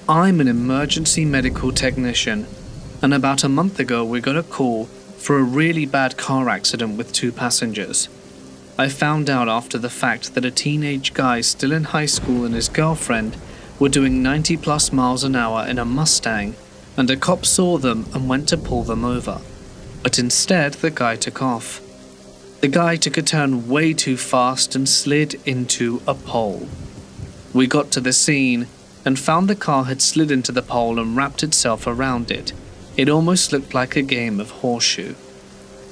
I'm an emergency medical technician, and about a month ago we got a call for a really bad car accident with 2 passengers. I found out after the fact that a teenage guy still in high school and his girlfriend were doing 90 plus miles an hour in a Mustang, and a cop saw them and went to pull them over. But instead, the guy took off. The guy took a turn way too fast and slid into a pole. We got to the scene and found the car had slid into the pole and wrapped itself around it. It almost looked like a game of horseshoe.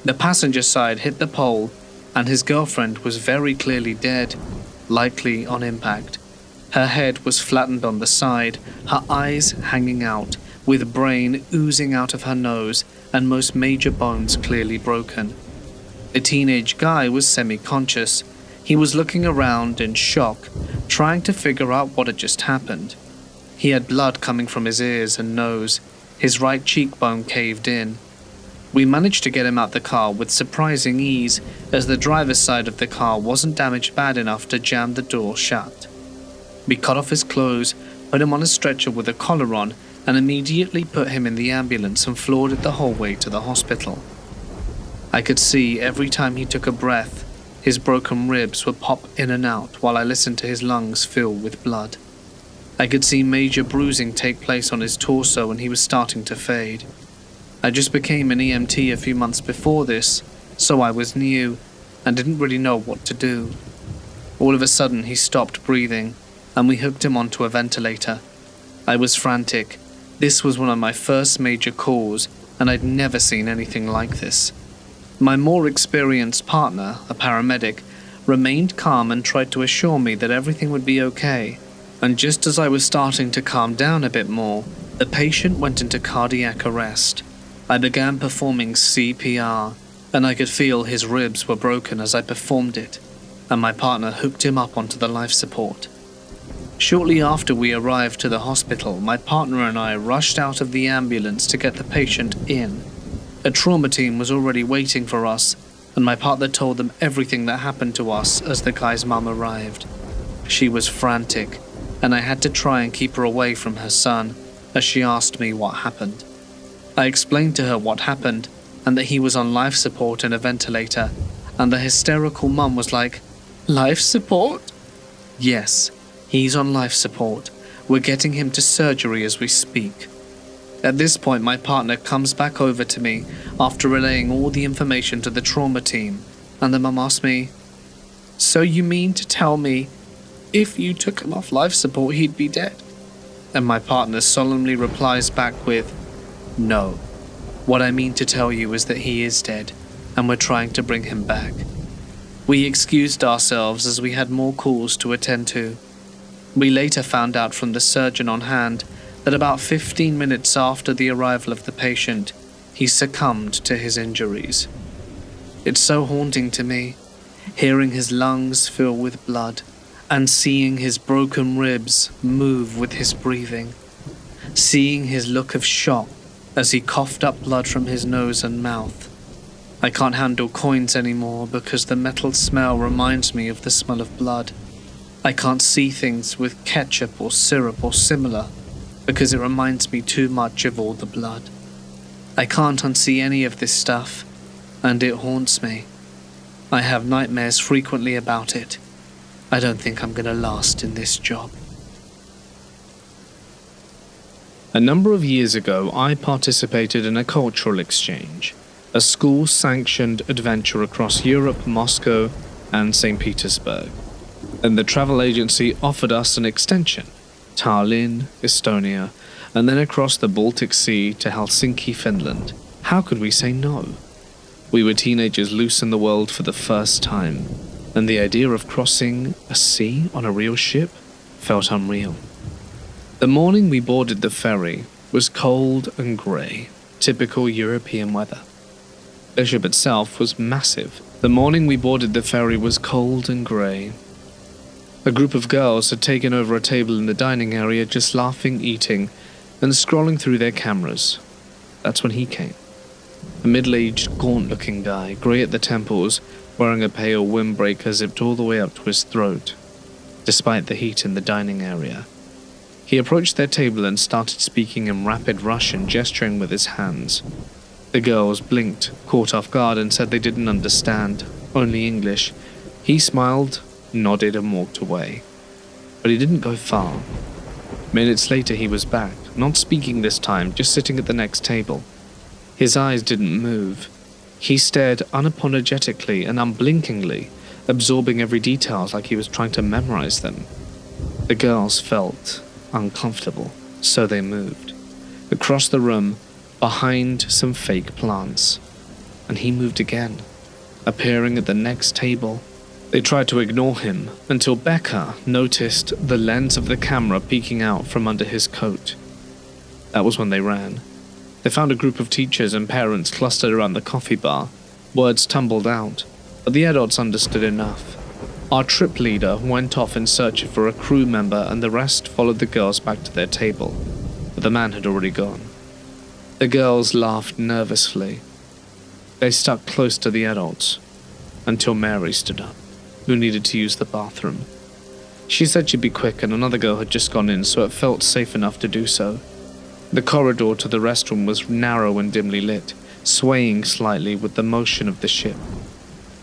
The passenger side hit the pole, and his girlfriend was very clearly dead, likely on impact. Her head was flattened on the side, her eyes hanging out, with brain oozing out of her nose and most major bones clearly broken. The teenage guy was semi-conscious. He was looking around in shock, trying to figure out what had just happened. He had blood coming from his ears and nose. His right cheekbone caved in. We managed to get him out the car with surprising ease, as the driver's side of the car wasn't damaged bad enough to jam the door shut. We cut off his clothes, put him on a stretcher with a collar on, and immediately put him in the ambulance and floored it the whole way to the hospital. I could see every time he took a breath, his broken ribs would pop in and out while I listened to his lungs fill with blood. I could see major bruising take place on his torso and he was starting to fade. I just became an EMT a few months before this, so I was new and didn't really know what to do. All of a sudden he stopped breathing and we hooked him onto a ventilator. I was frantic. This was one of my first major calls and I'd never seen anything like this. My more experienced partner, a paramedic, remained calm and tried to assure me that everything would be okay. And just as I was starting to calm down a bit more, the patient went into cardiac arrest. I began performing CPR, and I could feel his ribs were broken as I performed it, and my partner hooked him up onto the life support. Shortly after we arrived to the hospital, my partner and I rushed out of the ambulance to get the patient in. A trauma team was already waiting for us, and my partner told them everything that happened to us as the guy's mum arrived. She was frantic, and I had to try and keep her away from her son as she asked me what happened. I explained to her what happened and that he was on life support in a ventilator, and the hysterical mum was like, "Life support?" "Yes, he's on life support. We're getting him to surgery as we speak." At this point, my partner comes back over to me after relaying all the information to the trauma team, and the mum asked me, "So you mean to tell me if you took him off life support, he'd be dead?" And my partner solemnly replies back with, "No. What I mean to tell you is that he is dead, and we're trying to bring him back." We excused ourselves as we had more calls to attend to. We later found out from the surgeon on hand that about 15 minutes after the arrival of the patient, he succumbed to his injuries. It's so haunting to me, hearing his lungs fill with blood, and seeing his broken ribs move with his breathing, seeing his look of shock as he coughed up blood from his nose and mouth. I can't handle coins anymore because the metal smell reminds me of the smell of blood. I can't see things with ketchup or syrup or similar because it reminds me too much of all the blood. I can't unsee any of this stuff, and it haunts me. I have nightmares frequently about it. I don't think I'm going to last in this job. A number of years ago, I participated in a cultural exchange, a school-sanctioned adventure across Europe, Moscow, and St. Petersburg. And the travel agency offered us an extension, Tallinn, Estonia, and then across the Baltic Sea to Helsinki, Finland. How could we say no? We were teenagers loose in the world for the first time, and the idea of crossing a sea on a real ship felt unreal. The morning we boarded the ferry was cold and grey, typical European weather. The ship itself was massive. The morning we boarded the ferry was cold and grey. A group of girls had taken over a table in the dining area, just laughing, eating, and scrolling through their cameras. That's when he came. A middle-aged, gaunt-looking guy, grey at the temples, wearing a pale windbreaker zipped all the way up to his throat, despite the heat in the dining area. He He approached their table and started speaking in rapid Russian, gesturing with his hands. The girls blinked, caught off guard, and said they didn't understand, only English. He smiled, nodded, and walked away. But he didn't go far. Minutes later he was back, not speaking this time, just sitting at the next table. His eyes didn't move. He stared unapologetically and unblinkingly, absorbing every detail like he was trying to memorize them. The girls felt uncomfortable, so they moved. Across the room, behind some fake plants. And he moved again, appearing at the next table. They tried to ignore him until Becca noticed the lens of the camera peeking out from under his coat. That was when they ran. They found a group of teachers and parents clustered around the coffee bar. Words tumbled out, but the adults understood enough. Our trip leader went off in search for a crew member, and the rest followed the girls back to their table, but the man had already gone. The girls laughed nervously. They stuck close to the adults until Mary stood up, who needed to use the bathroom. She said she'd be quick, and another girl had just gone in, so it felt safe enough to do so. The corridor to the restroom was narrow and dimly lit, swaying slightly with the motion of the ship.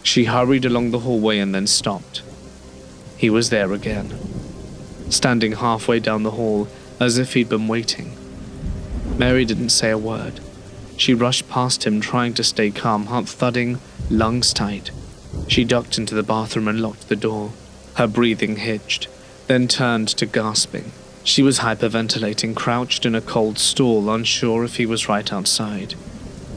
She hurried along the hallway and then stopped. He was there again, standing halfway down the hall as if he'd been waiting. Mary didn't say a word. She rushed past him, trying to stay calm, heart thudding, lungs tight. She ducked into the bathroom and locked the door. Her breathing hitched, then turned to gasping. She was hyperventilating, crouched in a cold stall, unsure if he was right outside.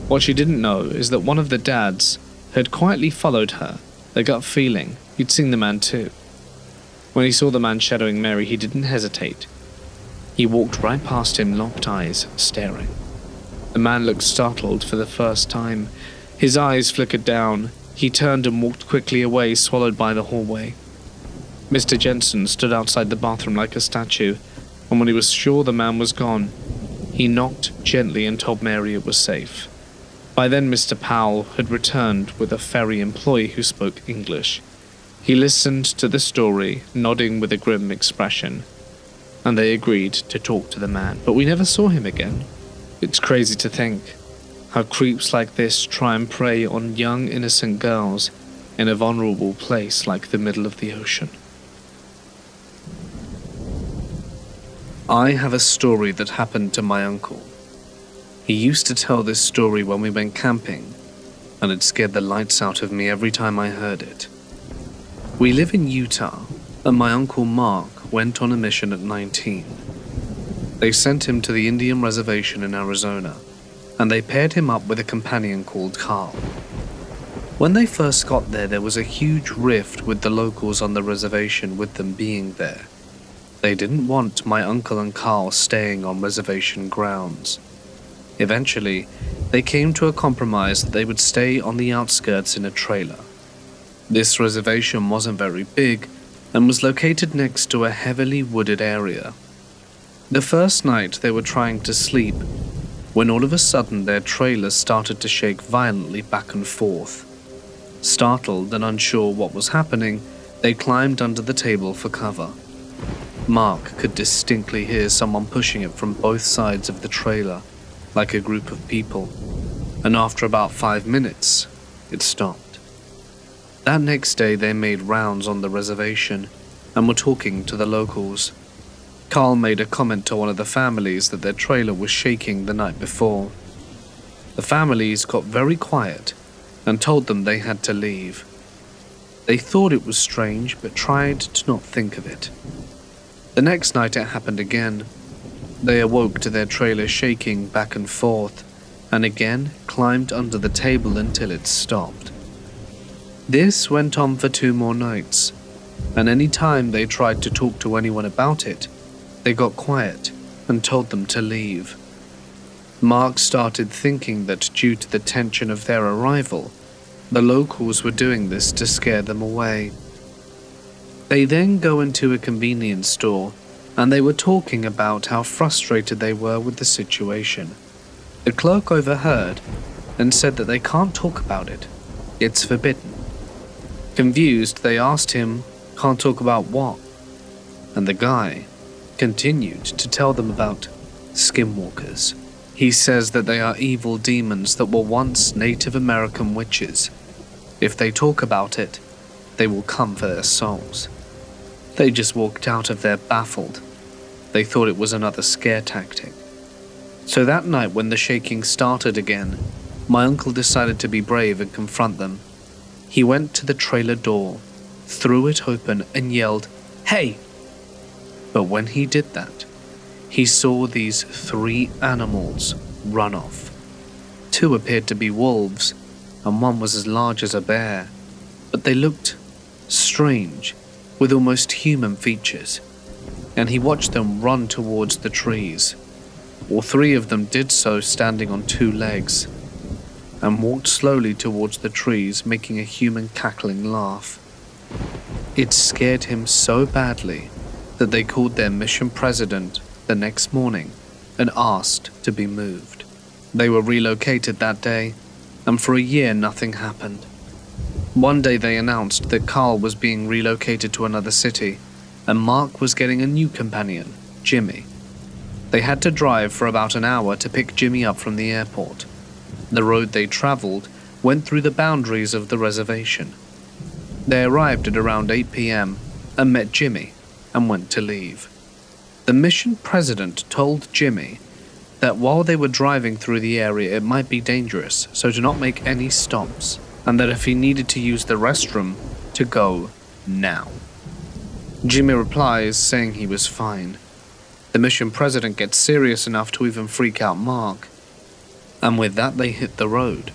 What she didn't know is that one of the dads had quietly followed her, a gut feeling he'd seen the man too. When he saw the man shadowing Mary, he didn't hesitate. He walked right past him, locked eyes, staring. The man looked startled for the first time. His eyes flickered down. He turned and walked quickly away, swallowed by the hallway. Mr. Jensen stood outside the bathroom like a statue, and when he was sure the man was gone, he knocked gently and told Mary it was safe. By then Mr. Powell had returned with a ferry employee who spoke English. He listened to the story, nodding with a grim expression, and they agreed to talk to the man, but we never saw him again. It's crazy to think how creeps like this try and prey on young innocent girls in a vulnerable place like the middle of the ocean. I have a story that happened to my uncle. He used to tell this story when we went camping, and it scared the lights out of me every time I heard it. We live in Utah, and my uncle Mark went on a mission at 19. They sent him to the Indian reservation in Arizona, and they paired him up with a companion called Carl. When they first got there was a huge rift with the locals on the reservation with them being there. They didn't want my uncle and Carl staying on reservation grounds. Eventually, they came to a compromise that they would stay on the outskirts in a trailer. This reservation wasn't very big and was located next to a heavily wooded area. The first night they were trying to sleep when all of a sudden their trailer started to shake violently back and forth. Startled and unsure what was happening, they climbed under the table for cover. Mark could distinctly hear someone pushing it from both sides of the trailer, like a group of people, and after about 5 minutes, it stopped. That next day they made rounds on the reservation and were talking to the locals. Carl made a comment to one of the families that their trailer was shaking the night before. The families got very quiet and told them they had to leave. They thought it was strange but tried to not think of it. The next night it happened again. They awoke to their trailer shaking back and forth, and again climbed under the table until it stopped. This went on for 2 more nights, and any time they tried to talk to anyone about it, they got quiet and told them to leave. Mark started thinking that due to the tension of their arrival, the locals were doing this to scare them away. They then go into a convenience store, and they were talking about how frustrated they were with the situation. The clerk overheard and said that they can't talk about it. It's forbidden. Confused, they asked him, "Can't talk about what?" And the guy continued to tell them about skinwalkers. He says that they are evil demons that were once Native American witches. If they talk about it, they will come for their souls. They just walked out of there baffled. They thought it was another scare tactic. So that night when the shaking started again, my uncle decided to be brave and confront them. He went to the trailer door, threw it open and yelled, "Hey!" But when he did that, he saw these 3 animals run off. 2 appeared to be wolves, and 1 was as large as a bear, but they looked strange, with almost human features, and he watched them run towards the trees. All 3 of them did so standing on 2 legs, and walked slowly towards the trees, making a human cackling laugh. It scared him so badly that they called their mission president the next morning and asked to be moved. They were relocated that day, and for a year nothing happened. One day they announced that Carl was being relocated to another city, and Mark was getting a new companion, Jimmy. They had to drive for about an hour to pick Jimmy up from the airport. The road they traveled went through the boundaries of the reservation. They arrived at around 8 p.m. and met Jimmy and went to leave. The mission president told Jimmy that while they were driving through the area it might be dangerous, so to not make any stops, and that if he needed to use the restroom, to go now. Jimmy replies saying he was fine. The mission president gets serious enough to even freak out Mark, and with that they hit the road.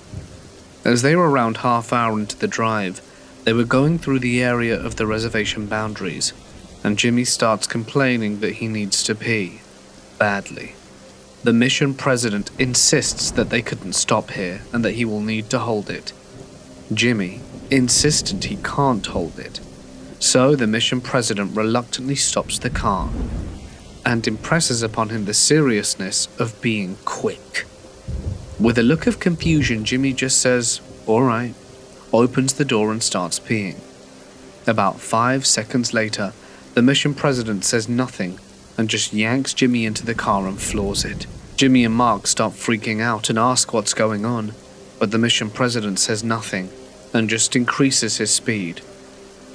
As they were around half hour into the drive, they were going through the area of the reservation boundaries, and Jimmy starts complaining that he needs to pee, badly. The mission president insists that they couldn't stop here and that he will need to hold it. Jimmy insisted he can't hold it, so the mission president reluctantly stops the car and impresses upon him the seriousness of being quick. With a look of confusion, Jimmy just says, "Alright," opens the door and starts peeing. About 5 seconds later, the mission president says nothing and just yanks Jimmy into the car and floors it. Jimmy and Mark start freaking out and ask what's going on, but the mission president says nothing and just increases his speed.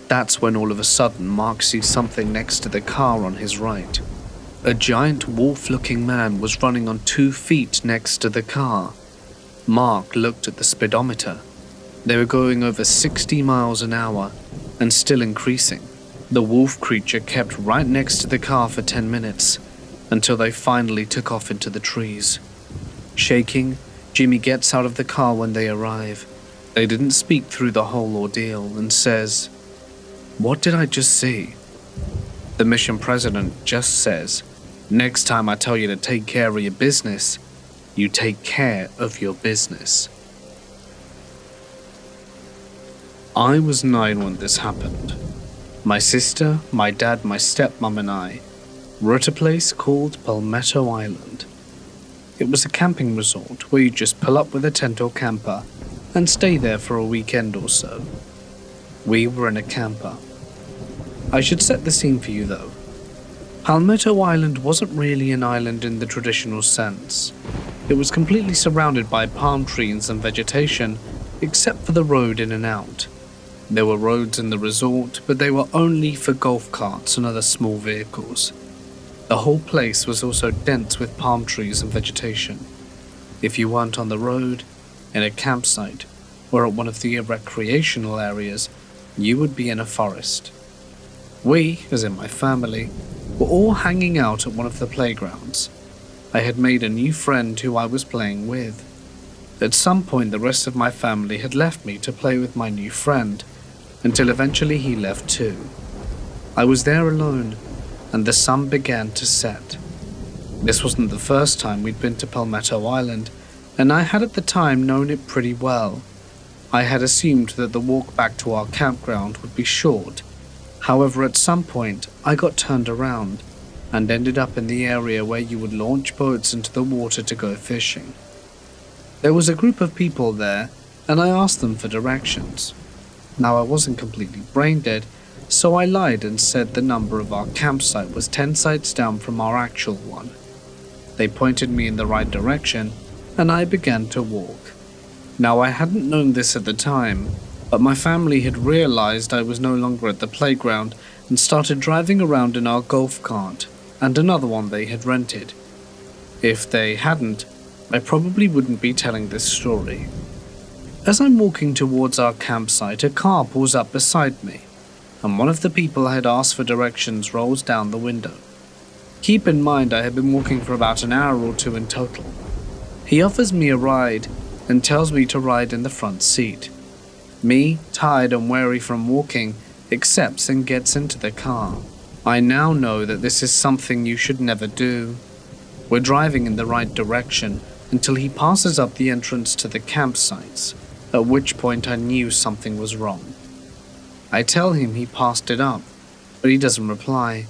That's when all of a sudden Mark sees something next to the car on his right. A giant wolf-looking man was running on 2 feet next to the car. Mark looked at the speedometer. They were going over 60 miles an hour and still increasing. The wolf creature kept right next to the car for 10 minutes until they finally took off into the trees. Shaking, Jimmy gets out of the car when they arrive. They didn't speak through the whole ordeal and says, "What did I just see?" The mission president just says, "Next time I tell you to take care of your business, you take care of your business." I was 9 when this happened. My sister, my dad, my stepmom and I were at a place called Palmetto Island. It was a camping resort where you just pull up with a tent or camper and stay there for a weekend or so. We were in a camper. I should set the scene for you though. Palmetto Island wasn't really an island in the traditional sense. It was completely surrounded by palm trees and vegetation, except for the road in and out. There were roads in the resort, but they were only for golf carts and other small vehicles. The whole place was also dense with palm trees and vegetation. If you weren't on the road, in a campsite, or at one of the recreational areas, you would be in a forest. We, as in my family, were all hanging out at one of the playgrounds. I had made a new friend who I was playing with. At some point the rest of my family had left me to play with my new friend, until eventually he left too. I was there alone, and the sun began to set. This wasn't the first time we'd been to Palmetto Island, and I had at the time known it pretty well. I had assumed that the walk back to our campground would be short. However, at some point, I got turned around and ended up in the area where you would launch boats into the water to go fishing. There was a group of people there, and I asked them for directions. Now, I wasn't completely brain dead, So I lied and said the number of our campsite was 10 sites down from our actual one. They pointed me in the right direction, and I began to walk. Now, I hadn't known this at the time, but my family had realized I was no longer at the playground and started driving around in our golf cart and another one they had rented. If they hadn't, I probably wouldn't be telling this story. As I'm walking towards our campsite, a car pulls up beside me, and one of the people I had asked for directions rolls down the window. Keep in mind I had been walking for about an hour or two in total. He offers me a ride and tells me to ride in the front seat. Me, tired and weary from walking, accepts and gets into the car. I now know that this is something you should never do. We're driving in the right direction until he passes up the entrance to the campsites, at which point I knew something was wrong. I tell him he passed it up, but he doesn't reply.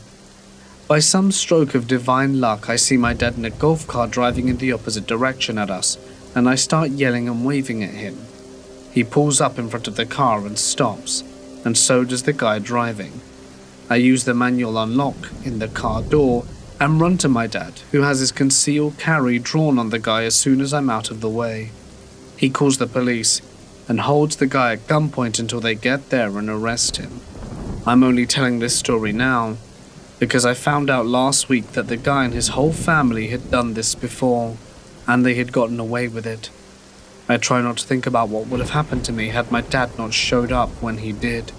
By some stroke of divine luck, I see my dad in a golf cart driving in the opposite direction at us, and I start yelling and waving at him. He pulls up in front of the car and stops, and so does the guy driving. I use the manual unlock in the car door and run to my dad, who has his concealed carry drawn on the guy as soon as I'm out of the way. He calls the police and holds the guy at gunpoint until they get there and arrest him. I'm only telling this story now because I found out last week that the guy and his whole family had done this before, and they had gotten away with it. I try not to think about what would have happened to me had my dad not showed up when he did.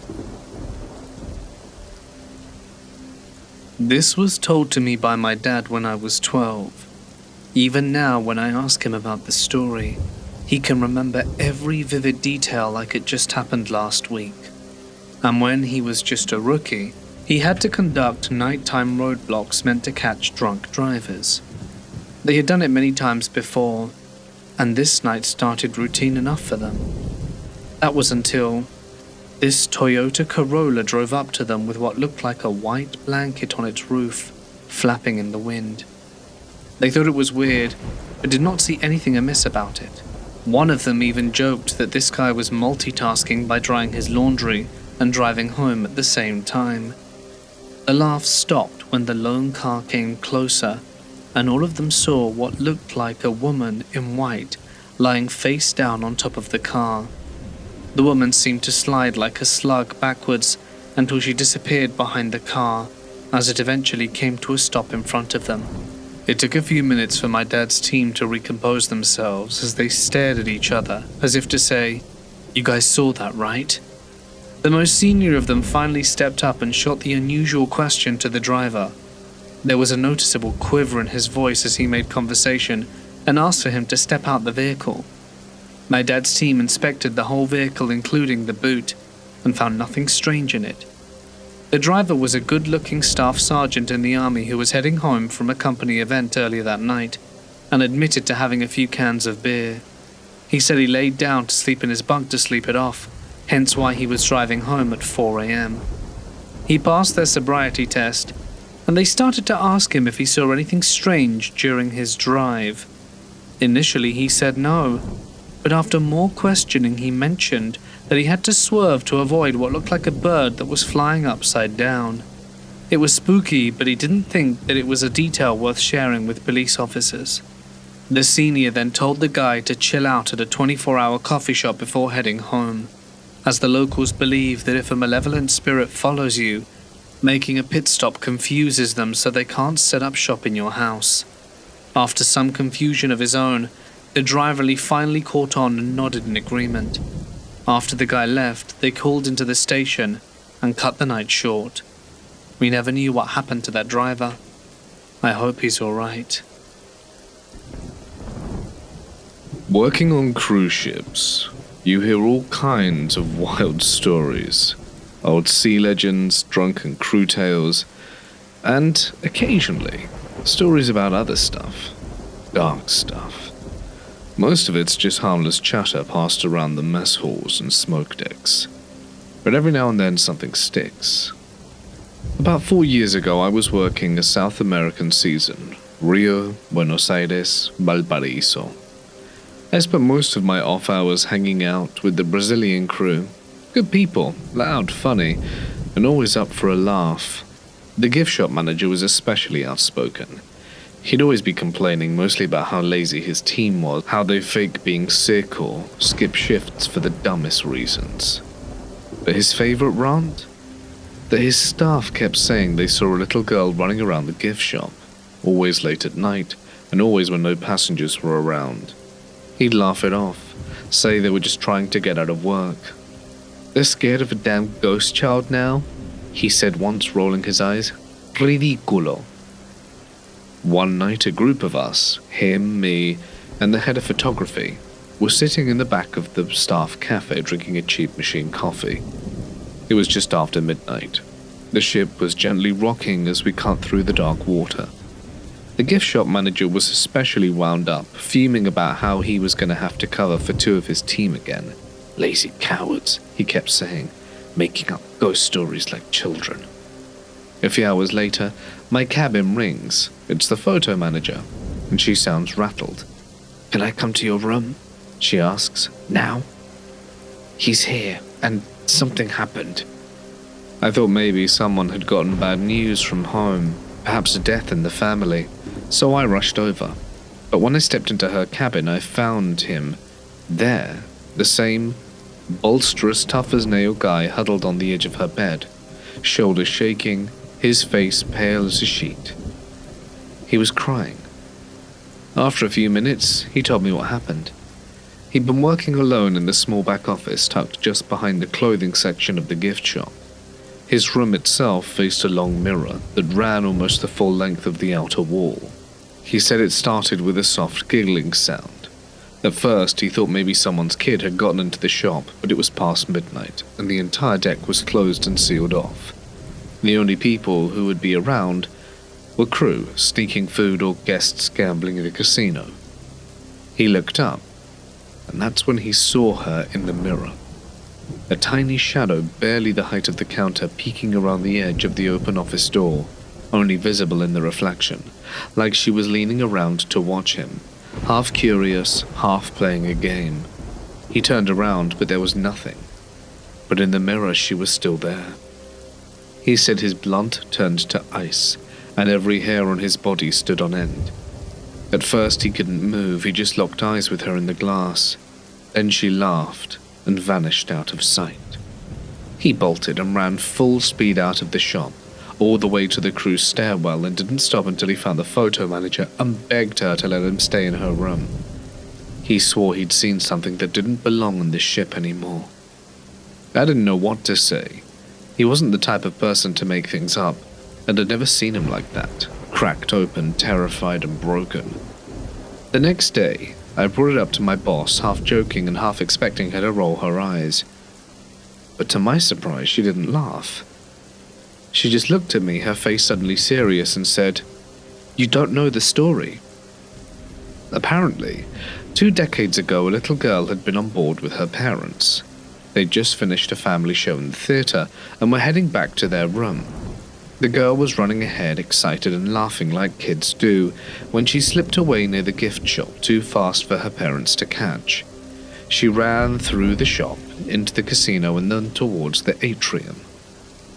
This was told to me by my dad when I was 12. Even now, when I ask him about the story, he can remember every vivid detail like it just happened last week. And when he was just a rookie, he had to conduct nighttime roadblocks meant to catch drunk drivers. They had done it many times before, and this night started routine enough for them. That was until this Toyota Corolla drove up to them with what looked like a white blanket on its roof, flapping in the wind. They thought it was weird, but did not see anything amiss about it. One of them even joked that this guy was multitasking by drying his laundry and driving home at the same time. The laughs stopped when the lone car came closer, and all of them saw what looked like a woman in white lying face down on top of the car. The woman seemed to slide like a slug backwards until she disappeared behind the car as it eventually came to a stop in front of them. It took a few minutes for my dad's team to recompose themselves as they stared at each other, as if to say, "You guys saw that, right?" The most senior of them finally stepped up and shot the unusual question to the driver. There was a noticeable quiver in his voice as he made conversation and asked for him to step out the vehicle. My dad's team inspected the whole vehicle, including the boot, and found nothing strange in it. The driver was a good-looking staff sergeant in the army who was heading home from a company event earlier that night and admitted to having a few cans of beer. He said he laid down to sleep in his bunk to sleep it off, hence why he was driving home at 4 a.m. He passed their sobriety test, and they started to ask him if he saw anything strange during his drive. Initially he said no, but after more questioning he mentioned that he had to swerve to avoid what looked like a bird that was flying upside down. It was spooky, but he didn't think that it was a detail worth sharing with police officers. The senior then told the guy to chill out at a 24-hour coffee shop before heading home, as the locals believe that if a malevolent spirit follows you, making a pit stop confuses them so they can't set up shop in your house. After some confusion of his own, the driver finally caught on and nodded in agreement. After the guy left, they called into the station and cut the night short. We never knew what happened to that driver. I hope he's alright. Working on cruise ships, you hear all kinds of wild stories. Old sea legends, drunken crew tales, and occasionally, stories about other stuff. Dark stuff. Most of it's just harmless chatter passed around the mess halls and smoke decks. But every now and then something sticks. About 4 years ago I was working a South American season, Rio, Buenos Aires, Valparaiso. I spent most of my off hours hanging out with the Brazilian crew. Good people, loud, funny, and always up for a laugh. The gift shop manager was especially outspoken. He'd always be complaining mostly about how lazy his team was, how they fake being sick or skip shifts for the dumbest reasons. But his favorite rant? That his staff kept saying they saw a little girl running around the gift shop, always late at night, and always when no passengers were around. He'd laugh it off, say they were just trying to get out of work. "They're scared of a damn ghost child now?" he said once, rolling his eyes. "Ridículo." One night a group of us, him, me, and the head of photography, were sitting in the back of the staff cafe drinking a cheap machine coffee. It was just after midnight. The ship was gently rocking as we cut through the dark water. The gift shop manager was especially wound up, fuming about how he was going to have to cover for two of his team again. "Lazy cowards," he kept saying, "making up ghost stories like children." A few hours later, my cabin rings. It's the photo manager, and she sounds rattled. "Can I come to your room?" she asks. "Now?" "He's here, and something happened." I thought maybe someone had gotten bad news from home, perhaps a death in the family, so I rushed over. But when I stepped into her cabin, I found him there, the same bolsterous, tough-as-nail guy huddled on the edge of her bed, shoulders shaking, his face pale as a sheet. He was crying. After a few minutes, he told me what happened. He'd been working alone in the small back office tucked just behind the clothing section of the gift shop. His room itself faced a long mirror that ran almost the full length of the outer wall. He said it started with a soft giggling sound. At first, he thought maybe someone's kid had gotten into the shop, but it was past midnight, and the entire deck was closed and sealed off. The only people who would be around were crew sneaking food or guests gambling in a casino. He looked up, and that's when he saw her in the mirror. A tiny shadow barely the height of the counter peeking around the edge of the open office door, only visible in the reflection, like she was leaning around to watch him, half curious, half playing a game. He turned around, but there was nothing. But in the mirror she was still there. He said his blood turned to ice, and every hair on his body stood on end. At first he couldn't move, he just locked eyes with her in the glass. Then she laughed and vanished out of sight. He bolted and ran full speed out of the shop, all the way to the crew's stairwell, and didn't stop until he found the photo manager and begged her to let him stay in her room. He swore he'd seen something that didn't belong on this ship anymore. I didn't know what to say. He wasn't the type of person to make things up, and I'd never seen him like that, cracked open, terrified and broken. The next day, I brought it up to my boss, half joking and half expecting her to roll her eyes. But to my surprise, she didn't laugh. She just looked at me, her face suddenly serious, and said, "You don't know the story." Apparently, 2 decades ago, a little girl had been on board with her parents. They'd just finished a family show in the theater and were heading back to their room. The girl was running ahead, excited and laughing like kids do, when she slipped away near the gift shop too fast for her parents to catch. She ran through the shop, into the casino and then towards the atrium.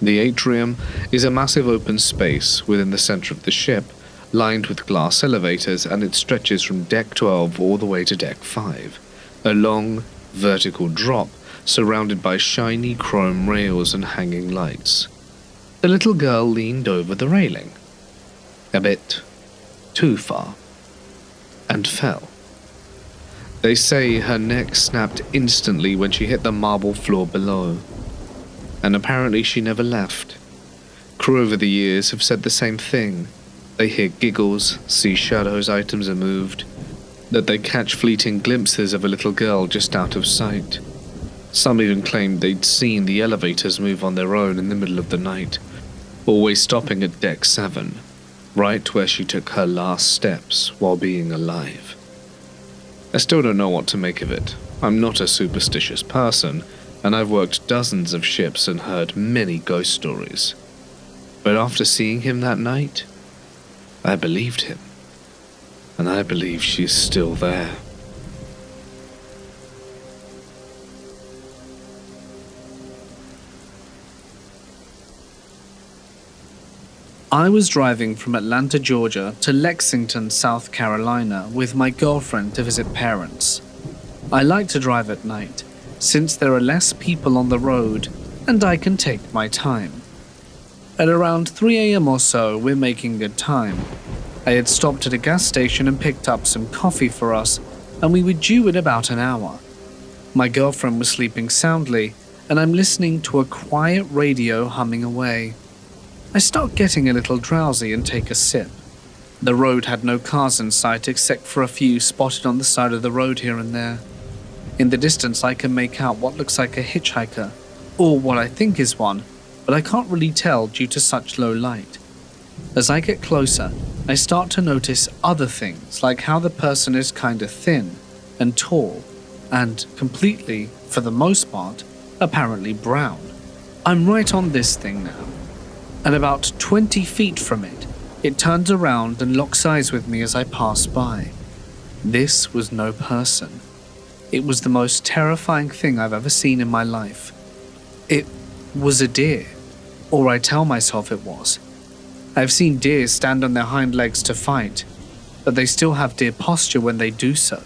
The atrium is a massive open space within the center of the ship, lined with glass elevators, and it stretches from deck 12 all the way to deck 5. A long, vertical drop surrounded by shiny chrome rails and hanging lights. The little girl leaned over the railing, a bit too far, and fell. They say her neck snapped instantly when she hit the marble floor below, and apparently she never left. Crew over the years have said the same thing. They hear giggles, see shadows, items are moved, that they catch fleeting glimpses of a little girl just out of sight. Some even claimed they'd seen the elevators move on their own in the middle of the night, always stopping at deck 7, right where she took her last steps while being alive. I still don't know what to make of it. I'm not a superstitious person, and I've worked dozens of ships and heard many ghost stories. But after seeing him that night, I believed him, and I believe she's still there. I was driving from Atlanta, Georgia to Lexington, South Carolina with my girlfriend to visit parents. I like to drive at night, since there are less people on the road and I can take my time. At around 3 a.m. or so, we're making good time. I had stopped at a gas station and picked up some coffee for us, and we were due in about an hour. My girlfriend was sleeping soundly, and I'm listening to a quiet radio humming away. I start getting a little drowsy and take a sip. The road had no cars in sight except for a few spotted on the side of the road here and there. In the distance I can make out what looks like a hitchhiker, or what I think is one, but I can't really tell due to such low light. As I get closer, I start to notice other things, like how the person is kinda thin and tall, and completely, for the most part, apparently brown. I'm right on this thing now, and about 20 feet from it, it turns around and locks eyes with me as I pass by. This was no person. It was the most terrifying thing I've ever seen in my life. It was a deer, or I tell myself it was. I've seen deer stand on their hind legs to fight, but they still have deer posture when they do so.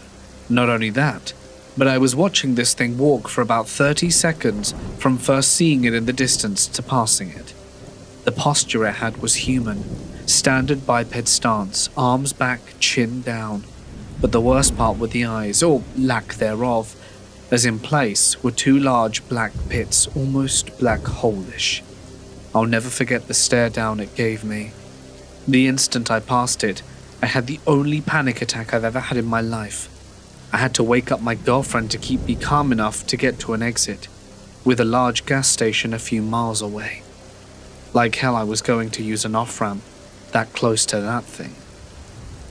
Not only that, but I was watching this thing walk for about 30 seconds from first seeing it in the distance to passing it. The posture it had was human, standard biped stance, arms back, chin down. But the worst part were the eyes, or lack thereof, as in place were two large black pits, almost black hole-ish. I'll never forget the stare down it gave me. The instant I passed it, I had the only panic attack I've ever had in my life. I had to wake up my girlfriend to keep me calm enough to get to an exit, with a large gas station a few miles away. Like hell I was going to use an off-ramp, that close to that thing.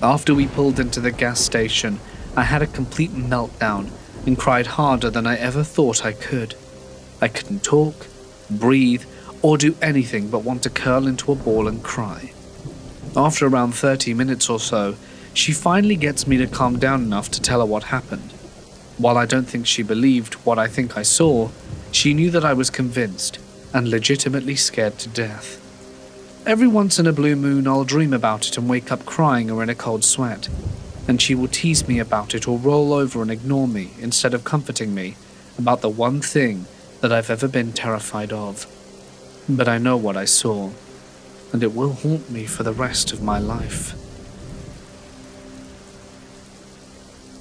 After we pulled into the gas station, I had a complete meltdown and cried harder than I ever thought I could. I couldn't talk, breathe, or do anything but want to curl into a ball and cry. After around 30 minutes or so, she finally gets me to calm down enough to tell her what happened. While I don't think she believed what I think I saw, she knew that I was convinced and legitimately scared to death. Every once in a blue moon I'll dream about it and wake up crying or in a cold sweat, and she will tease me about it or roll over and ignore me instead of comforting me about the one thing that I've ever been terrified of. But I know what I saw, and it will haunt me for the rest of my life.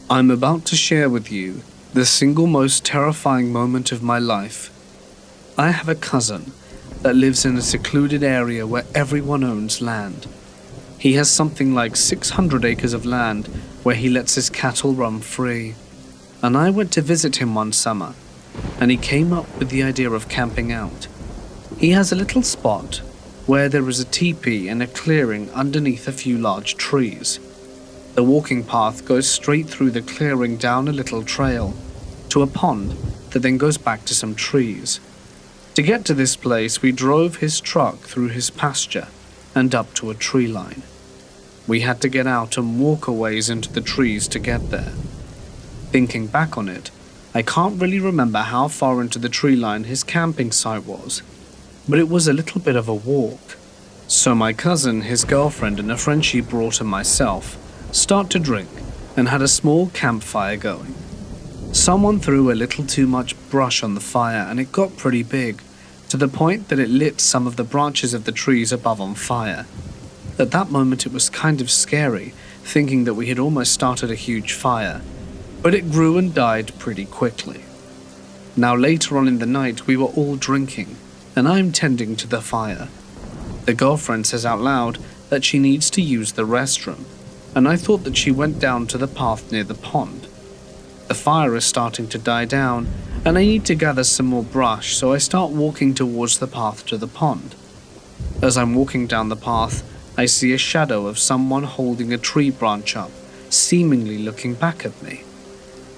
I'm about to share with you the single most terrifying moment of my life. I have a cousin that lives in a secluded area where everyone owns land. He has something like 600 acres of land where he lets his cattle run free. And I went to visit him one summer, and he came up with the idea of camping out. He has a little spot where there is a teepee and a clearing underneath a few large trees. The walking path goes straight through the clearing down a little trail to a pond that then goes back to some trees. To get to this place, we drove his truck through his pasture and up to a tree line. We had to get out and walk a ways into the trees to get there. Thinking back on it, I can't really remember how far into the tree line his camping site was, but it was a little bit of a walk. So my cousin, his girlfriend, and a friend she brought and myself start to drink and had a small campfire going. Someone threw a little too much brush on the fire and it got pretty big, to the point that it lit some of the branches of the trees above on fire. At that moment it was kind of scary, thinking that we had almost started a huge fire, but it grew and died pretty quickly. Now later on in the night we were all drinking, and I'm tending to the fire. The girlfriend says out loud that she needs to use the restroom, and I thought that she went down to the path near the pond. The fire is starting to die down, and I need to gather some more brush, so I start walking towards the path to the pond. As I'm walking down the path, I see a shadow of someone holding a tree branch up, seemingly looking back at me.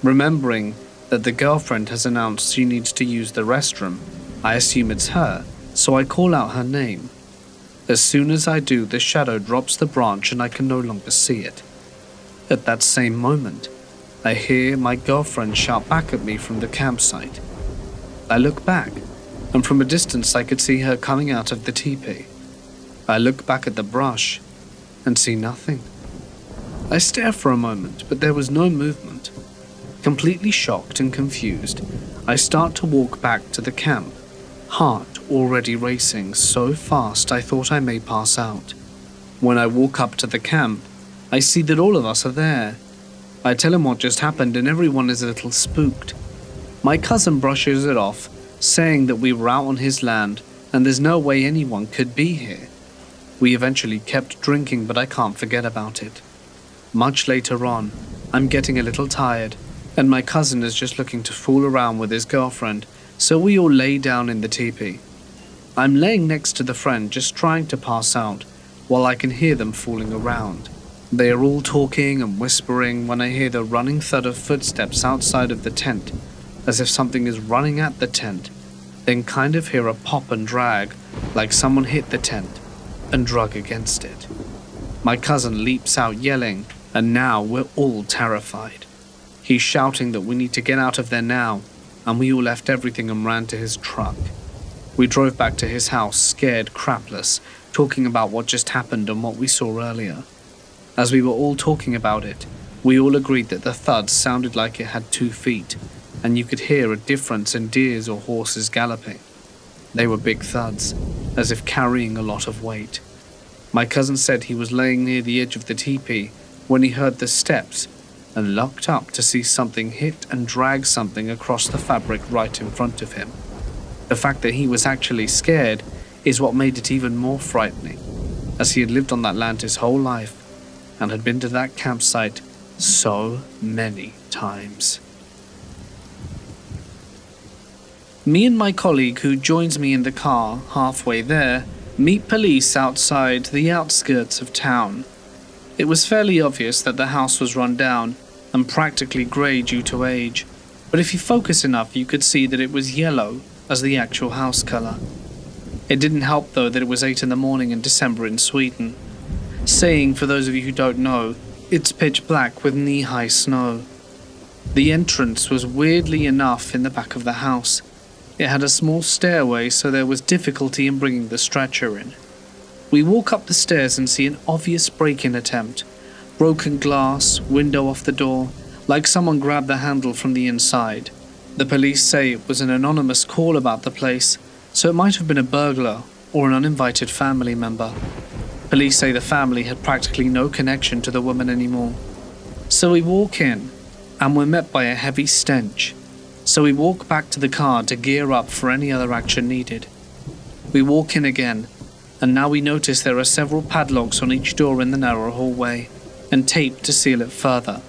Remembering that the girlfriend has announced she needs to use the restroom, I assume it's her, so I call out her name. As soon as I do, the shadow drops the branch and I can no longer see it. At that same moment, I hear my girlfriend shout back at me from the campsite. I look back, and from a distance I could see her coming out of the teepee. I look back at the brush and see nothing. I stare for a moment, but there was no movement. Completely shocked and confused, I start to walk back to the camp, heart already racing so fast I thought I may pass out. When I walk up to the camp, I see that all of us are there. I tell him what just happened and everyone is a little spooked. My cousin brushes it off, saying that we were out on his land and there's no way anyone could be here. We eventually kept drinking, but I can't forget about it. Much later on, I'm getting a little tired, and my cousin is just looking to fool around with his girlfriend, so we all lay down in the teepee. I'm laying next to the friend, just trying to pass out, while I can hear them fooling around. They are all talking and whispering when I hear the running thud of footsteps outside of the tent, as if something is running at the tent, then kind of hear a pop and drag, like someone hit the tent and drug against it. My cousin leaps out yelling, and now we're all terrified. He's shouting that we need to get out of there now, and we all left everything and ran to his truck. We drove back to his house, scared crapless, talking about what just happened and what we saw earlier. As we were all talking about it, we all agreed that the thud sounded like it had 2 feet, and you could hear a difference in deers or horses galloping. They were big thuds, as if carrying a lot of weight. My cousin said he was laying near the edge of the teepee when he heard the steps and looked up to see something hit and drag something across the fabric right in front of him. The fact that he was actually scared is what made it even more frightening, as he had lived on that land his whole life and had been to that campsite so many times. Me and my colleague, who joins me in the car halfway there, meet police outside the outskirts of town. It was fairly obvious that the house was run down and practically grey due to age, but if you focus enough you could see that it was yellow as the actual house colour. It didn't help though that it was 8 in the morning in December in Sweden. Saying, for those of you who don't know, it's pitch black with knee-high snow. The entrance was weirdly enough in the back of the house. It had a small stairway, so there was difficulty in bringing the stretcher in. We walk up the stairs and see an obvious break-in attempt. Broken glass, window off the door, like someone grabbed the handle from the inside. The police say it was an anonymous call about the place, so it might have been a burglar or an uninvited family member. Police say the family had practically no connection to the woman anymore. So we walk in, and we're met by a heavy stench. So we walk back to the car to gear up for any other action needed. We walk in again, and now we notice there are several padlocks on each door in the narrow hallway, and tape to seal it further.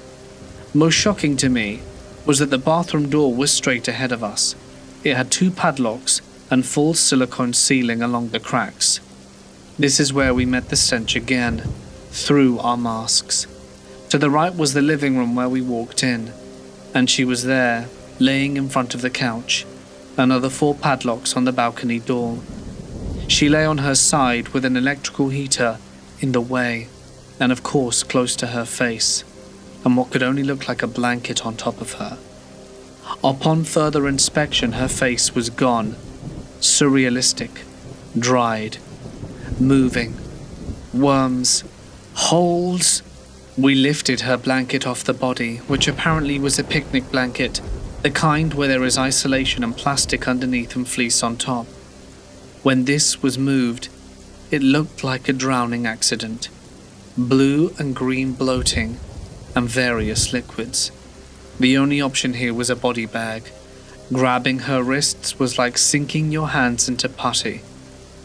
Most shocking to me was that the bathroom door was straight ahead of us. It had 2 padlocks and full silicone sealing along the cracks. This is where we met the stench again, through our masks. To the right was the living room where we walked in, and she was there, laying in front of the couch, another 4 padlocks on the balcony door. She lay on her side with an electrical heater in the way, and of course close to her face, and what could only look like a blanket on top of her. Upon further inspection, her face was gone, surrealistic, dried, moving, worms, holes. We lifted her blanket off the body, which apparently was a picnic blanket, the kind where there is isolation and plastic underneath and fleece on top. When this was moved, it looked like a drowning accident. Blue and green bloating, and various liquids. The only option here was a body bag. Grabbing her wrists was like sinking your hands into putty.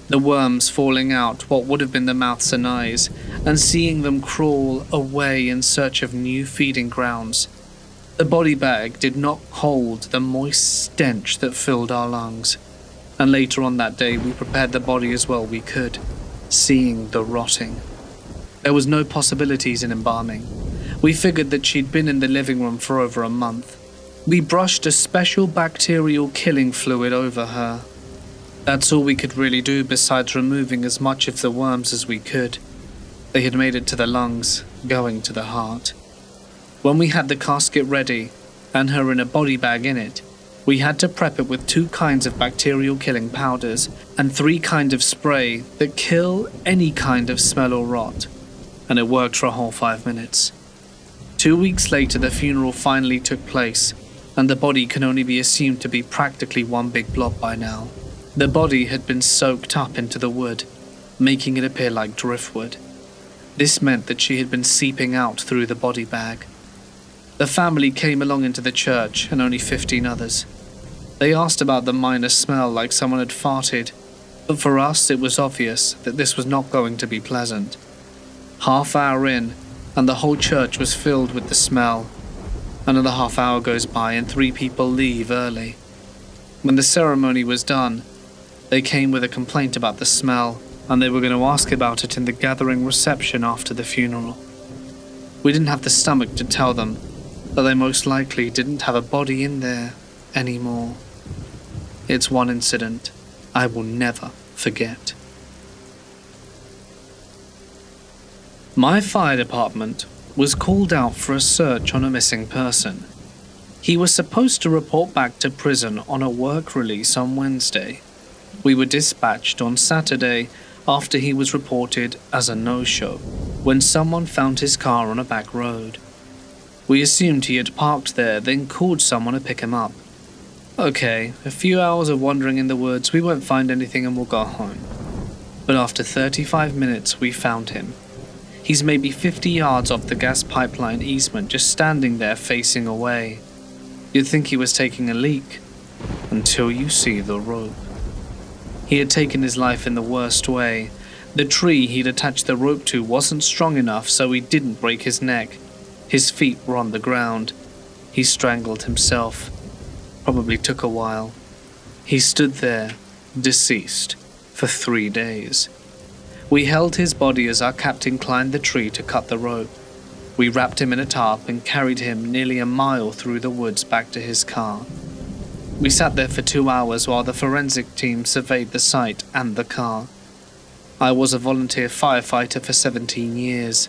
The worms falling out what would have been the mouths and eyes, and seeing them crawl away in search of new feeding grounds. The body bag did not hold the moist stench that filled our lungs, and later on that day we prepared the body as well we could, seeing the rotting. There was no possibilities in embalming. We figured that she'd been in the living room for over a month. We brushed a special bacterial killing fluid over her. That's all we could really do besides removing as much of the worms as we could. They had made it to the lungs, going to the heart. When we had the casket ready, and her in a body bag in it, We had to prep it with 2 kinds of bacterial-killing powders and 3 kinds of spray that kill any kind of smell or rot, and it worked for a whole 5 minutes. 2 weeks later, the funeral finally took place, and the body can only be assumed to be practically one big blob by now. The body had been soaked up into the wood, making it appear like driftwood. This meant that she had been seeping out through the body bag. The family came along into the church, and only 15 others. They asked about the minor smell like someone had farted, but for us it was obvious that this was not going to be pleasant. Half hour in, and the whole church was filled with the smell. Another half hour goes by and 3 people leave early. When the ceremony was done, they came with a complaint about the smell, and they were going to ask about it in the gathering reception after the funeral. We didn't have the stomach to tell them that they most likely didn't have a body in there anymore. It's one incident I will never forget. My fire department was called out for a search on a missing person. He was supposed to report back to prison on a work release on Wednesday. We were dispatched on Saturday after he was reported as a no-show when someone found his car on a back road. We assumed he had parked there, then called someone to pick him up. Okay, a few hours of wandering in the woods, we won't find anything and we'll go home. But after 35 minutes, we found him. He's maybe 50 yards off the gas pipeline easement, just standing there facing away. You'd think he was taking a leak, until you see the rope. He had taken his life in the worst way. The tree he'd attached the rope to wasn't strong enough, so he didn't break his neck. His feet were on the ground. He strangled himself. Probably took a while. He stood there, deceased, for 3 days. We held his body as our captain climbed the tree to cut the rope. We wrapped him in a tarp and carried him nearly a mile through the woods back to his car. We sat there for 2 hours while the forensic team surveyed the site and the car. I was a volunteer firefighter for 17 years.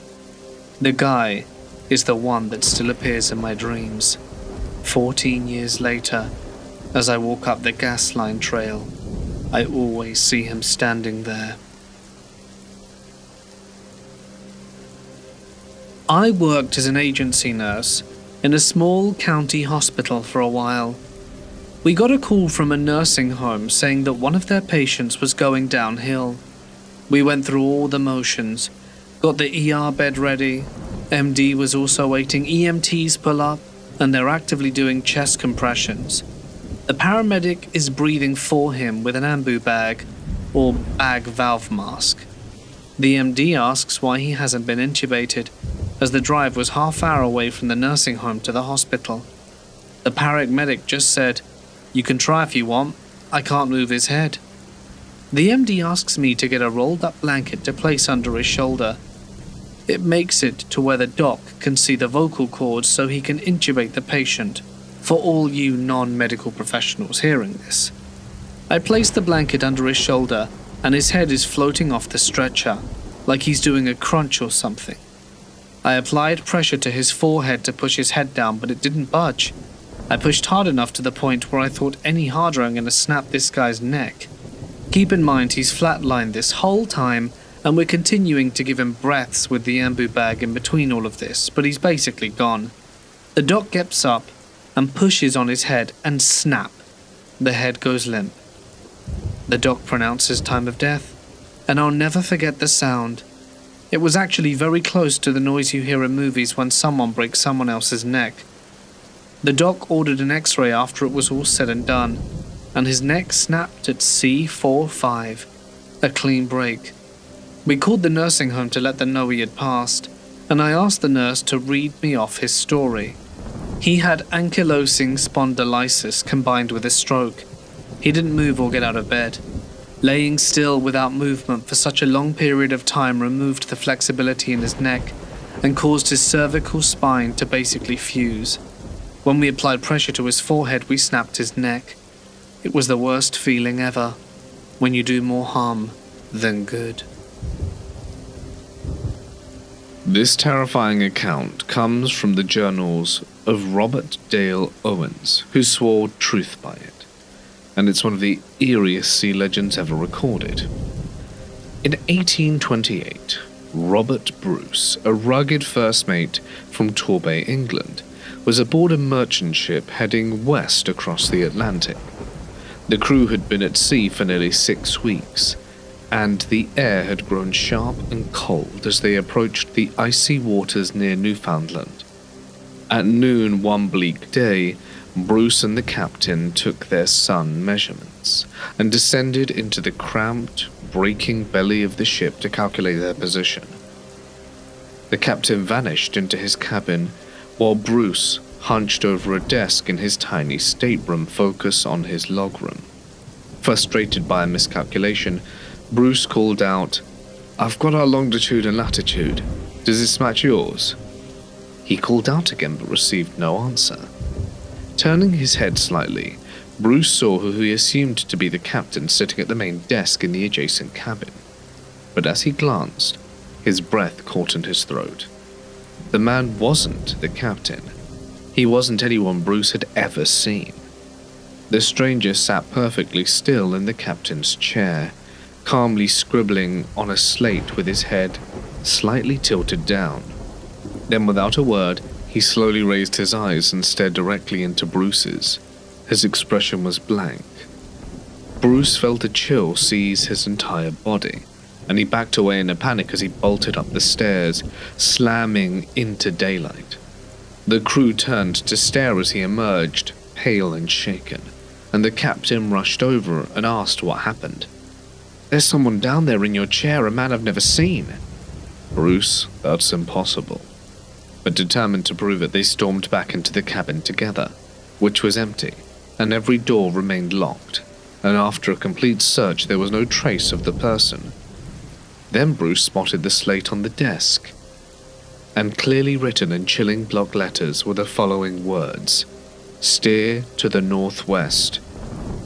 The guy is the one that still appears in my dreams. 14 years later, as I walk up the gas line trail, I always see him standing there. I worked as an agency nurse in a small county hospital for a while. We got a call from a nursing home saying that one of their patients was going downhill. We went through all the motions, got the ER bed ready, MD was also waiting, EMTs pull up, and they're actively doing chest compressions. The paramedic is breathing for him with an ambu bag, or bag valve mask. The MD asks why he hasn't been intubated, as the drive was half hour away from the nursing home to the hospital. The paramedic just said, "You can try if you want, I can't move his head." The MD asks me to get a rolled up blanket to place under his shoulder. It makes it to where the doc can see the vocal cords so he can intubate the patient, for all you non-medical professionals hearing this. I place the blanket under his shoulder and his head is floating off the stretcher, like he's doing a crunch or something. I applied pressure to his forehead to push his head down, but it didn't budge. I pushed hard enough to the point where I thought any harder I'm going to snap this guy's neck. Keep in mind he's flatlined this whole time, and we're continuing to give him breaths with the ambu bag in between all of this, but he's basically gone. The doc gets up and pushes on his head, and snap, the head goes limp. The doc pronounces time of death, and I'll never forget the sound. It was actually very close to the noise you hear in movies when someone breaks someone else's neck. The doc ordered an x-ray after it was all said and done, and his neck snapped at C45, a clean break. We called the nursing home to let them know he had passed, and I asked the nurse to read me off his story. He had ankylosing spondylitis combined with a stroke. He didn't move or get out of bed. Laying still without movement for such a long period of time removed the flexibility in his neck and caused his cervical spine to basically fuse. When we applied pressure to his forehead, we snapped his neck. It was the worst feeling ever, when you do more harm than good. This terrifying account comes from the journals of Robert Dale Owens, who swore truth by it, and it's one of the eeriest sea legends ever recorded. In 1828, Robert Bruce, a rugged first mate from Torbay, England, was aboard a merchant ship heading west across the Atlantic. The crew had been at sea for nearly 6 weeks, and the air had grown sharp and cold as they approached the icy waters near Newfoundland. At noon one bleak day, Bruce and the captain took their sun measurements and descended into the cramped, breaking belly of the ship to calculate their position. The captain vanished into his cabin, while Bruce, hunched over a desk in his tiny stateroom, focused on his logroom. Frustrated by a miscalculation, Bruce called out, "I've got our longitude and latitude. Does this match yours?" He called out again but received no answer. Turning his head slightly, Bruce saw who he assumed to be the captain sitting at the main desk in the adjacent cabin. But as he glanced, his breath caught in his throat. The man wasn't the captain. He wasn't anyone Bruce had ever seen. The stranger sat perfectly still in the captain's chair, calmly scribbling on a slate with his head slightly tilted down. Then, without a word, he slowly raised his eyes and stared directly into Bruce's. His expression was blank. Bruce felt a chill seize his entire body, and he backed away in a panic as he bolted up the stairs, slamming into daylight. The crew turned to stare as he emerged, pale and shaken, and the captain rushed over and asked what happened. "There's someone down there in your chair, a man I've never seen." "Bruce, that's impossible." But determined to prove it, they stormed back into the cabin together, which was empty, and every door remained locked, and after a complete search there was no trace of the person. Then Bruce spotted the slate on the desk, and clearly written in chilling block letters were the following words: "Steer to the northwest."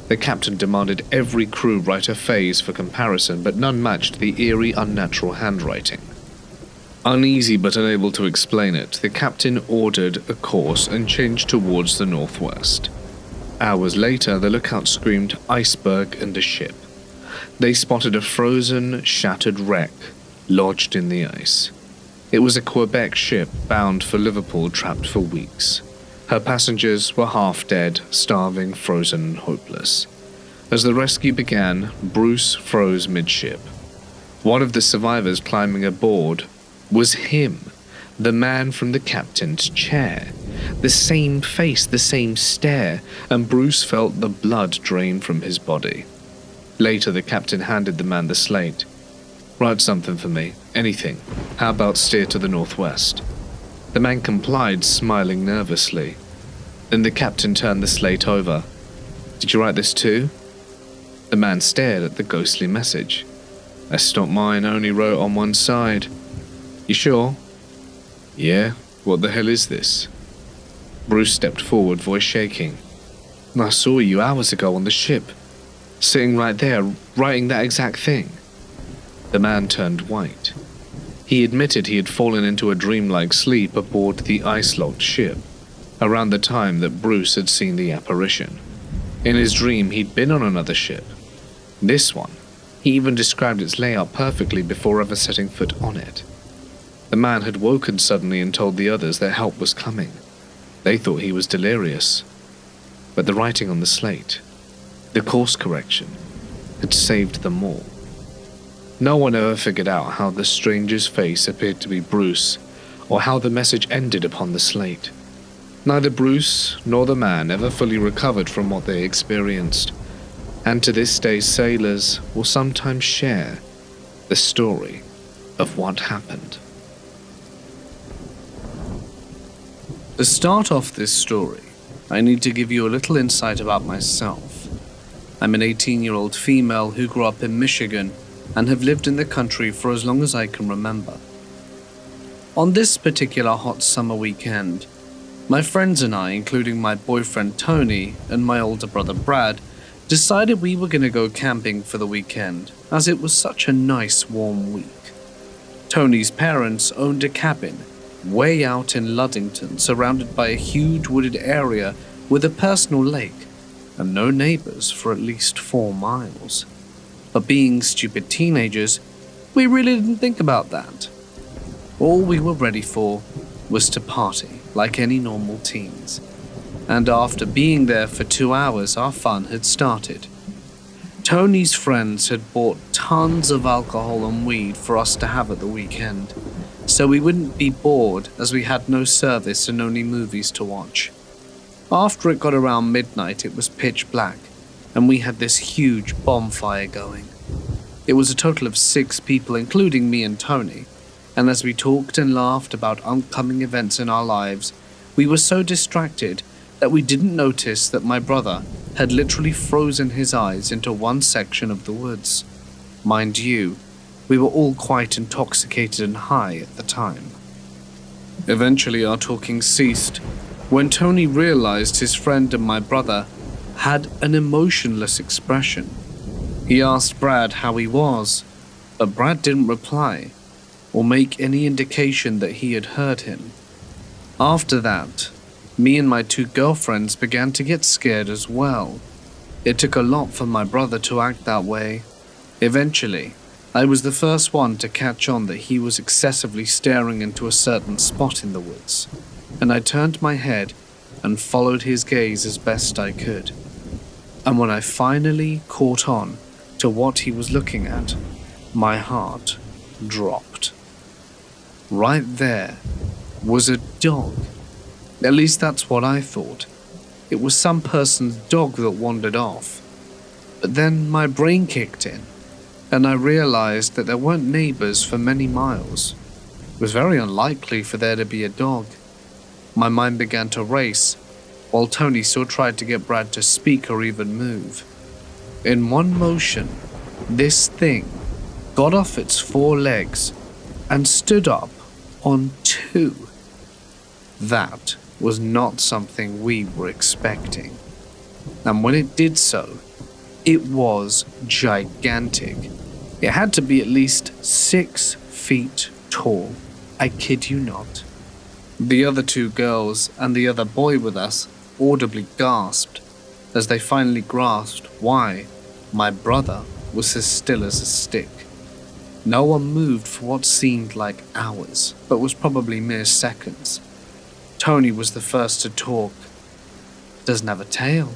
The captain demanded every crew write a phase for comparison, but none matched the eerie, unnatural handwriting. Uneasy but unable to explain it, the captain ordered a course and changed towards the northwest. Hours later, the lookout screamed iceberg and a ship. They spotted a frozen, shattered wreck lodged in the ice. It was a Quebec ship bound for Liverpool, trapped for weeks. Her passengers were half dead, starving, frozen, and hopeless. As the rescue began, Bruce froze midship. One of the survivors climbing aboard was him, the man from the captain's chair. The same face, the same stare, and Bruce felt the blood drain from his body. Later, the captain handed the man the slate. "Write something for me, anything. How about steer to the northwest?" The man complied, smiling nervously. Then the captain turned the slate over. "Did you write this too?" The man stared at the ghostly message. "That's not mine, I only wrote on one side." "You sure?" "Yeah, what the hell is this?" Bruce stepped forward, voice shaking. "I saw you hours ago on the ship, sitting right there, writing that exact thing." The man turned white. He admitted he had fallen into a dreamlike sleep aboard the ice-locked ship, around the time that Bruce had seen the apparition. In his dream, he'd been on another ship. This one. He even described its layout perfectly before ever setting foot on it. The man had woken suddenly and told the others that help was coming. They thought he was delirious. But the writing on the slate, the course correction, had saved them all. No one ever figured out how the stranger's face appeared to be Bruce, or how the message ended upon the slate. Neither Bruce nor the man ever fully recovered from what they experienced, and to this day sailors will sometimes share the story of what happened. To start off this story, I need to give you a little insight about myself. I'm an 18-year-old female who grew up in Michigan and have lived in the country for as long as I can remember. On this particular hot summer weekend, my friends and I, including my boyfriend Tony and my older brother Brad, decided we were going to go camping for the weekend, as it was such a nice warm week. Tony's parents owned a cabin way out in Luddington, surrounded by a huge wooded area with a personal lake and no neighbors for at least 4 miles. But being stupid teenagers, we really didn't think about that. All we were ready for was to party like any normal teens. And after being there for 2 hours, our fun had started. Tony's friends had bought tons of alcohol and weed for us to have at the weekend, so we wouldn't be bored as we had no service and only movies to watch. After it got around midnight, it was pitch black, and we had this huge bonfire going. It was a total of 6 people, including me and Tony, and as we talked and laughed about upcoming events in our lives, we were so distracted that we didn't notice that my brother had literally frozen his eyes into one section of the woods. Mind you, we were all quite intoxicated and high at the time. Eventually our talking ceased when Tony realized his friend and my brother had an emotionless expression. He asked Brad how he was, but Brad didn't reply or make any indication that he had heard him. After that, me and my 2 girlfriends began to get scared as well. It took a lot for my brother to act that way. Eventually, I was the first one to catch on that he was excessively staring into a certain spot in the woods, and I turned my head and followed his gaze as best I could. And when I finally caught on to what he was looking at, my heart dropped. Right there was a dog. At least that's what I thought. It was some person's dog that wandered off. But then my brain kicked in, and I realized that there weren't neighbors for many miles. It was very unlikely for there to be a dog. My mind began to race, while Tony still tried to get Brad to speak or even move. In one motion, this thing got off its 4 legs and stood up on 2. That was not something we were expecting. And when it did so, it was gigantic. It had to be at least 6 feet tall. I kid you not. The other 2 girls and the other boy with us audibly gasped as they finally grasped why my brother was as still as a stick. No one moved for what seemed like hours, but was probably mere seconds. Tony was the first to talk. Doesn't have a tail.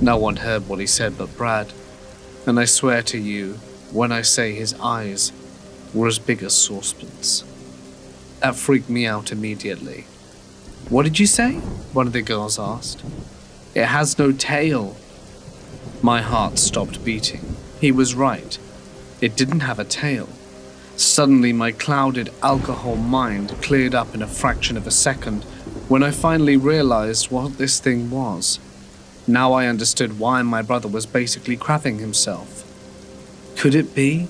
No one heard what he said but Brad, and I swear to you, when I say his eyes were as big as saucepans. That freaked me out immediately. What did you say? One of the girls asked. It has no tail. My heart stopped beating. He was right. It didn't have a tail. Suddenly my clouded alcohol mind cleared up in a fraction of a second when I finally realized what this thing was. Now I understood why my brother was basically crapping himself. Could it be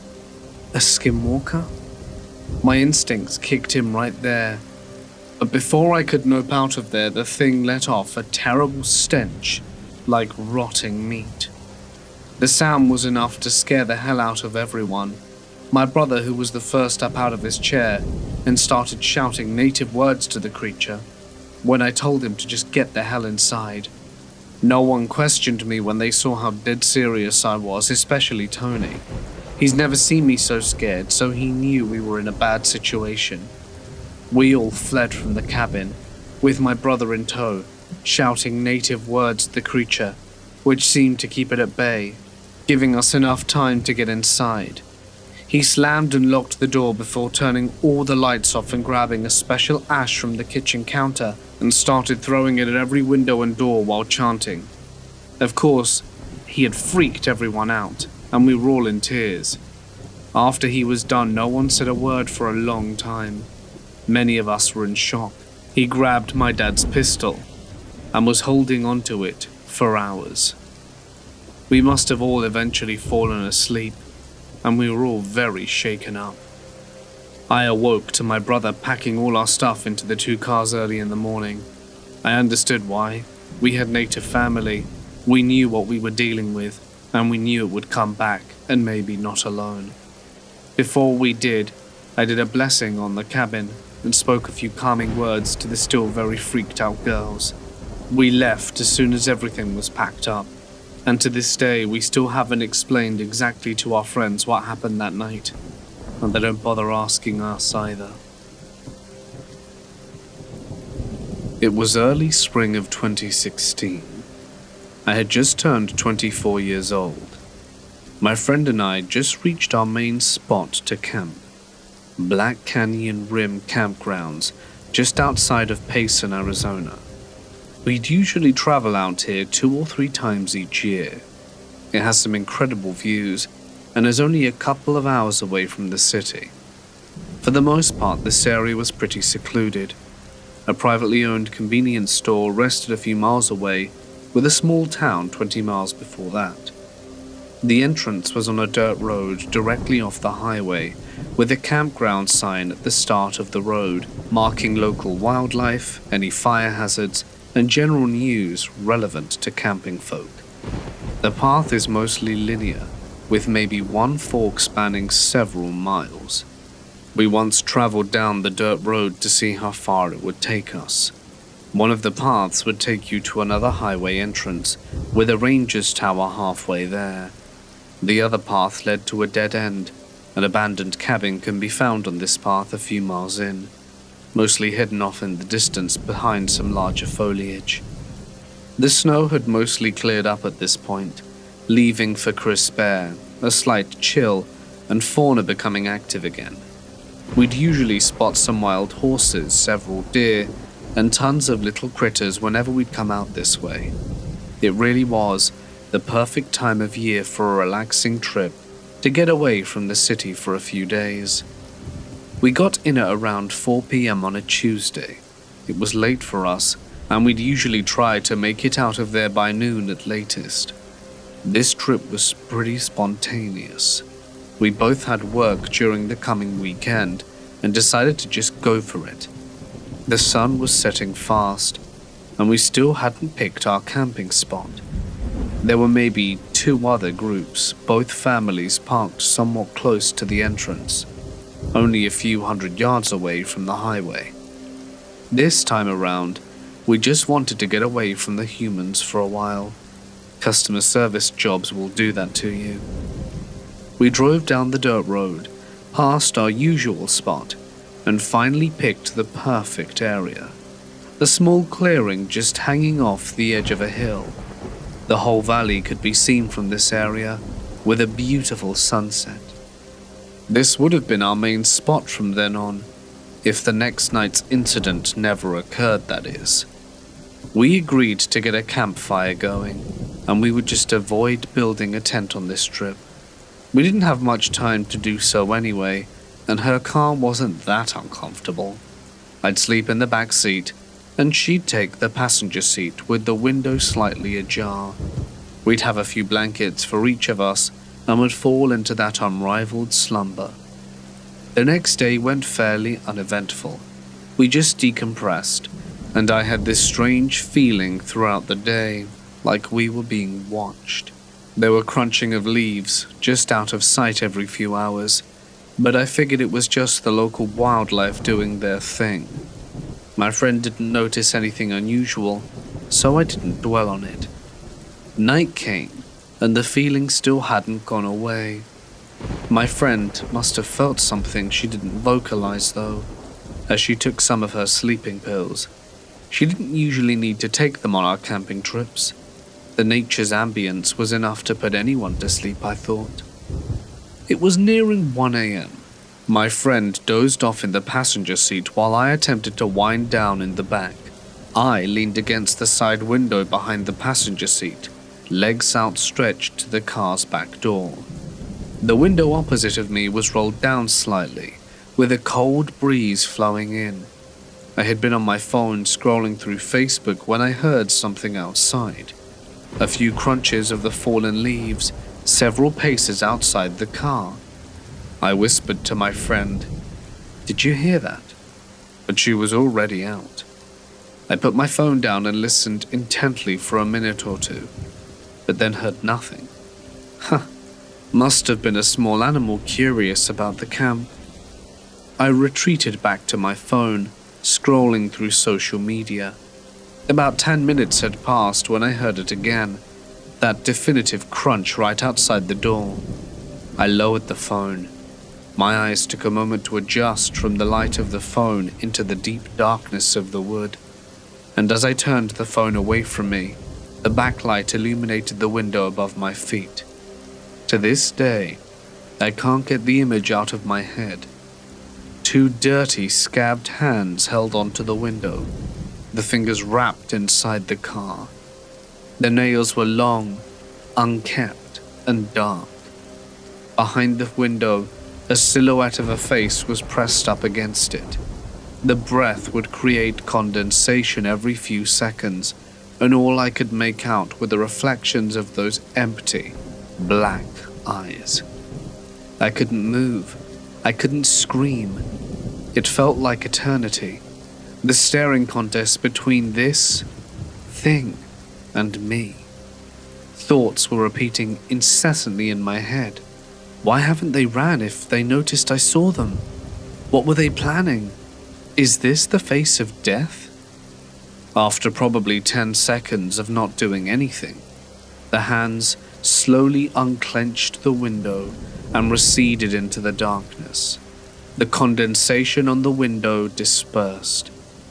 a skinwalker? My instincts kicked in right there. But before I could nope out of there, the thing let off a terrible stench like rotting meat. The sound was enough to scare the hell out of everyone. My brother, who was the first up out of his chair, and started shouting native words to the creature when I told him to just get the hell inside. No one questioned me when they saw how dead serious I was, especially Tony. He's never seen me so scared, so he knew we were in a bad situation. We all fled from the cabin, with my brother in tow, shouting native words at the creature, which seemed to keep it at bay, giving us enough time to get inside. He slammed and locked the door before turning all the lights off and grabbing a special ash from the kitchen counter and started throwing it at every window and door while chanting. Of course, he had freaked everyone out, and we were all in tears. After he was done, no one said a word for a long time. Many of us were in shock. He grabbed my dad's pistol and was holding onto it for hours. We must have all eventually fallen asleep, and we were all very shaken up. I awoke to my brother packing all our stuff into the 2 cars early in the morning. I understood why. We had native family. We knew what we were dealing with, and we knew it would come back, and maybe not alone. Before we did, I did a blessing on the cabin and spoke a few calming words to the still very freaked out girls. We left as soon as everything was packed up, and to this day we still haven't explained exactly to our friends what happened that night, and they don't bother asking us either. It was early spring of 2016. I had just turned 24 years old. My friend and I just reached our main spot to camp, Black Canyon Rim Campgrounds, just outside of Payson, Arizona. We'd usually travel out here 2 or 3 times each year. It has some incredible views and is only a couple of hours away from the city. For the most part, this area was pretty secluded. A privately owned convenience store rested a few miles away, with a small town 20 miles before that. The entrance was on a dirt road directly off the highway, with a campground sign at the start of the road, marking local wildlife, any fire hazards, and general news relevant to camping folk. The path is mostly linear, with maybe one fork spanning several miles. We once traveled down the dirt road to see how far it would take us. One of the paths would take you to another highway entrance, with a ranger's tower halfway there. The other path led to a dead end. An abandoned cabin can be found on this path a few miles in, mostly hidden off in the distance behind some larger foliage. The snow had mostly cleared up at this point, leaving for crisp air, a slight chill, and fauna becoming active again. We'd usually spot some wild horses, several deer, and tons of little critters whenever we'd come out this way. It really was the perfect time of year for a relaxing trip to get away from the city for a few days. We got in at around 4 p.m. on a Tuesday. It was late for us, and we'd usually try to make it out of there by noon at latest. This trip was pretty spontaneous. We both had work during the coming weekend and decided to just go for it. The sun was setting fast, and we still hadn't picked our camping spot. There were maybe 2 other groups, both families parked somewhat close to the entrance, only a few hundred yards away from the highway. This time around, we just wanted to get away from the humans for a while. Customer service jobs will do that to you. We drove down the dirt road, past our usual spot, and finally picked the perfect area. A small clearing just hanging off the edge of a hill. The whole valley could be seen from this area, with a beautiful sunset. This would have been our main spot from then on, if the next night's incident never occurred, that is. We agreed to get a campfire going, and we would just avoid building a tent on this trip. We didn't have much time to do so anyway, and her car wasn't that uncomfortable. I'd sleep in the back seat, and she'd take the passenger seat with the window slightly ajar. We'd have a few blankets for each of us and would fall into that unrivaled slumber. The next day went fairly uneventful. We just decompressed, and I had this strange feeling throughout the day, like we were being watched. There were crunching of leaves just out of sight every few hours, but I figured it was just the local wildlife doing their thing. My friend didn't notice anything unusual, so I didn't dwell on it. Night came, and the feeling still hadn't gone away. My friend must have felt something she didn't vocalize though, as she took some of her sleeping pills. She didn't usually need to take them on our camping trips. The nature's ambience was enough to put anyone to sleep, I thought. It was nearing 1 a.m. My friend dozed off in the passenger seat while I attempted to wind down in the back. I leaned against the side window behind the passenger seat, legs outstretched to the car's back door. The window opposite of me was rolled down slightly, with a cold breeze flowing in. I had been on my phone scrolling through Facebook when I heard something outside. A few crunches of the fallen leaves, several paces outside the car. I whispered to my friend, "Did you hear that?" But she was already out. I put my phone down and listened intently for a minute or two, but then heard nothing. Must have been a small animal curious about the camp. I retreated back to my phone, scrolling through social media. About 10 minutes had passed when I heard it again, that definitive crunch right outside the door. I lowered the phone. My eyes took a moment to adjust from the light of the phone into the deep darkness of the wood, and as I turned the phone away from me, the backlight illuminated the window above my feet. To this day, I can't get the image out of my head. 2 dirty, scabbed hands held onto the window, the fingers wrapped inside the car. The nails were long, unkempt, and dark. Behind the window, a silhouette of a face was pressed up against it. The breath would create condensation every few seconds, and all I could make out were the reflections of those empty, black eyes. I couldn't move. I couldn't scream. It felt like eternity. The staring contest between this thing and me. Thoughts were repeating incessantly in my head. Why haven't they ran if they noticed I saw them? What were they planning? Is this the face of death? After probably 10 seconds of not doing anything, the hands slowly unclenched the window and receded into the darkness. The condensation on the window dispersed,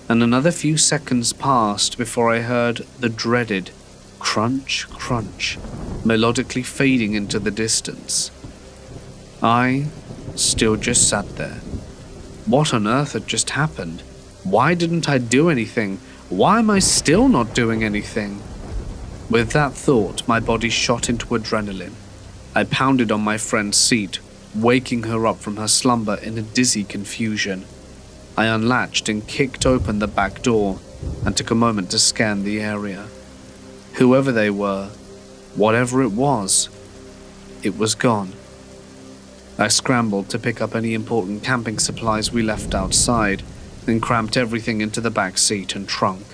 and another few seconds passed before I heard the dreaded crunch, crunch, melodically fading into the distance. I still just sat there. What on earth had just happened? Why didn't I do anything? Why am I still not doing anything? With that thought, my body shot into adrenaline. I pounded on my friend's seat, waking her up from her slumber in a dizzy confusion. I unlatched and kicked open the back door and took a moment to scan the area. Whoever they were, whatever it was gone. I scrambled to pick up any important camping supplies we left outside and cramped everything into the back seat and trunk,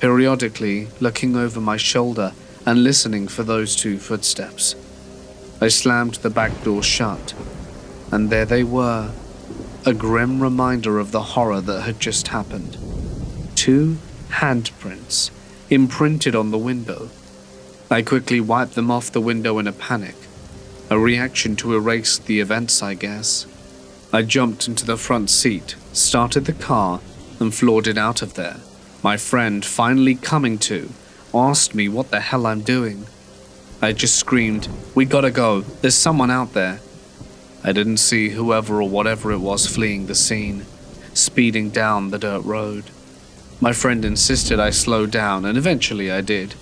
periodically looking over my shoulder and listening for those 2 footsteps. I slammed the back door shut, and there they were, a grim reminder of the horror that had just happened. 2 handprints imprinted on the window. I quickly wiped them off the window in a panic, a reaction to erase the events, I guess. I jumped into the front seat, started the car, and floored it out of there. My friend, finally coming to, asked me what the hell I'm doing. I just screamed, "We gotta go, there's someone out there." I didn't see whoever or whatever it was fleeing the scene, speeding down the dirt road. My friend insisted I slow down, and eventually I did.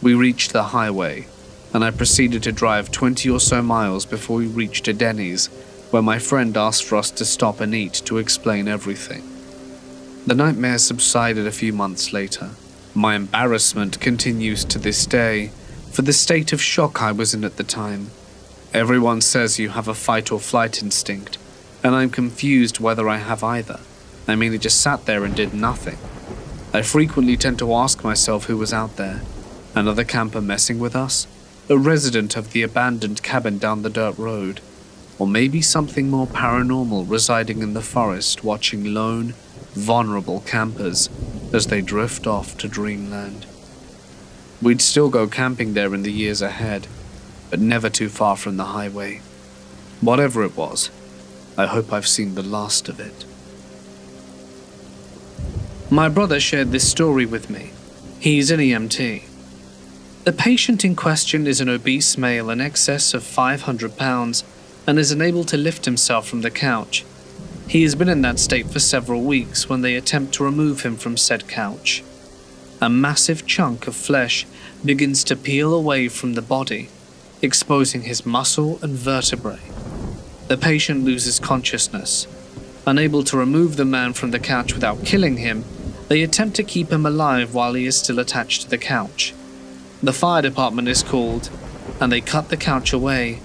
We reached the highway, and I proceeded to drive 20 or so miles before we reached a Denny's, where my friend asked for us to stop and eat to explain everything. The nightmare subsided a few months later. My embarrassment continues to this day for the state of shock I was in at the time. Everyone says you have a fight or flight instinct, and I'm confused whether I have either. I mean, it just sat there and did nothing. I frequently tend to ask myself who was out there. Another camper messing with us? A resident of the abandoned cabin down the dirt road? Or maybe something more paranormal residing in the forest watching lone, vulnerable campers as they drift off to dreamland. We'd still go camping there in the years ahead, but never too far from the highway. Whatever it was, I hope I've seen the last of it. My brother shared this story with me. He's an EMT. The patient in question is an obese male in excess of 500 pounds and is unable to lift himself from the couch. He has been in that state for several weeks when they attempt to remove him from said couch. A massive chunk of flesh begins to peel away from the body, exposing his muscle and vertebrae. The patient loses consciousness. Unable to remove the man from the couch without killing him, they attempt to keep him alive while he is still attached to the couch. The fire department is called, and they cut the couch away,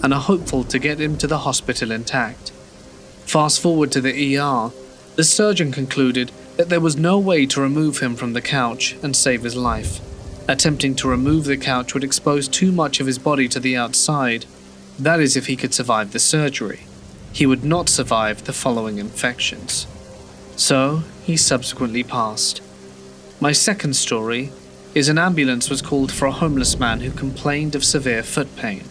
and are hopeful to get him to the hospital intact. Fast forward to the ER, the surgeon concluded that there was no way to remove him from the couch and save his life. Attempting to remove the couch would expose too much of his body to the outside. That is if he could survive the surgery. he would not survive the following infections. So, he subsequently passed. My second story is an ambulance was called for a homeless man who complained of severe foot pain.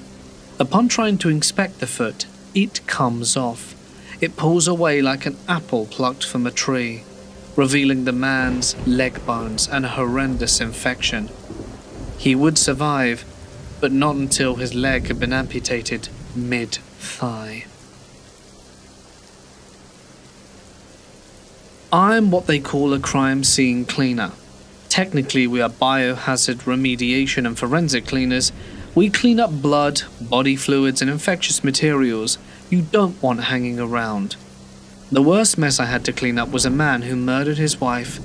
Upon trying to inspect the foot, it comes off. It pulls away like an apple plucked from a tree, revealing the man's leg bones and a horrendous infection. He would survive, but not until his leg had been amputated mid-thigh. I'm what they call a crime scene cleaner. Technically, we are biohazard remediation and forensic cleaners. We clean up blood, body fluids, and infectious materials you don't want hanging around. The worst mess I had to clean up was a man who murdered his wife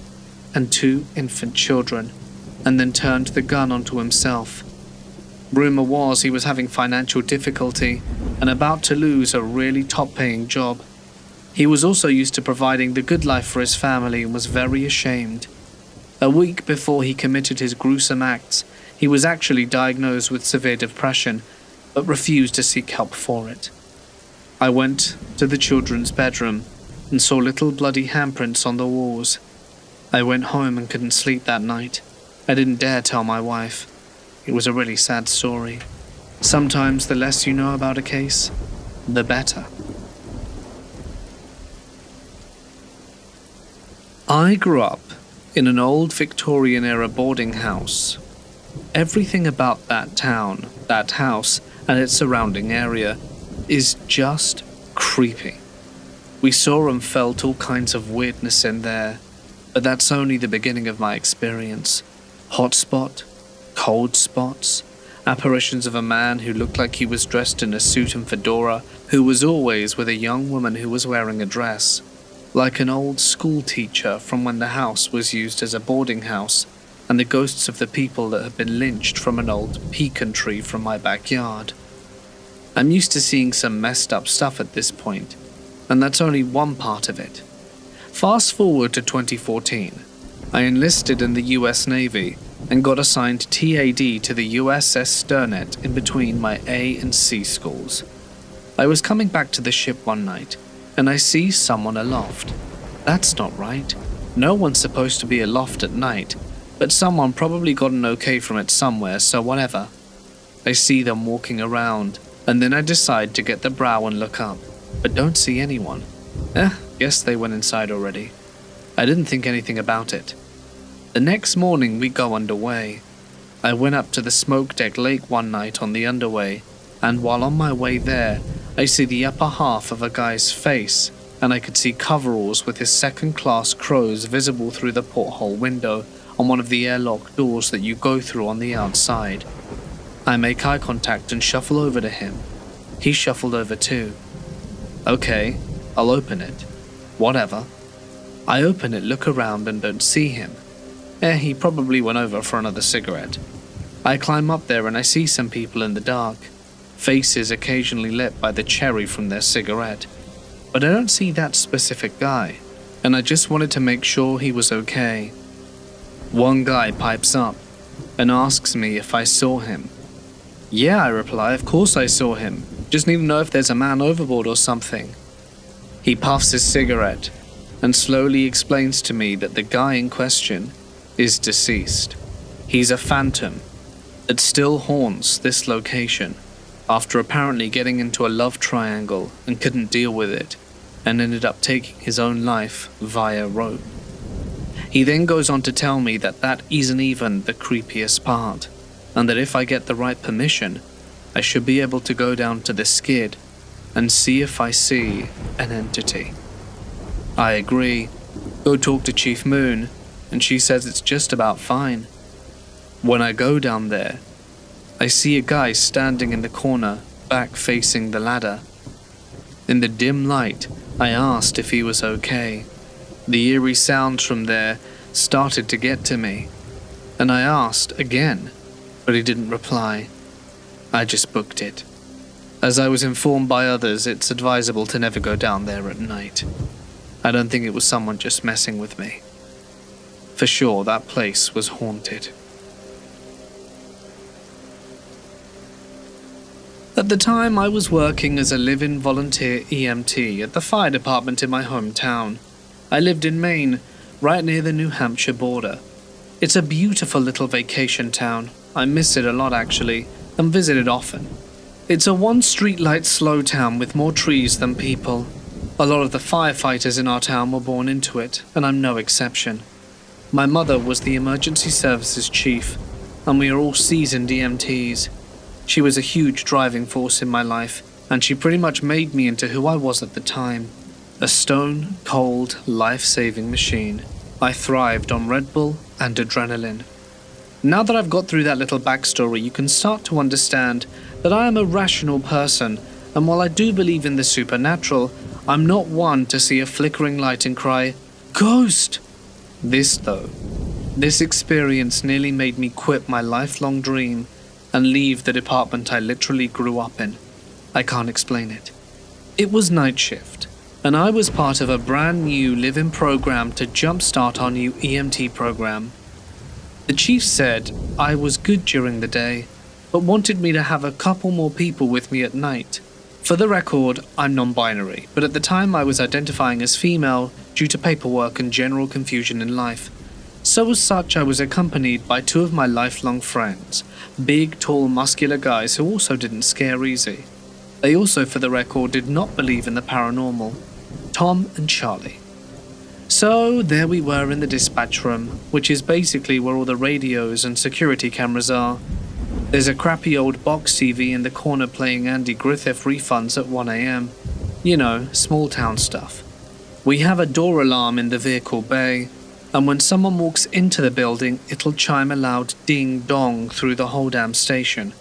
and 2 infant children, and then turned the gun onto himself. Rumor was he was having financial difficulty and about to lose a really top-paying job. He was also used to providing the good life for his family and was very ashamed. A week before he committed his gruesome acts, he was actually diagnosed with severe depression, but refused to seek help for it. I went to the children's bedroom and saw little bloody handprints on the walls. I went home and couldn't sleep that night. I didn't dare tell my wife. It was a really sad story. Sometimes the less you know about a case, the better. I grew up in an old Victorian-era boarding house. Everything about that town, that house, and its surrounding area is just creepy. We saw and felt all kinds of weirdness in there, but that's only the beginning of my experience. Hot spot, cold spots, apparitions of a man who looked like he was dressed in a suit and fedora, who was always with a young woman who was wearing a dress, like an old school teacher from when the house was used as a boarding house, and the ghosts of the people that had been lynched from an old pecan tree from my backyard. I'm used to seeing some messed up stuff at this point, and that's only one part of it. Fast forward to 2014. I enlisted in the US Navy and got assigned TAD to the USS Sternet in between my A and C schools. I was coming back to the ship one night, and I see someone aloft. That's not right. No one's supposed to be aloft at night, but someone probably got an okay from it somewhere, so whatever. I see them walking around, and then I decide to get the brow and look up, but don't see anyone. Guess they went inside already. I didn't think anything about it. The next morning we go underway. I went up to the smoke deck lake one night on the underway, and while on my way there, I see the upper half of a guy's face, and I could see coveralls with his second-class crows visible through the porthole window on one of the airlock doors that you go through on the outside. I make eye contact and shuffle over to him. He shuffled over too. Okay, I'll open it. Whatever. I open it, look around, and don't see him. He probably went over for another cigarette. I climb up there and I see some people in the dark, faces occasionally lit by the cherry from their cigarette. But I don't see that specific guy, and I just wanted to make sure he was okay. One guy pipes up and asks me if I saw him. Yeah, I reply, of course I saw him. Just need to know if there's a man overboard or something. He puffs his cigarette and slowly explains to me that the guy in question is deceased. He's a phantom that still haunts this location after apparently getting into a love triangle and couldn't deal with it and ended up taking his own life via rope. He then goes on to tell me that that isn't even the creepiest part, and that if I get the right permission, I should be able to go down to the skid and see if I see an entity. I agree, go talk to Chief Moon, and she says it's just about fine. When I go down there, I see a guy standing in the corner, back facing the ladder. In the dim light, I asked if he was okay. The eerie sounds from there started to get to me, and I asked again, but he didn't reply. I just booked it. As I was informed by others, it's advisable to never go down there at night. I don't think it was someone just messing with me. For sure, that place was haunted. At the time, I was working as a live-in volunteer EMT at the fire department in my hometown. I lived in Maine, right near the New Hampshire border. It's a beautiful little vacation town. I miss it a lot actually, and visit it often. It's a one-streetlight slow town with more trees than people. A lot of the firefighters in our town were born into it, and I'm no exception. My mother was the emergency services chief, and we are all seasoned EMTs. She was a huge driving force in my life, and she pretty much made me into who I was at the time. A stone, cold, life-saving machine. I thrived on Red Bull and adrenaline. Now that I've got through that little backstory, you can start to understand that I am a rational person, and while I do believe in the supernatural, I'm not one to see a flickering light and cry, "Ghost!" This experience nearly made me quit my lifelong dream and leave the department I literally grew up in. I can't explain it. It was night shift, and I was part of a brand new live-in program to jumpstart our new EMT program. The chief said I was good during the day, but wanted me to have a couple more people with me at night. For the record, I'm non-binary, but at the time I was identifying as female due to paperwork and general confusion in life. So as such, I was accompanied by two of my lifelong friends, big, tall, muscular guys who also didn't scare easy. They also, for the record, did not believe in the paranormal. Tom and Charlie. So there we were in the dispatch room, which is basically where all the radios and security cameras are. There's a crappy old box TV in the corner playing Andy Griffith refunds at 1 a.m. You know, small town stuff. We have a door alarm in the vehicle bay, and when someone walks into the building, it'll chime a loud ding-dong through the whole damn station.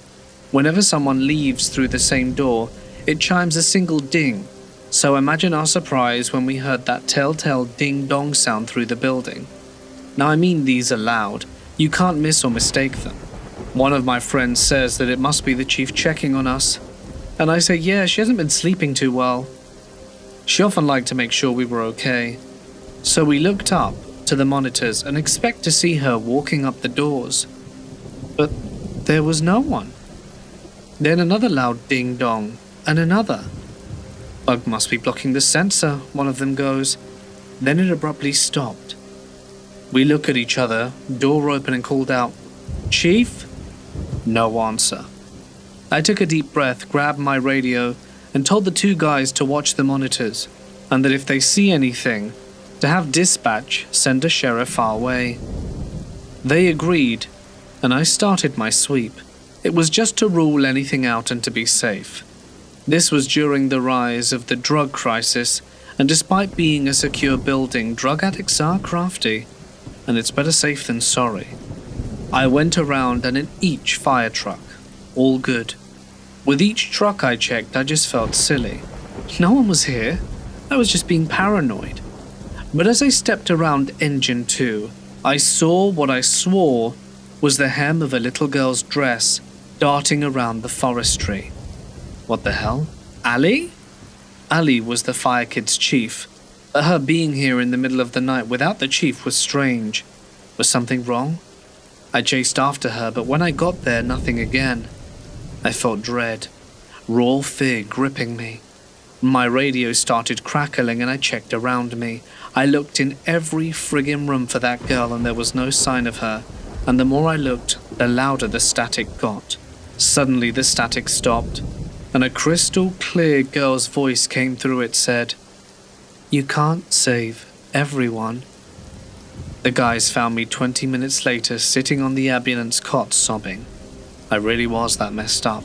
Whenever someone leaves through the same door, it chimes a single ding. So imagine our surprise when we heard that telltale ding-dong sound through the building. Now I mean these are loud. You can't miss or mistake them. One of my friends says that it must be the chief checking on us. And I say, yeah, she hasn't been sleeping too well. She often liked to make sure we were okay. So we looked up to the monitors and expect to see her walking up the doors. But there was no one. Then another loud ding-dong, and another. Bug must be blocking the sensor, one of them goes. Then it abruptly stopped. We look at each other, door open and called out, "Chief?" No answer. I took a deep breath, grabbed my radio, and told the two guys to watch the monitors, and that if they see anything, to have dispatch send a sheriff our way. They agreed, and I started my sweep. It was just to rule anything out and to be safe. This was during the rise of the drug crisis, and despite being a secure building, drug addicts are crafty, and it's better safe than sorry. I went around and in each fire truck, all good. With each truck I checked, I just felt silly. No one was here. I was just being paranoid. But as I stepped around engine 2, I saw what I swore was the hem of a little girl's dress darting around the forestry. What the hell? Ali? Ali was the fire kid's chief. Her being here in the middle of the night without the chief was strange. Was something wrong? I chased after her, but when I got there, nothing again. I felt dread, raw fear gripping me. My radio started crackling and I checked around me. I looked in every friggin' room for that girl and there was no sign of her. And the more I looked, the louder the static got. Suddenly the static stopped, and a crystal clear girl's voice came through. It said, "You can't save everyone." The guys found me 20 minutes later sitting on the ambulance cot sobbing. I really was that messed up.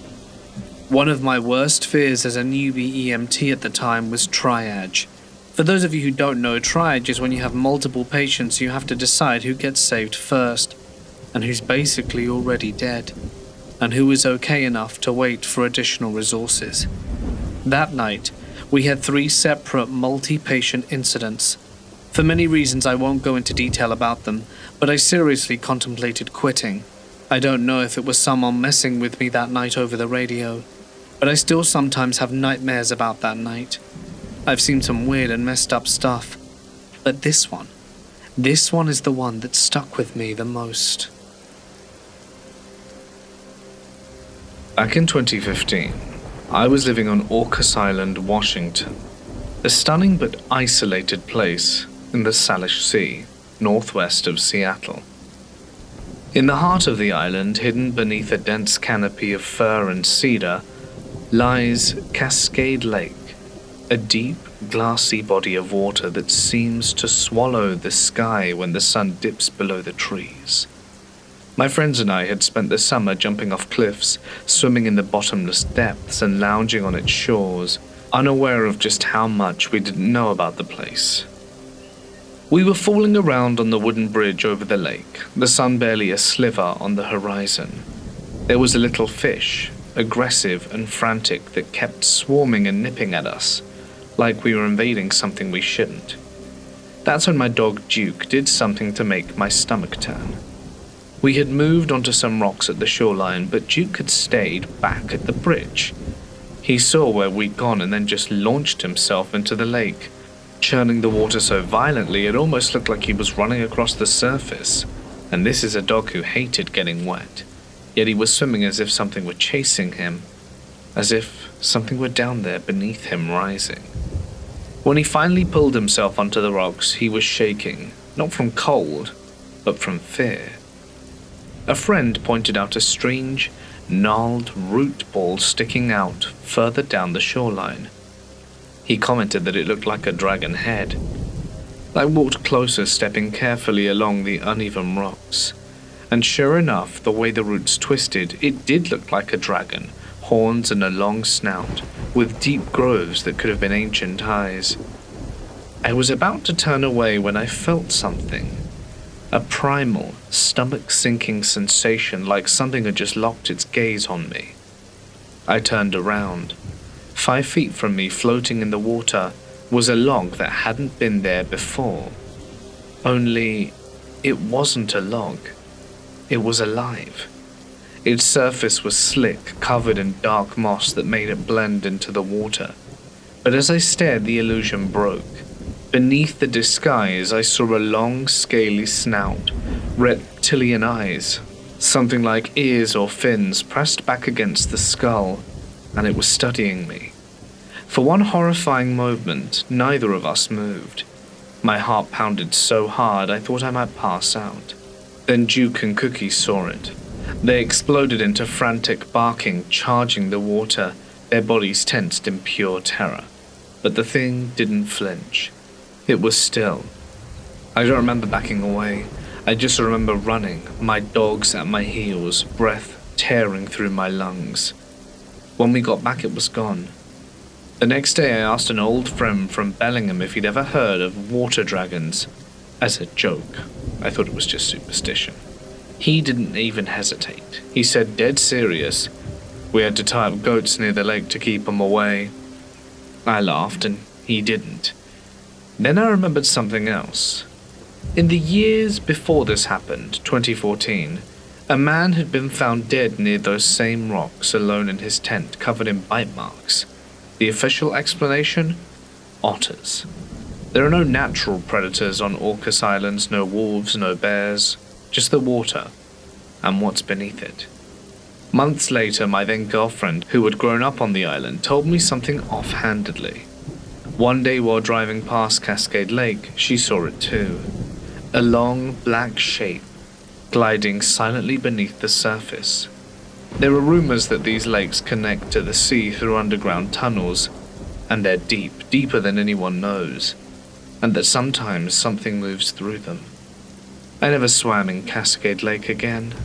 One of my worst fears as a newbie EMT at the time was triage. For those of you who don't know, triage is when you have multiple patients, you have to decide who gets saved first, and who's basically already dead, and who is okay enough to wait for additional resources. That night, we had 3 separate multi-patient incidents. For many reasons I won't go into detail about them, but I seriously contemplated quitting. I don't know if it was someone messing with me that night over the radio, but I still sometimes have nightmares about that night. I've seen some weird and messed up stuff, but this one is the one that stuck with me the most. Back in 2015, I was living on Orcas Island, Washington, a stunning but isolated place in the Salish Sea, northwest of Seattle. In the heart of the island, hidden beneath a dense canopy of fir and cedar, lies Cascade Lake, a deep, glassy body of water that seems to swallow the sky when the sun dips below the trees. My friends and I had spent the summer jumping off cliffs, swimming in the bottomless depths and lounging on its shores, unaware of just how much we didn't know about the place. We were fooling around on the wooden bridge over the lake, the sun barely a sliver on the horizon. There was a little fish, aggressive and frantic, that kept swarming and nipping at us, like we were invading something we shouldn't. That's when my dog Duke did something to make my stomach turn. We had moved onto some rocks at the shoreline, but Duke had stayed back at the bridge. He saw where we'd gone and then just launched himself into the lake, churning the water so violently it almost looked like he was running across the surface. And this is a dog who hated getting wet, yet he was swimming as if something were chasing him, as if something were down there beneath him rising. When he finally pulled himself onto the rocks, he was shaking, not from cold, but from fear. A friend pointed out a strange, gnarled root ball sticking out further down the shoreline. He commented that it looked like a dragon head. I walked closer, stepping carefully along the uneven rocks, and sure enough, the way the roots twisted, it did look like a dragon, horns and a long snout, with deep grooves that could have been ancient eyes. I was about to turn away when I felt something. A primal, stomach-sinking sensation like something had just locked its gaze on me. I turned around. 5 feet from me, floating in the water, was a log that hadn't been there before. Only, it wasn't a log. It was alive. Its surface was slick, covered in dark moss that made it blend into the water. But as I stared, the illusion broke. Beneath the disguise, I saw a long, scaly snout, reptilian eyes, something like ears or fins pressed back against the skull, and it was studying me. For one horrifying moment, neither of us moved. My heart pounded so hard I thought I might pass out. Then Duke and Cookie saw it. They exploded into frantic barking, charging the water, their bodies tensed in pure terror. But the thing didn't flinch. It was still. I don't remember backing away. I just remember running, my dogs at my heels, breath tearing through my lungs. When we got back, it was gone. The next day, I asked an old friend from Bellingham if he'd ever heard of water dragons. As a joke. I thought it was just superstition. He didn't even hesitate. He said dead serious, we had to tie up goats near the lake to keep them away. I laughed and he didn't. Then I remembered something else. In the years before this happened, 2014, a man had been found dead near those same rocks, alone in his tent, covered in bite marks. The official explanation? Otters. There are no natural predators on Orcas Islands, no wolves, no bears, just the water, and what's beneath it. Months later, my then girlfriend, who had grown up on the island, told me something offhandedly. One day while driving past Cascade Lake, she saw it too. A long, black shape, gliding silently beneath the surface. There are rumors that these lakes connect to the sea through underground tunnels, and they're deep, deeper than anyone knows, and that sometimes something moves through them. I never swam in Cascade Lake again.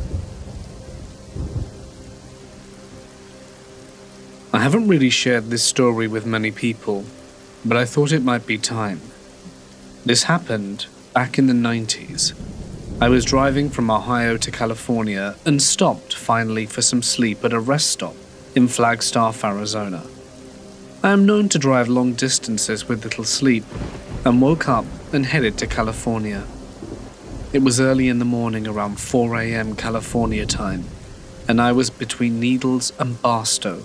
I haven't really shared this story with many people, but I thought it might be time. This happened back in the 90s. I was driving from Ohio to California and stopped finally for some sleep at a rest stop in Flagstaff, Arizona. I am known to drive long distances with little sleep, and woke up and headed to California. It was early in the morning, around 4 a.m. California time, and I was between Needles and Barstow,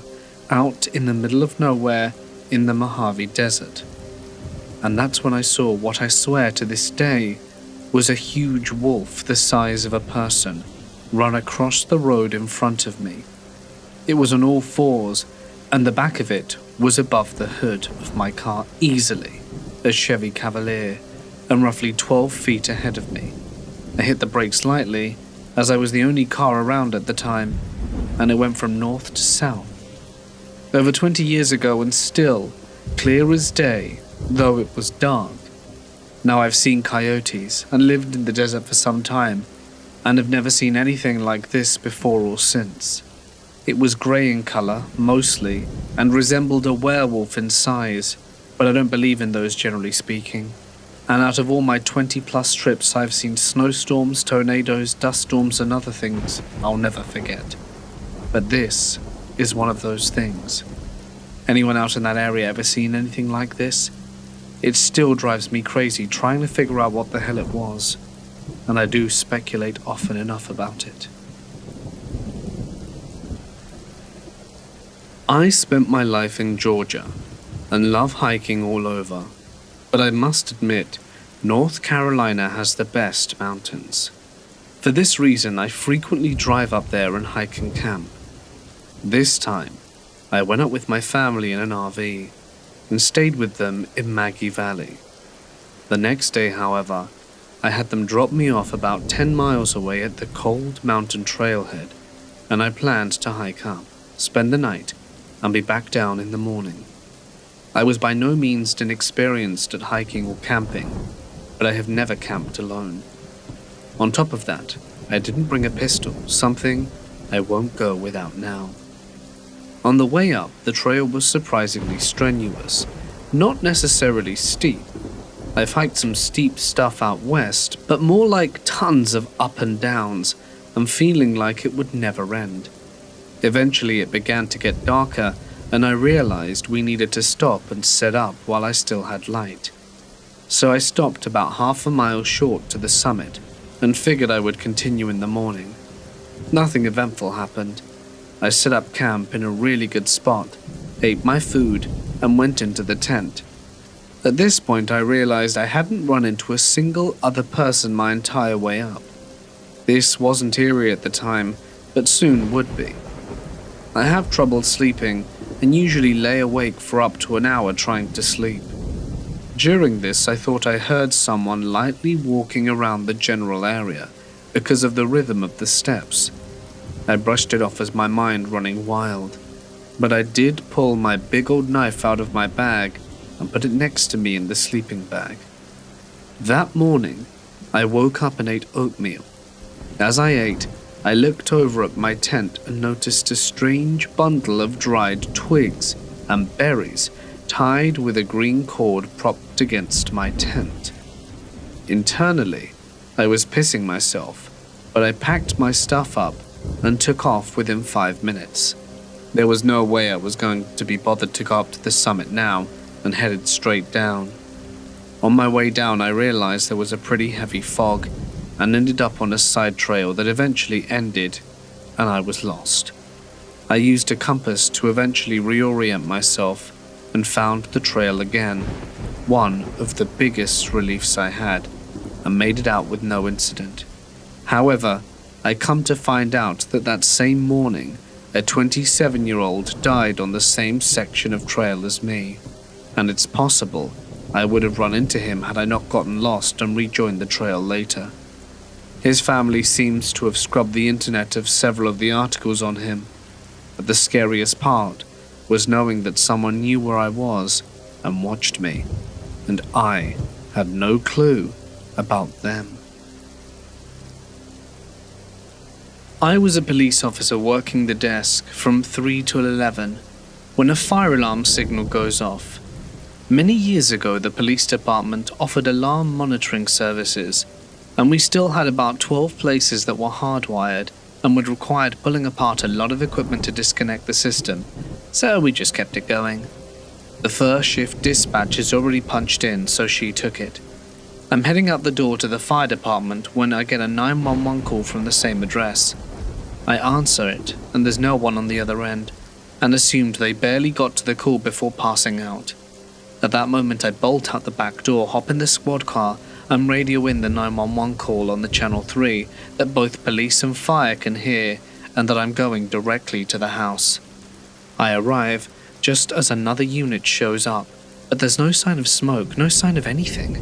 out in the middle of nowhere in the Mojave Desert. And that's when I saw what I swear to this day was a huge wolf the size of a person run across the road in front of me. It was on all fours, and the back of it was above the hood of my car easily, a Chevy Cavalier, and roughly 12 feet ahead of me. I hit the brakes lightly, as I was the only car around at the time, and it went from north to south. Over 20 years ago, and still clear as day, though it was dark. Now I've seen coyotes and lived in the desert for some time, and have never seen anything like this before or since. It was grey in colour, mostly, and resembled a werewolf in size, but I don't believe in those generally speaking. And out of all my 20+ trips, I've seen snowstorms, tornadoes, dust storms, and other things I'll never forget. But this is one of those things. Anyone out in that area ever seen anything like this? It still drives me crazy trying to figure out what the hell it was, and I do speculate often enough about it. I spent my life in Georgia and love hiking all over, but I must admit, North Carolina has the best mountains. For this reason, I frequently drive up there and hike and camp. This time, I went up with my family in an RV and stayed with them in Maggie Valley. The next day, however, I had them drop me off about 10 miles away at the cold mountain trailhead, and I planned to hike up, spend the night, and be back down in the morning. I was by no means inexperienced at hiking or camping, but I have never camped alone. On top of that, I didn't bring a pistol, something I won't go without now. On the way up, the trail was surprisingly strenuous, not necessarily steep. I've hiked some steep stuff out west, but more like tons of up and downs, and feeling like it would never end. Eventually it began to get darker, and I realized we needed to stop and set up while I still had light. So I stopped about half a mile short to the summit, and figured I would continue in the morning. Nothing eventful happened. I set up camp in a really good spot, ate my food, and went into the tent. At this point I realized I hadn't run into a single other person my entire way up. This wasn't eerie at the time, but soon would be. I have trouble sleeping, and usually lay awake for up to an hour trying to sleep. During this I thought I heard someone lightly walking around the general area, because of the rhythm of the steps. I brushed it off as my mind running wild, but I did pull my big old knife out of my bag and put it next to me in the sleeping bag. That morning, I woke up and ate oatmeal. As I ate, I looked over at my tent and noticed a strange bundle of dried twigs and berries tied with a green cord propped against my tent. Internally, I was pissing myself, but I packed my stuff up and took off within 5 minutes. There was no way I was going to be bothered to go up to the summit now, and headed straight down. On my way down I realized there was a pretty heavy fog, and ended up on a side trail that eventually ended, and I was lost. I used a compass to eventually reorient myself, and found the trail again, one of the biggest reliefs I had, and made it out with no incident. However, I come to find out that that same morning, a 27-year-old died on the same section of trail as me, and it's possible I would have run into him had I not gotten lost and rejoined the trail later. His family seems to have scrubbed the internet of several of the articles on him, but the scariest part was knowing that someone knew where I was and watched me, and I had no clue about them. I was a police officer working the desk from 3 till 11 when a fire alarm signal goes off. Many years ago, the police department offered alarm monitoring services, and we still had about 12 places that were hardwired and would require pulling apart a lot of equipment to disconnect the system, so we just kept it going. The first shift dispatch is already punched in, so she took it. I'm heading out the door to the fire department when I get a 911 call from the same address. I answer it, and there's no one on the other end, and assumed they barely got to the call before passing out. At that moment I bolt out the back door, hop in the squad car, and radio in the 911 call on the channel 3 that both police and fire can hear, and that I'm going directly to the house. I arrive, just as another unit shows up, but there's no sign of smoke, no sign of anything.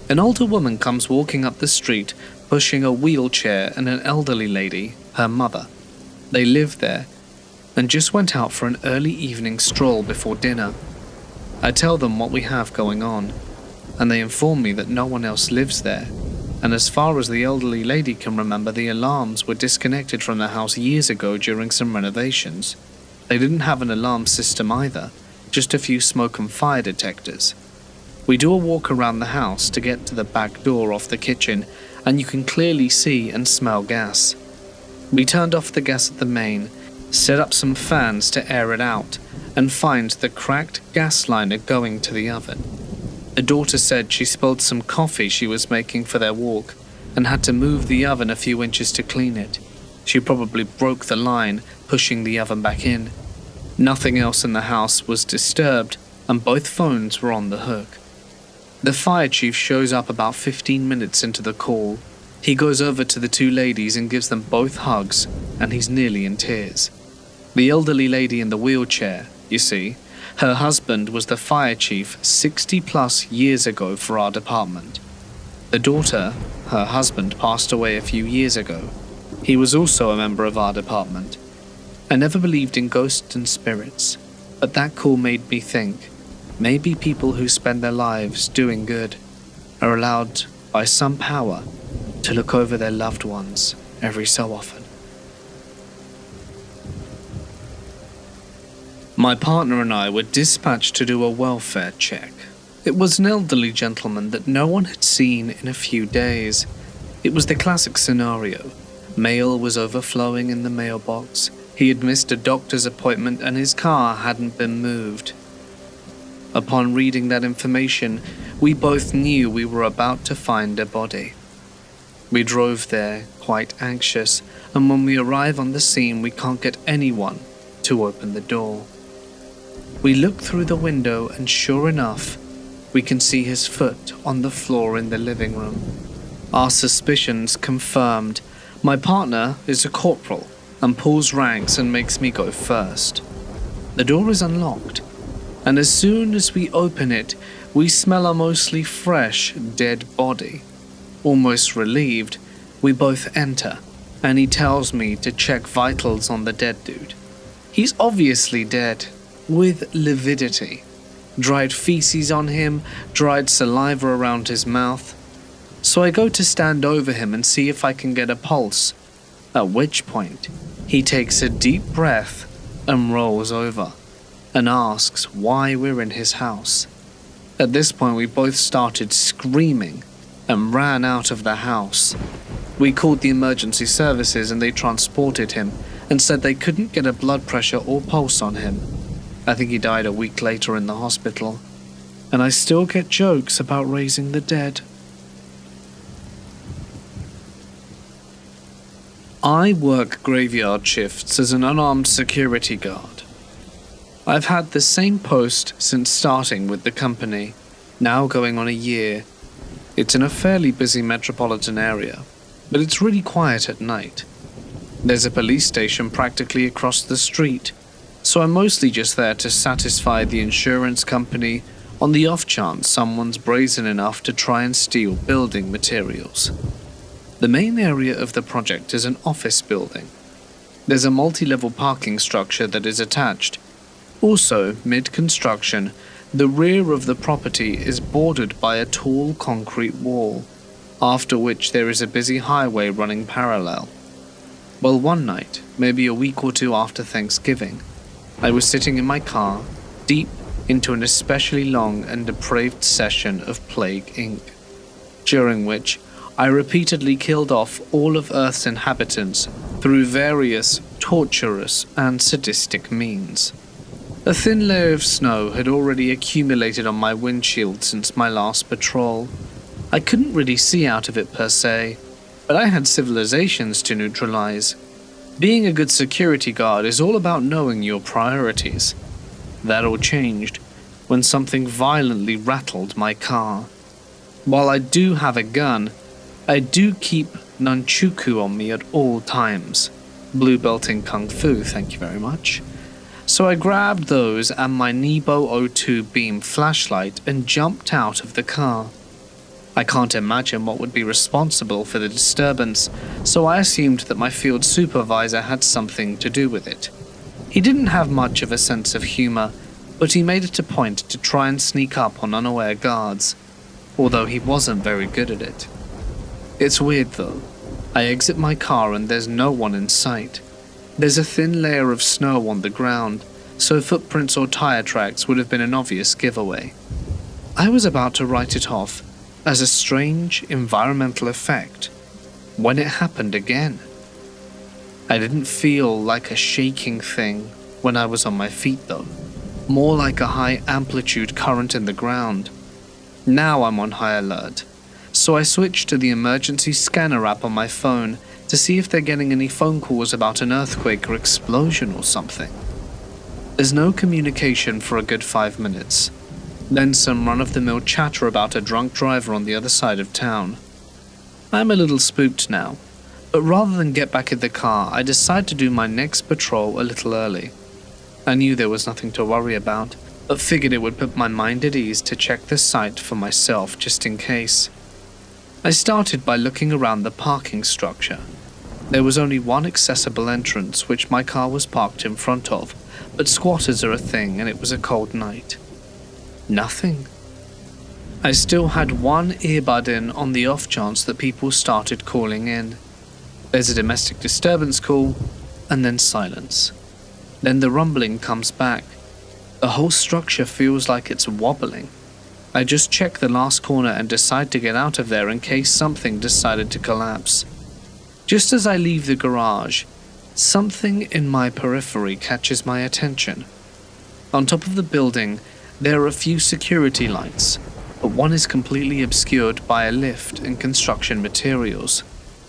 An older woman comes walking up the street, pushing a wheelchair, and an elderly lady, her mother. They live there, and just went out for an early evening stroll before dinner. I tell them what we have going on, and they inform me that no one else lives there, and as far as the elderly lady can remember, the alarms were disconnected from the house years ago during some renovations. They didn't have an alarm system either, just a few smoke and fire detectors. We do a walk around the house to get to the back door off the kitchen, and you can clearly see and smell gas. We turned off the gas at the main, set up some fans to air it out, and find the cracked gas liner going to the oven. The daughter said she spilled some coffee she was making for their walk and had to move the oven a few inches to clean it. She probably broke the line, pushing the oven back in. Nothing else in the house was disturbed, and both phones were on the hook. The fire chief shows up about 15 minutes into the call. He goes over to the two ladies and gives them both hugs, and he's nearly in tears. The elderly lady in the wheelchair, you see, her husband was the fire chief 60+ years ago for our department. The daughter, her husband, passed away a few years ago. He was also a member of our department. I never believed in ghosts and spirits, but that call made me think, maybe people who spend their lives doing good are allowed by some power to look over their loved ones every so often. My partner and I were dispatched to do a welfare check. It was an elderly gentleman that no one had seen in a few days. It was the classic scenario. Mail was overflowing in the mailbox. He had missed a doctor's appointment and his car hadn't been moved. Upon reading that information, we both knew we were about to find a body. We drove there, quite anxious, and when we arrive on the scene, we can't get anyone to open the door. We look through the window and sure enough, we can see his foot on the floor in the living room. Our suspicions confirmed. My partner is a corporal and pulls ranks and makes me go first. The door is unlocked, and as soon as we open it, we smell a mostly fresh, dead body. Almost relieved, we both enter, and he tells me to check vitals on the dead dude. He's obviously dead, with lividity. Dried feces on him, dried saliva around his mouth. So I go to stand over him and see if I can get a pulse, at which point he takes a deep breath and rolls over and asks why we're in his house. At this point we both started screaming and ran out of the house. We called the emergency services and they transported him and said they couldn't get a blood pressure or pulse on him. I think he died a week later in the hospital, and I still get jokes about raising the dead. I work graveyard shifts as an unarmed security guard. I've had the same post since starting with the company, now going on a year. It's in a fairly busy metropolitan area, but it's really quiet at night. There's a police station practically across the street, so I'm mostly just there to satisfy the insurance company on the off chance someone's brazen enough to try and steal building materials. The main area of the project is an office building. There's a multi-level parking structure that is attached. Also, mid-construction, the rear of the property is bordered by a tall concrete wall, after which there is a busy highway running parallel. Well, one night, maybe a week or two after Thanksgiving, I was sitting in my car, deep into an especially long and depraved session of Plague Inc., during which I repeatedly killed off all of Earth's inhabitants through various torturous and sadistic means. A thin layer of snow had already accumulated on my windshield since my last patrol. I couldn't really see out of it per se, but I had civilizations to neutralize. Being a good security guard is all about knowing your priorities. That all changed when something violently rattled my car. While I do have a gun, I do keep nunchuku on me at all times. Blue belt in Kung Fu, thank you very much. So I grabbed those and my Nebo O2 beam flashlight and jumped out of the car. I can't imagine what would be responsible for the disturbance, so I assumed that my field supervisor had something to do with it. He didn't have much of a sense of humor, but he made it a point to try and sneak up on unaware guards, although he wasn't very good at it. It's weird though. I exit my car and there's no one in sight. There's a thin layer of snow on the ground, so footprints or tire tracks would have been an obvious giveaway. I was about to write it off as a strange environmental effect when it happened again. I didn't feel like a shaking thing when I was on my feet though, more like a high amplitude current in the ground. Now I'm on high alert, so I switched to the emergency scanner app on my phone to see if they're getting any phone calls about an earthquake or explosion or something. There's no communication for a good 5 minutes. Then some run-of-the-mill chatter about a drunk driver on the other side of town. I'm a little spooked now, but rather than get back in the car, I decide to do my next patrol a little early. I knew there was nothing to worry about, but figured it would put my mind at ease to check the site for myself just in case. I started by looking around the parking structure. There was only one accessible entrance, which my car was parked in front of, but squatters are a thing and it was a cold night. Nothing. I still had one earbud in on the off chance that people started calling in. There's a domestic disturbance call, and then silence. Then the rumbling comes back. The whole structure feels like it's wobbling. I just check the last corner and decide to get out of there in case something decided to collapse. Just as I leave the garage, something in my periphery catches my attention. On top of the building, there are a few security lights, but one is completely obscured by a lift and construction materials.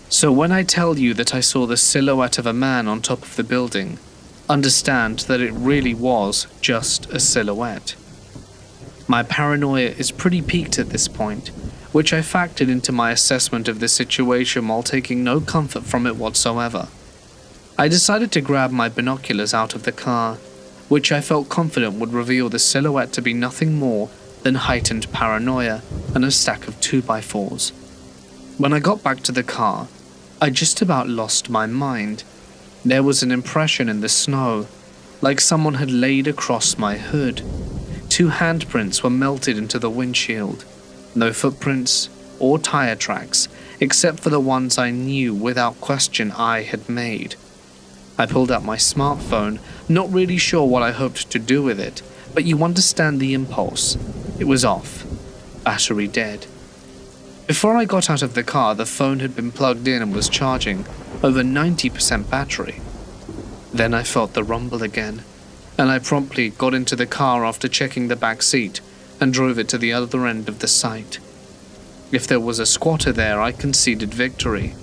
So when I tell you that I saw the silhouette of a man on top of the building, understand that it really was just a silhouette. My paranoia is pretty peaked at this point, which I factored into my assessment of the situation while taking no comfort from it whatsoever. I decided to grab my binoculars out of the car, which I felt confident would reveal the silhouette to be nothing more than heightened paranoia and a stack of 2x4s. When I got back to the car, I just about lost my mind. There was an impression in the snow, like someone had laid across my hood. 2 handprints were melted into the windshield. No footprints or tire tracks, except for the ones I knew without question I had made. I pulled out my smartphone, not really sure what I hoped to do with it, but you understand the impulse. It was off. Battery dead. Before I got out of the car, the phone had been plugged in and was charging, over 90% battery. Then I felt the rumble again, and I promptly got into the car after checking the back seat and drove it to the other end of the site. If there was a squatter there, I conceded victory.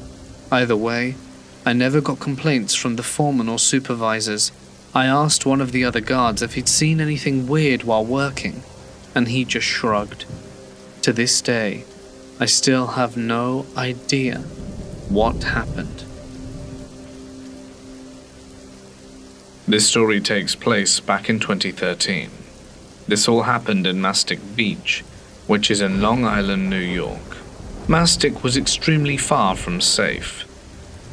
Either way, I never got complaints from the foreman or supervisors. I asked one of the other guards if he'd seen anything weird while working, and he just shrugged. To this day, I still have no idea what happened. This story takes place back in 2013. This all happened in Mastic Beach, which is in Long Island, New York. Mastic was extremely far from safe.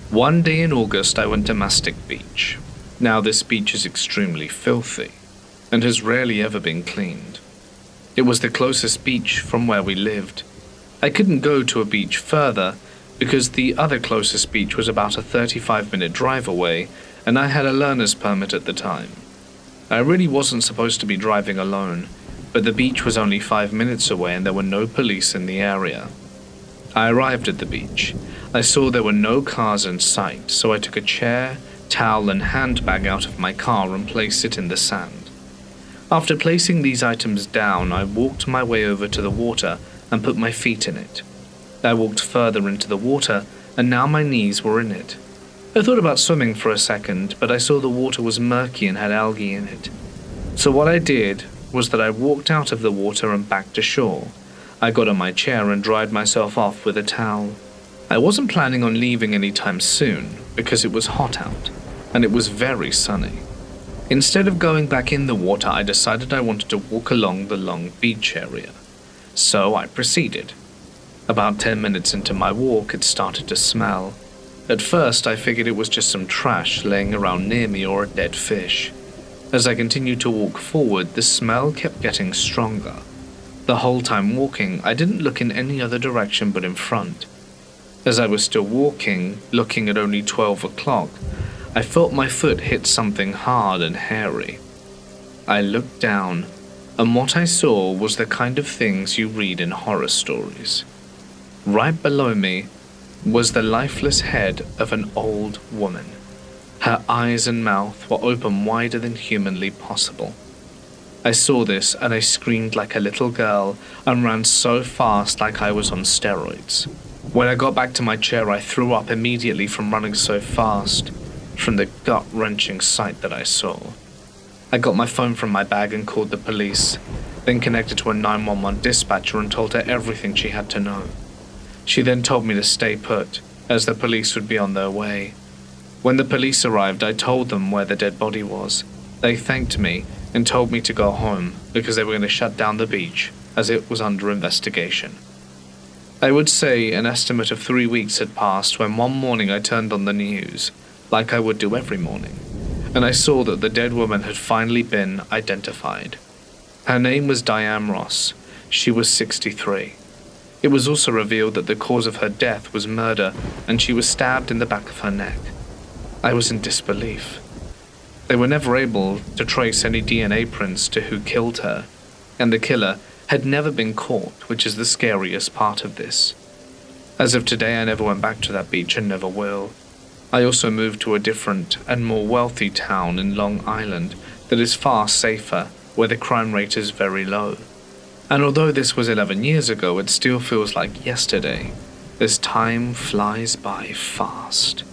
One day in August, I went to Mastic Beach. Now this beach is extremely filthy and has rarely ever been cleaned. It was the closest beach from where we lived. I couldn't go to a beach further because the other closest beach was about a 35-minute drive away, and I had a learner's permit at the time. I really wasn't supposed to be driving alone, but the beach was only 5 minutes away and there were no police in the area. I arrived at the beach. I saw there were no cars in sight, so I took a chair, towel and handbag out of my car and placed it in the sand. After placing these items down, I walked my way over to the water and put my feet in it. I walked further into the water, and now my knees were in it. I thought about swimming for a second, but I saw the water was murky and had algae in it. So what I did was that I walked out of the water and back to shore. I got on my chair and dried myself off with a towel. I wasn't planning on leaving anytime soon because it was hot out, and it was very sunny. Instead of going back in the water, I decided I wanted to walk along the long beach area. So I proceeded. About 10 minutes into my walk, it started to smell. At first, I figured it was just some trash laying around near me or a dead fish. As I continued to walk forward, the smell kept getting stronger. The whole time walking, I didn't look in any other direction but in front. As I was still walking, looking at only 12 o'clock, I felt my foot hit something hard and hairy. I looked down, and what I saw was the kind of things you read in horror stories. Right below me was the lifeless head of an old woman. Her eyes and mouth were open wider than humanly possible. I saw this and I screamed like a little girl and ran so fast like I was on steroids. When I got back to my chair, I threw up immediately from running so fast, from the gut-wrenching sight that I saw. I got my phone from my bag and called the police, then connected to a 911 dispatcher and told her everything she had to know. She then told me to stay put, as the police would be on their way. When the police arrived, I told them where the dead body was. They thanked me and told me to go home because they were going to shut down the beach as it was under investigation. I would say an estimate of 3 weeks had passed when one morning I turned on the news, like I would do every morning, and I saw that the dead woman had finally been identified. Her name was Diane Ross. She was 63. It was also revealed that the cause of her death was murder, and she was stabbed in the back of her neck. I was in disbelief. They were never able to trace any DNA prints to who killed her, and the killer had never been caught, which is the scariest part of this. As of today, I never went back to that beach and never will. I also moved to a different and more wealthy town in Long Island that is far safer, where the crime rate is very low. And although this was 11 years ago, it still feels like yesterday, as time flies by fast.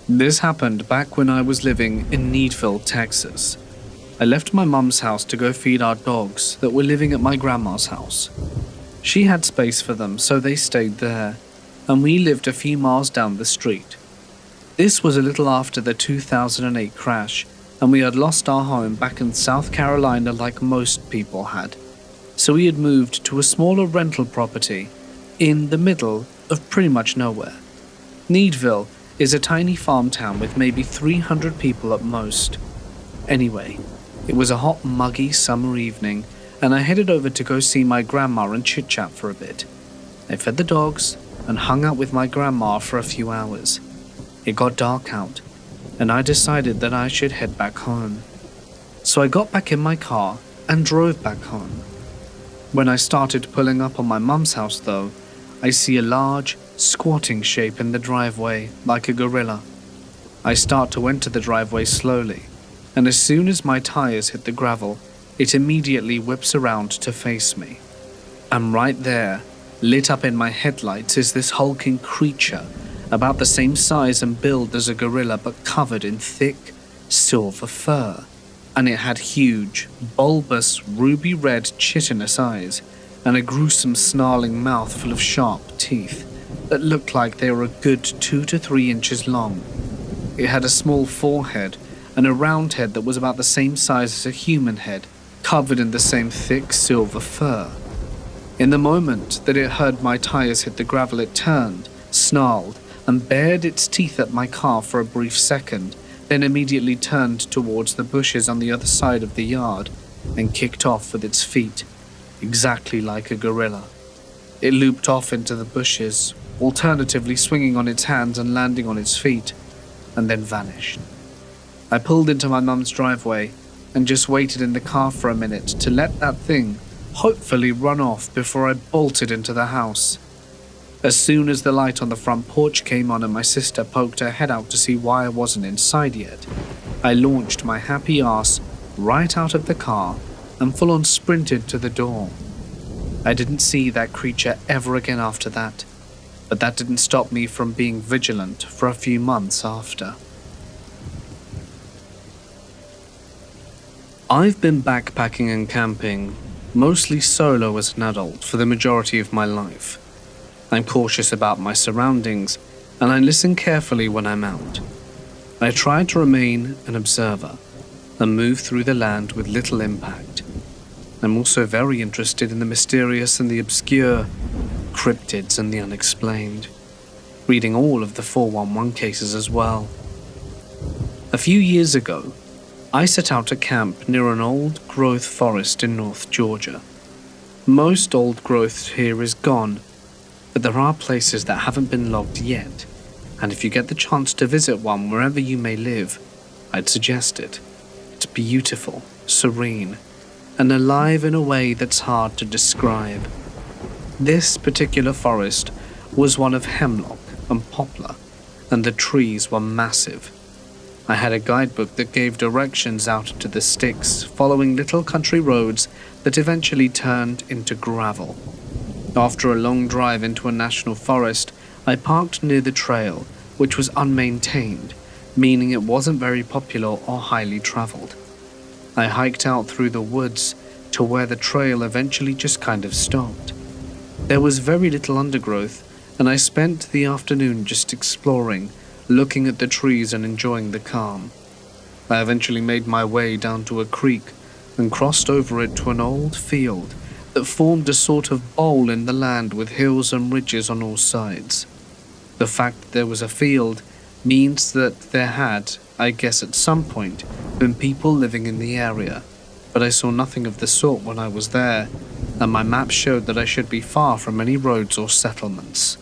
This happened back when I was living in Needville, Texas. I left my mum's house to go feed our dogs that were living at my grandma's house. She had space for them, so they stayed there, and we lived a few miles down the street. This was a little after the 2008 crash, and we had lost our home back in South Carolina like most people had. So we had moved to a smaller rental property in the middle of pretty much nowhere. Needville is a tiny farm town with maybe 300 people at most. Anyway, it was a hot, muggy summer evening, and I headed over to go see my grandma and chit-chat for a bit. I fed the dogs and hung out with my grandma for a few hours. It got dark out, and I decided that I should head back home. So I got back in my car and drove back home. When I started pulling up on my mum's house, though, I see a large, squatting shape in the driveway, like a gorilla. I start to enter the driveway slowly, and as soon as my tires hit the gravel, it immediately whips around to face me. And right there, lit up in my headlights, is this hulking creature, about the same size and build as a gorilla but covered in thick, silver fur. And it had huge, bulbous, ruby-red chitinous eyes, and a gruesome snarling mouth full of sharp teeth that looked like they were a good 2 to 3 inches long. It had a small forehead and a round head that was about the same size as a human head, covered in the same thick silver fur. In the moment that it heard my tires hit the gravel, it turned, snarled, and bared its teeth at my car for a brief second, then immediately turned towards the bushes on the other side of the yard and kicked off with its feet, exactly like a gorilla. It looped off into the bushes, alternatively swinging on its hands and landing on its feet, and then vanished. I pulled into my mum's driveway and just waited in the car for a minute to let that thing hopefully run off before I bolted into the house. As soon as the light on the front porch came on and my sister poked her head out to see why I wasn't inside yet, I launched my happy ass right out of the car and full-on sprinted to the door. I didn't see that creature ever again after that, but that didn't stop me from being vigilant for a few months after. I've been backpacking and camping, mostly solo as an adult, for the majority of my life. I'm cautious about my surroundings, and I listen carefully when I'm out. I try to remain an observer and move through the land with little impact. I'm also very interested in the mysterious and the obscure, cryptids and the unexplained, reading all of the 411 cases as well. A few years ago, I set out to camp near an old-growth forest in North Georgia. Most old growth here is gone, but there are places that haven't been logged yet, and if you get the chance to visit one wherever you may live, I'd suggest it. It's beautiful, serene, and alive in a way that's hard to describe. This particular forest was one of hemlock and poplar, and the trees were massive. I had a guidebook that gave directions out to the sticks, following little country roads that eventually turned into gravel. After a long drive into a national forest, I parked near the trail, which was unmaintained, meaning it wasn't very popular or highly traveled. I hiked out through the woods to where the trail eventually just kind of stopped. There was very little undergrowth, and I spent the afternoon just exploring, looking at the trees and enjoying the calm. I eventually made my way down to a creek and crossed over it to an old field that formed a sort of bowl in the land with hills and ridges on all sides. The fact that there was a field means that there had, I guess at some point, been people living in the area, but I saw nothing of the sort when I was there, and my map showed that I should be far from any roads or settlements.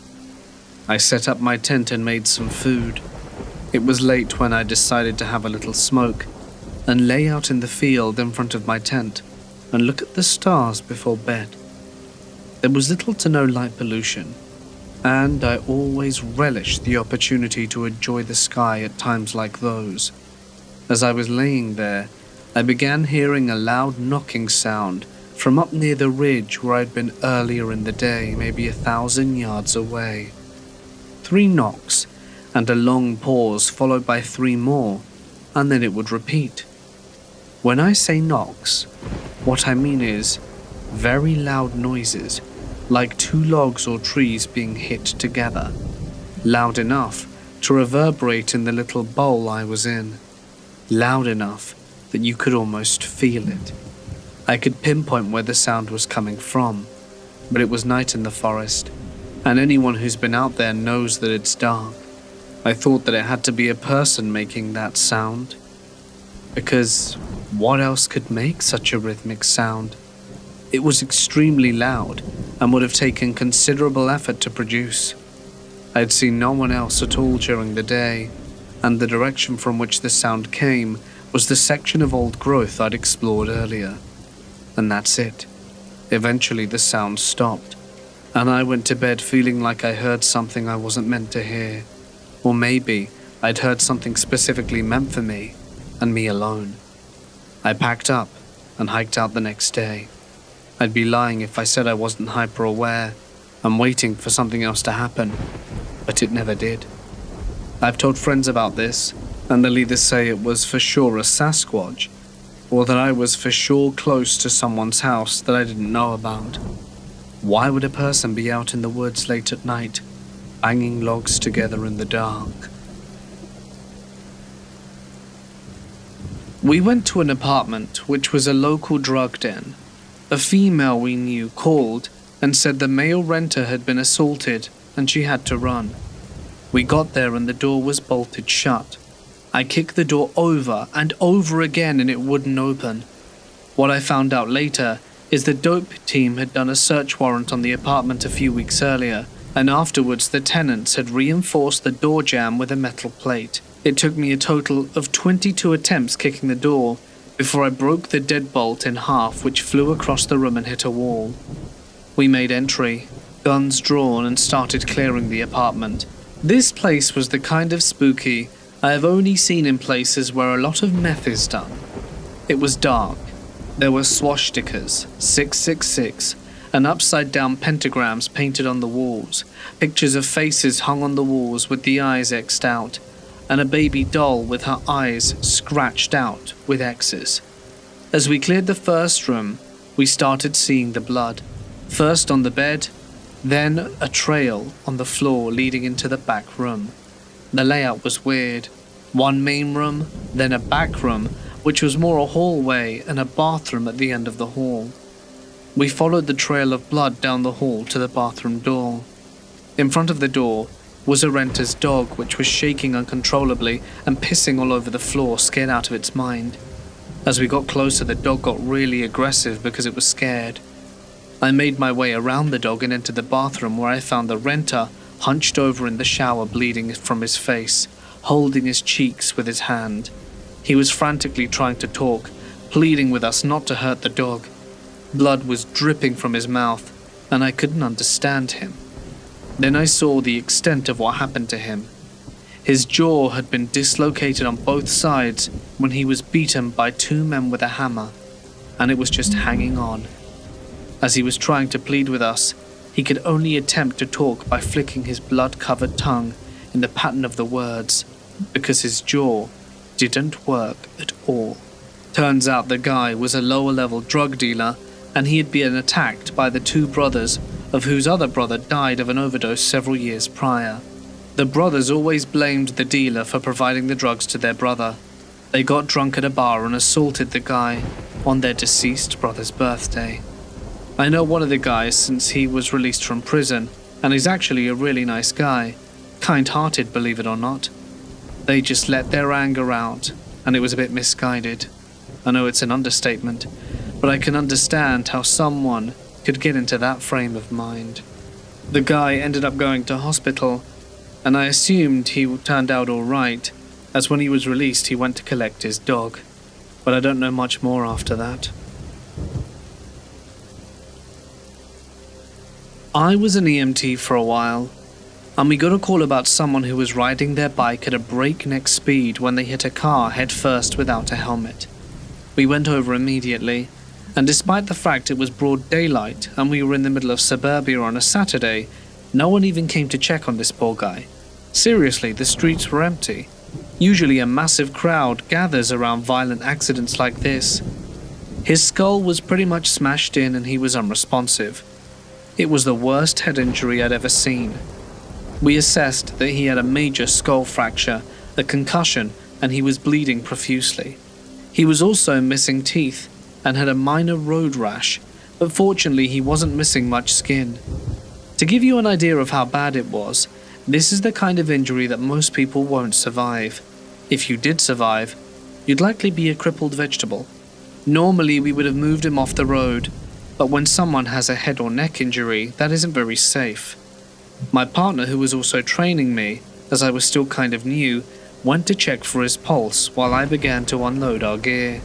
I set up my tent and made some food. It was late when I decided to have a little smoke and lay out in the field in front of my tent and look at the stars before bed. There was little to no light pollution, and I always relished the opportunity to enjoy the sky at times like those. As I was laying there, I began hearing a loud knocking sound from up near the ridge where I'd been earlier in the day, maybe 1,000 yards away. 3 knocks, and a long pause followed by 3 more, and then it would repeat. When I say knocks, what I mean is very loud noises, like 2 logs or trees being hit together, loud enough to reverberate in the little bowl I was in, loud enough that you could almost feel it. I could pinpoint where the sound was coming from, but it was night in the forest, and anyone who's been out there knows that it's dark. I thought that it had to be a person making that sound, because what else could make such a rhythmic sound? It was extremely loud and would have taken considerable effort to produce. I had seen no one else at all during the day, and the direction from which the sound came was the section of old growth I'd explored earlier. And that's it. Eventually the sound stopped, and I went to bed feeling like I heard something I wasn't meant to hear. Or maybe I'd heard something specifically meant for me, and me alone. I packed up and hiked out the next day. I'd be lying if I said I wasn't hyper-aware and waiting for something else to happen, but it never did. I've told friends about this, and they'll either say it was for sure a Sasquatch, or that I was for sure close to someone's house that I didn't know about. Why would a person be out in the woods late at night, banging logs together in the dark? We went to an apartment which was a local drug den. A female we knew called and said the male renter had been assaulted and she had to run. We got there and the door was bolted shut. I kicked the door over and over again and it wouldn't open. What I found out later is the dope team had done a search warrant on the apartment a few weeks earlier, and afterwards the tenants had reinforced the door jamb with a metal plate. It took me a total of 22 attempts kicking the door before I broke the deadbolt in half, which flew across the room and hit a wall. We made entry, guns drawn, and started clearing the apartment. This place was the kind of spooky I have only seen in places where a lot of meth is done. It was dark. There were swastikas, 666, and upside-down pentagrams painted on the walls, pictures of faces hung on the walls with the eyes X'd out, and a baby doll with her eyes scratched out with X's. As we cleared the first room, we started seeing the blood, first on the bed, Then a trail on the floor leading into the back room. The layout was weird. One main room, then a back room, which was more a hallway, and a bathroom at the end of the hall. We followed the trail of blood down the hall to the bathroom door. In front of the door was a renter's dog, which was shaking uncontrollably and pissing all over the floor, scared out of its mind. As we got closer, the dog got really aggressive because it was scared. I made my way around the dog and entered the bathroom, where I found the renter hunched over in the shower, bleeding from his face, holding his cheeks with his hand. He was frantically trying to talk, pleading with us not to hurt the dog. Blood was dripping from his mouth, and I couldn't understand him. Then I saw the extent of what happened to him. His jaw had been dislocated on both sides when he was beaten by two men with a hammer, and it was just hanging on. As he was trying to plead with us, he could only attempt to talk by flicking his blood-covered tongue in the pattern of the words, because his jaw didn't work at all. Turns out the guy was a lower-level drug dealer, and he had been attacked by the two brothers, of whose other brother died of an overdose several years prior. The brothers always blamed the dealer for providing the drugs to their brother. They got drunk at a bar and assaulted the guy on their deceased brother's birthday. I know one of the guys since he was released from prison, and he's actually a really nice guy. Kind-hearted, believe it or not. They just let their anger out, and it was a bit misguided. I know it's an understatement, but I can understand how someone could get into that frame of mind. The guy ended up going to hospital, and I assumed he turned out alright, as when he was released he went to collect his dog, but I don't know much more after that. I was an EMT for a while, and we got a call about someone who was riding their bike at a breakneck speed when they hit a car head first without a helmet. We went over immediately, and despite the fact it was broad daylight and we were in the middle of suburbia on a Saturday, no one even came to check on this poor guy. Seriously, the streets were empty. Usually a massive crowd gathers around violent accidents like this. His skull was pretty much smashed in and he was unresponsive. It was the worst head injury I'd ever seen. We assessed that he had a major skull fracture, a concussion, and he was bleeding profusely. He was also missing teeth and had a minor road rash, but fortunately he wasn't missing much skin. To give you an idea of how bad it was, this is the kind of injury that most people won't survive. If you did survive, you'd likely be a crippled vegetable. Normally we would have moved him off the road, but when someone has a head or neck injury, that isn't very safe. My partner, who was also training me, as I was still kind of new, went to check for his pulse while I began to unload our gear.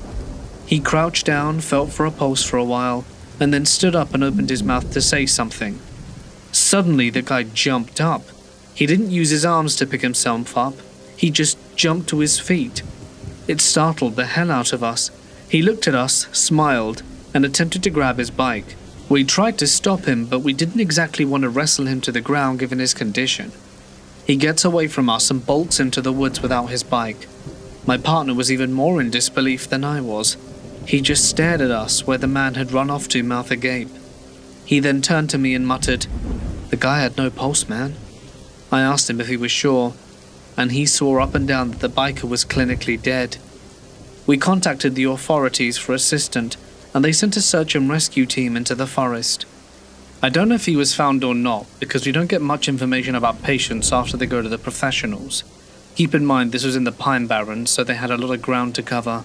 He crouched down, felt for a pulse for a while, and then stood up and opened his mouth to say something. Suddenly the guy jumped up. He didn't use his arms to pick himself up, he just jumped to his feet. It startled the hell out of us. He looked at us, smiled, and attempted to grab his bike. We tried to stop him, but we didn't exactly want to wrestle him to the ground given his condition. He gets away from us and bolts into the woods without his bike. My partner was even more in disbelief than I was. He just stared at us where the man had run off to, mouth agape. He then turned to me and muttered, "The guy had no pulse, man." I asked him if he was sure, and he swore up and down that the biker was clinically dead. We contacted the authorities for assistance, and they sent a search and rescue team into the forest. I don't know if he was found or not, because we don't get much information about patients after they go to the professionals. Keep in mind this was in the Pine Barrens, so they had a lot of ground to cover.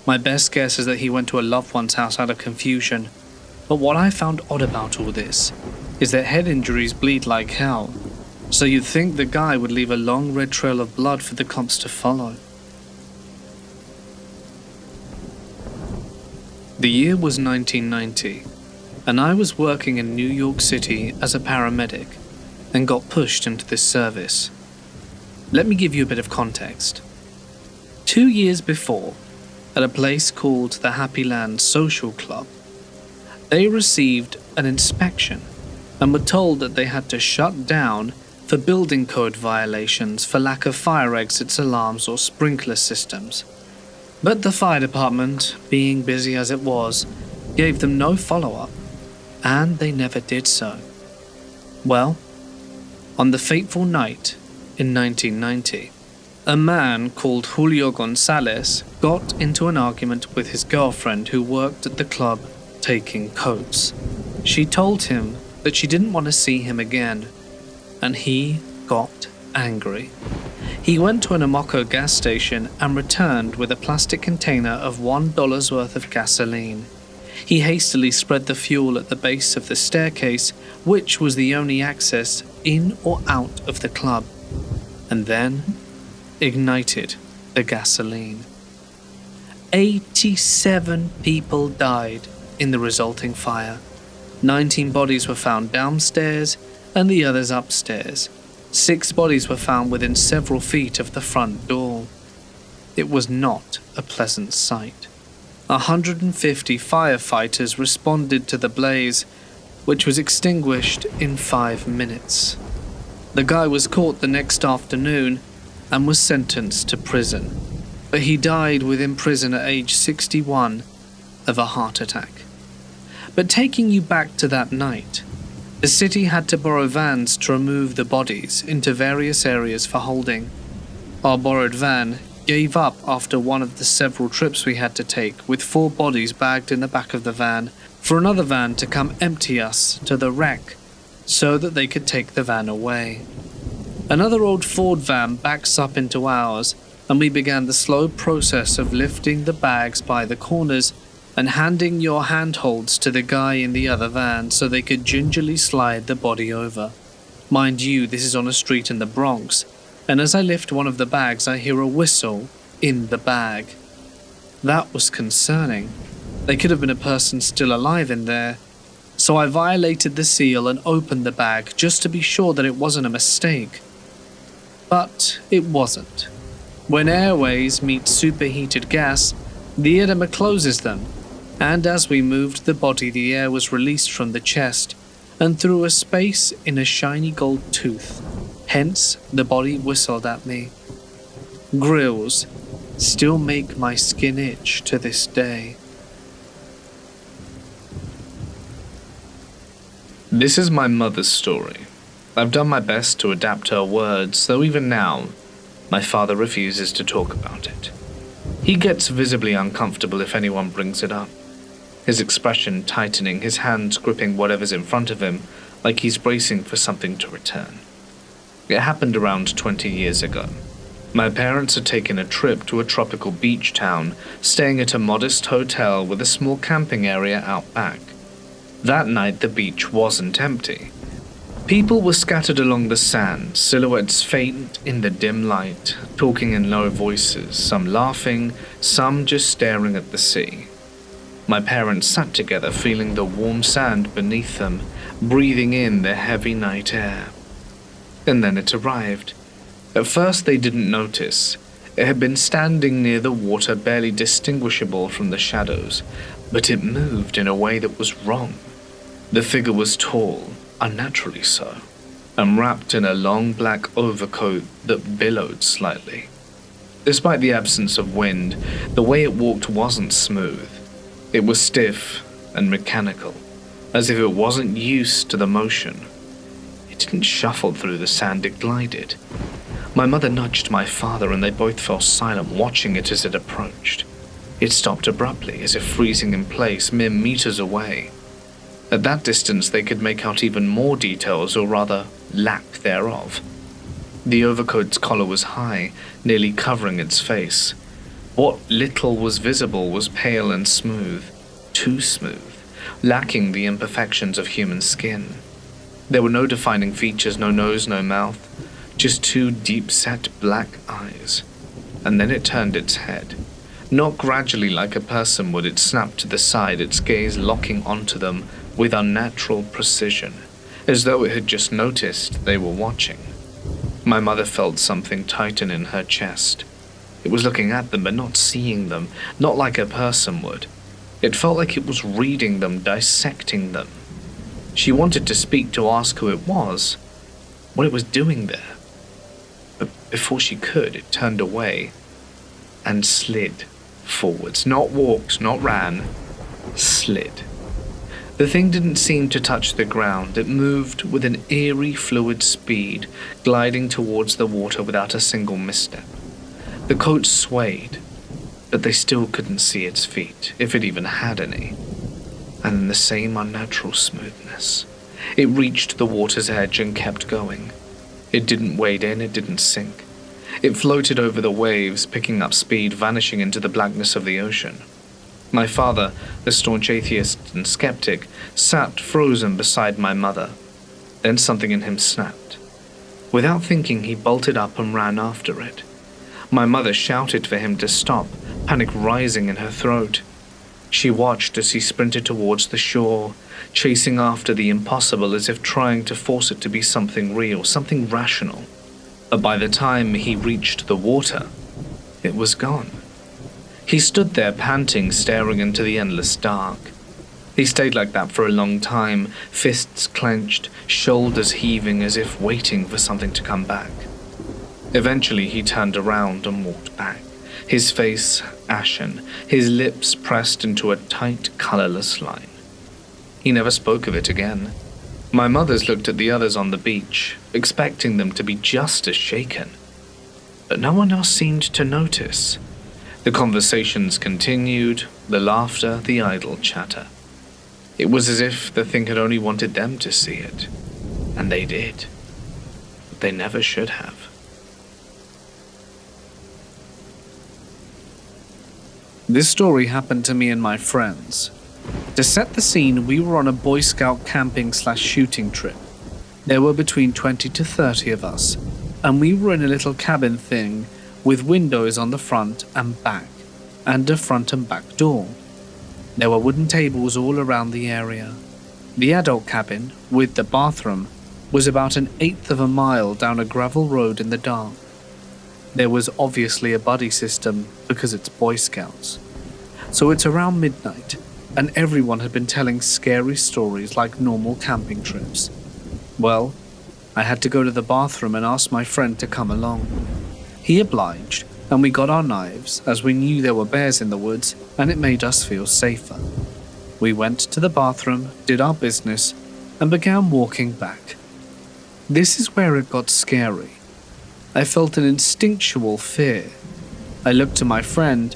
My best guess is that he went to a loved one's house out of confusion. But what I found odd about all this is that head injuries bleed like hell, so you'd think the guy would leave a long red trail of blood for the cops to follow. The year was 1990, and I was working in New York City as a paramedic and got pushed into this service. Let me give you a bit of context. 2 years before, at a place called the Happy Land Social Club, they received an inspection and were told that they had to shut down for building code violations for lack of fire exits, alarms, or sprinkler systems. But the fire department, being busy as it was, gave them no follow-up, and they never did so. Well, on the fateful night in 1990, a man called Julio Gonzalez got into an argument with his girlfriend who worked at the club taking coats. She told him that she didn't want to see him again, and he got angry. He went to an Amoco gas station and returned with a plastic container of $1 worth of gasoline. He hastily spread the fuel at the base of the staircase, which was the only access in or out of the club, and then ignited the gasoline. 87 people died in the resulting fire. 19 bodies were found downstairs and the others upstairs. 6 bodies were found within several feet of the front door. It was not a pleasant sight. 150 firefighters responded to the blaze, which was extinguished in 5 minutes. The guy was caught the next afternoon and was sentenced to prison, but he died within prison at age 61 of a heart attack. But taking you back to that night, the city had to borrow vans to remove the bodies into various areas for holding. Our borrowed van gave up after one of the several trips we had to take, with 4 bodies bagged in the back of the van, for another van to come empty us to the wreck so that they could take the van away. Another old Ford van backs up into ours, and we began the slow process of lifting the bags by the corners and handing your handholds to the guy in the other van so they could gingerly slide the body over. Mind you, this is on a street in the Bronx, and as I lift one of the bags I hear a whistle in the bag. That was concerning. There could have been a person still alive in there, so I violated the seal and opened the bag just to be sure that it wasn't a mistake. But it wasn't. When airways meet superheated gas, the enema closes them, and as we moved the body, the air was released from the chest and through a space in a shiny gold tooth. Hence, the body whistled at me. Grills still make my skin itch to this day. This is my mother's story. I've done my best to adapt her words, though even now, my father refuses to talk about it. He gets visibly uncomfortable if anyone brings it up, his expression tightening, his hands gripping whatever's in front of him like he's bracing for something to return. It happened around 20 years ago. My parents had taken a trip to a tropical beach town, staying at a modest hotel with a small camping area out back. That night the beach wasn't empty. People were scattered along the sand, silhouettes faint in the dim light, talking in low voices, some laughing, some just staring at the sea. My parents sat together, feeling the warm sand beneath them, breathing in the heavy night air. And then it arrived. At first they didn't notice. It had been standing near the water, barely distinguishable from the shadows, but it moved in a way that was wrong. The figure was tall, unnaturally so, and wrapped in a long black overcoat that billowed slightly. Despite the absence of wind, the way it walked wasn't smooth. It was stiff and mechanical, as if it wasn't used to the motion. It didn't shuffle through the sand, it glided. My mother nudged my father and they both fell silent, watching it as it approached. It stopped abruptly, as if freezing in place, mere meters away. At that distance they could make out even more details, or rather, lack thereof. The overcoat's collar was high, nearly covering its face. What little was visible was pale and smooth, too smooth, lacking the imperfections of human skin. There were no defining features, no nose, no mouth, just 2 deep-set black eyes. And then it turned its head. Not gradually like a person would, it snapped to the side, its gaze locking onto them with unnatural precision, as though it had just noticed they were watching. My mother felt something tighten in her chest. It was looking at them but not seeing them, not like a person would. It felt like it was reading them, dissecting them. She wanted to speak, to ask who it was, what it was doing there. But before she could, it turned away and slid forwards. Not walked, not ran, slid. The thing didn't seem to touch the ground. It moved with an eerie fluid speed, gliding towards the water without a single misstep. The coat swayed, but they still couldn't see its feet, if it even had any. And in the same unnatural smoothness, it reached the water's edge and kept going. It didn't wade in, it didn't sink. It floated over the waves, picking up speed, vanishing into the blackness of the ocean. My father, the staunch atheist and skeptic, sat frozen beside my mother. Then something in him snapped. Without thinking, he bolted up and ran after it. My mother shouted for him to stop, panic rising in her throat. She watched as he sprinted towards the shore, chasing after the impossible as if trying to force it to be something real, something rational. But by the time he reached the water, it was gone. He stood there panting, staring into the endless dark. He stayed like that for a long time, fists clenched, shoulders heaving as if waiting for something to come back. Eventually he turned around and walked back, his face ashen, his lips pressed into a tight, colorless line. He never spoke of it again. My mothers looked at the others on the beach, expecting them to be just as shaken. But no one else seemed to notice. The conversations continued, the laughter, the idle chatter. It was as if the thing had only wanted them to see it. And they did. But they never should have. This story happened to me and my friends. To set the scene, we were on a Boy Scout camping/shooting trip. There were between 20 to 30 of us, and we were in a little cabin thing with windows on the front and back, and a front and back door. There were wooden tables all around the area. The adult cabin, with the bathroom, was about 1/8 of a mile down a gravel road in the dark. There was obviously a buddy system because it's Boy Scouts. So it's around midnight, and everyone had been telling scary stories like normal camping trips. Well, I had to go to the bathroom and ask my friend to come along. He obliged, and we got our knives, as we knew there were bears in the woods, and it made us feel safer. We went to the bathroom, did our business, and began walking back. This is where it got scary. I felt an instinctual fear. I looked to my friend,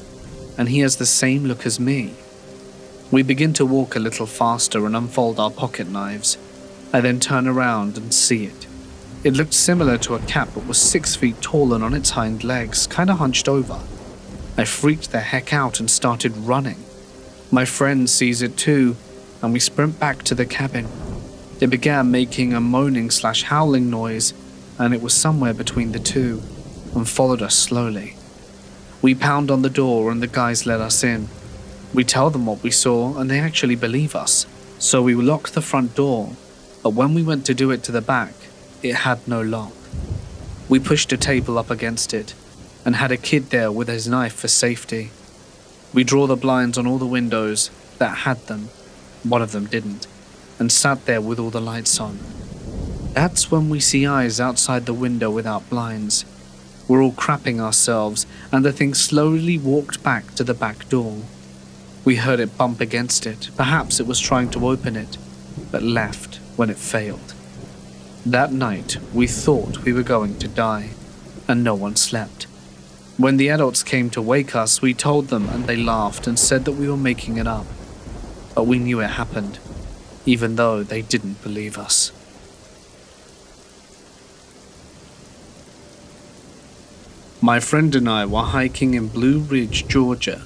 and he has the same look as me. We begin to walk a little faster and unfold our pocket knives. I then turn around and see it. It looked similar to a cat but was 6 feet tall and on its hind legs, kinda hunched over. I freaked the heck out and started running. My friend sees it too, and we sprint back to the cabin. It began making a moaning/howling noise, and it was somewhere between the two, and followed us slowly. We pound on the door and the guys let us in. We tell them what we saw and they actually believe us, so we locked the front door, but when we went to do it to the back, it had no lock. We pushed a table up against it and had a kid there with his knife for safety. We draw the blinds on all the windows that had them, one of them didn't, and sat there with all the lights on. That's when we see eyes outside the window without blinds. We're all crapping ourselves, and the thing slowly walked back to the back door. We heard it bump against it, perhaps it was trying to open it, but left when it failed. That night, we thought we were going to die, and no one slept. When the adults came to wake us, we told them and they laughed and said that we were making it up. But we knew it happened, even though they didn't believe us. My friend and I were hiking in Blue Ridge, Georgia.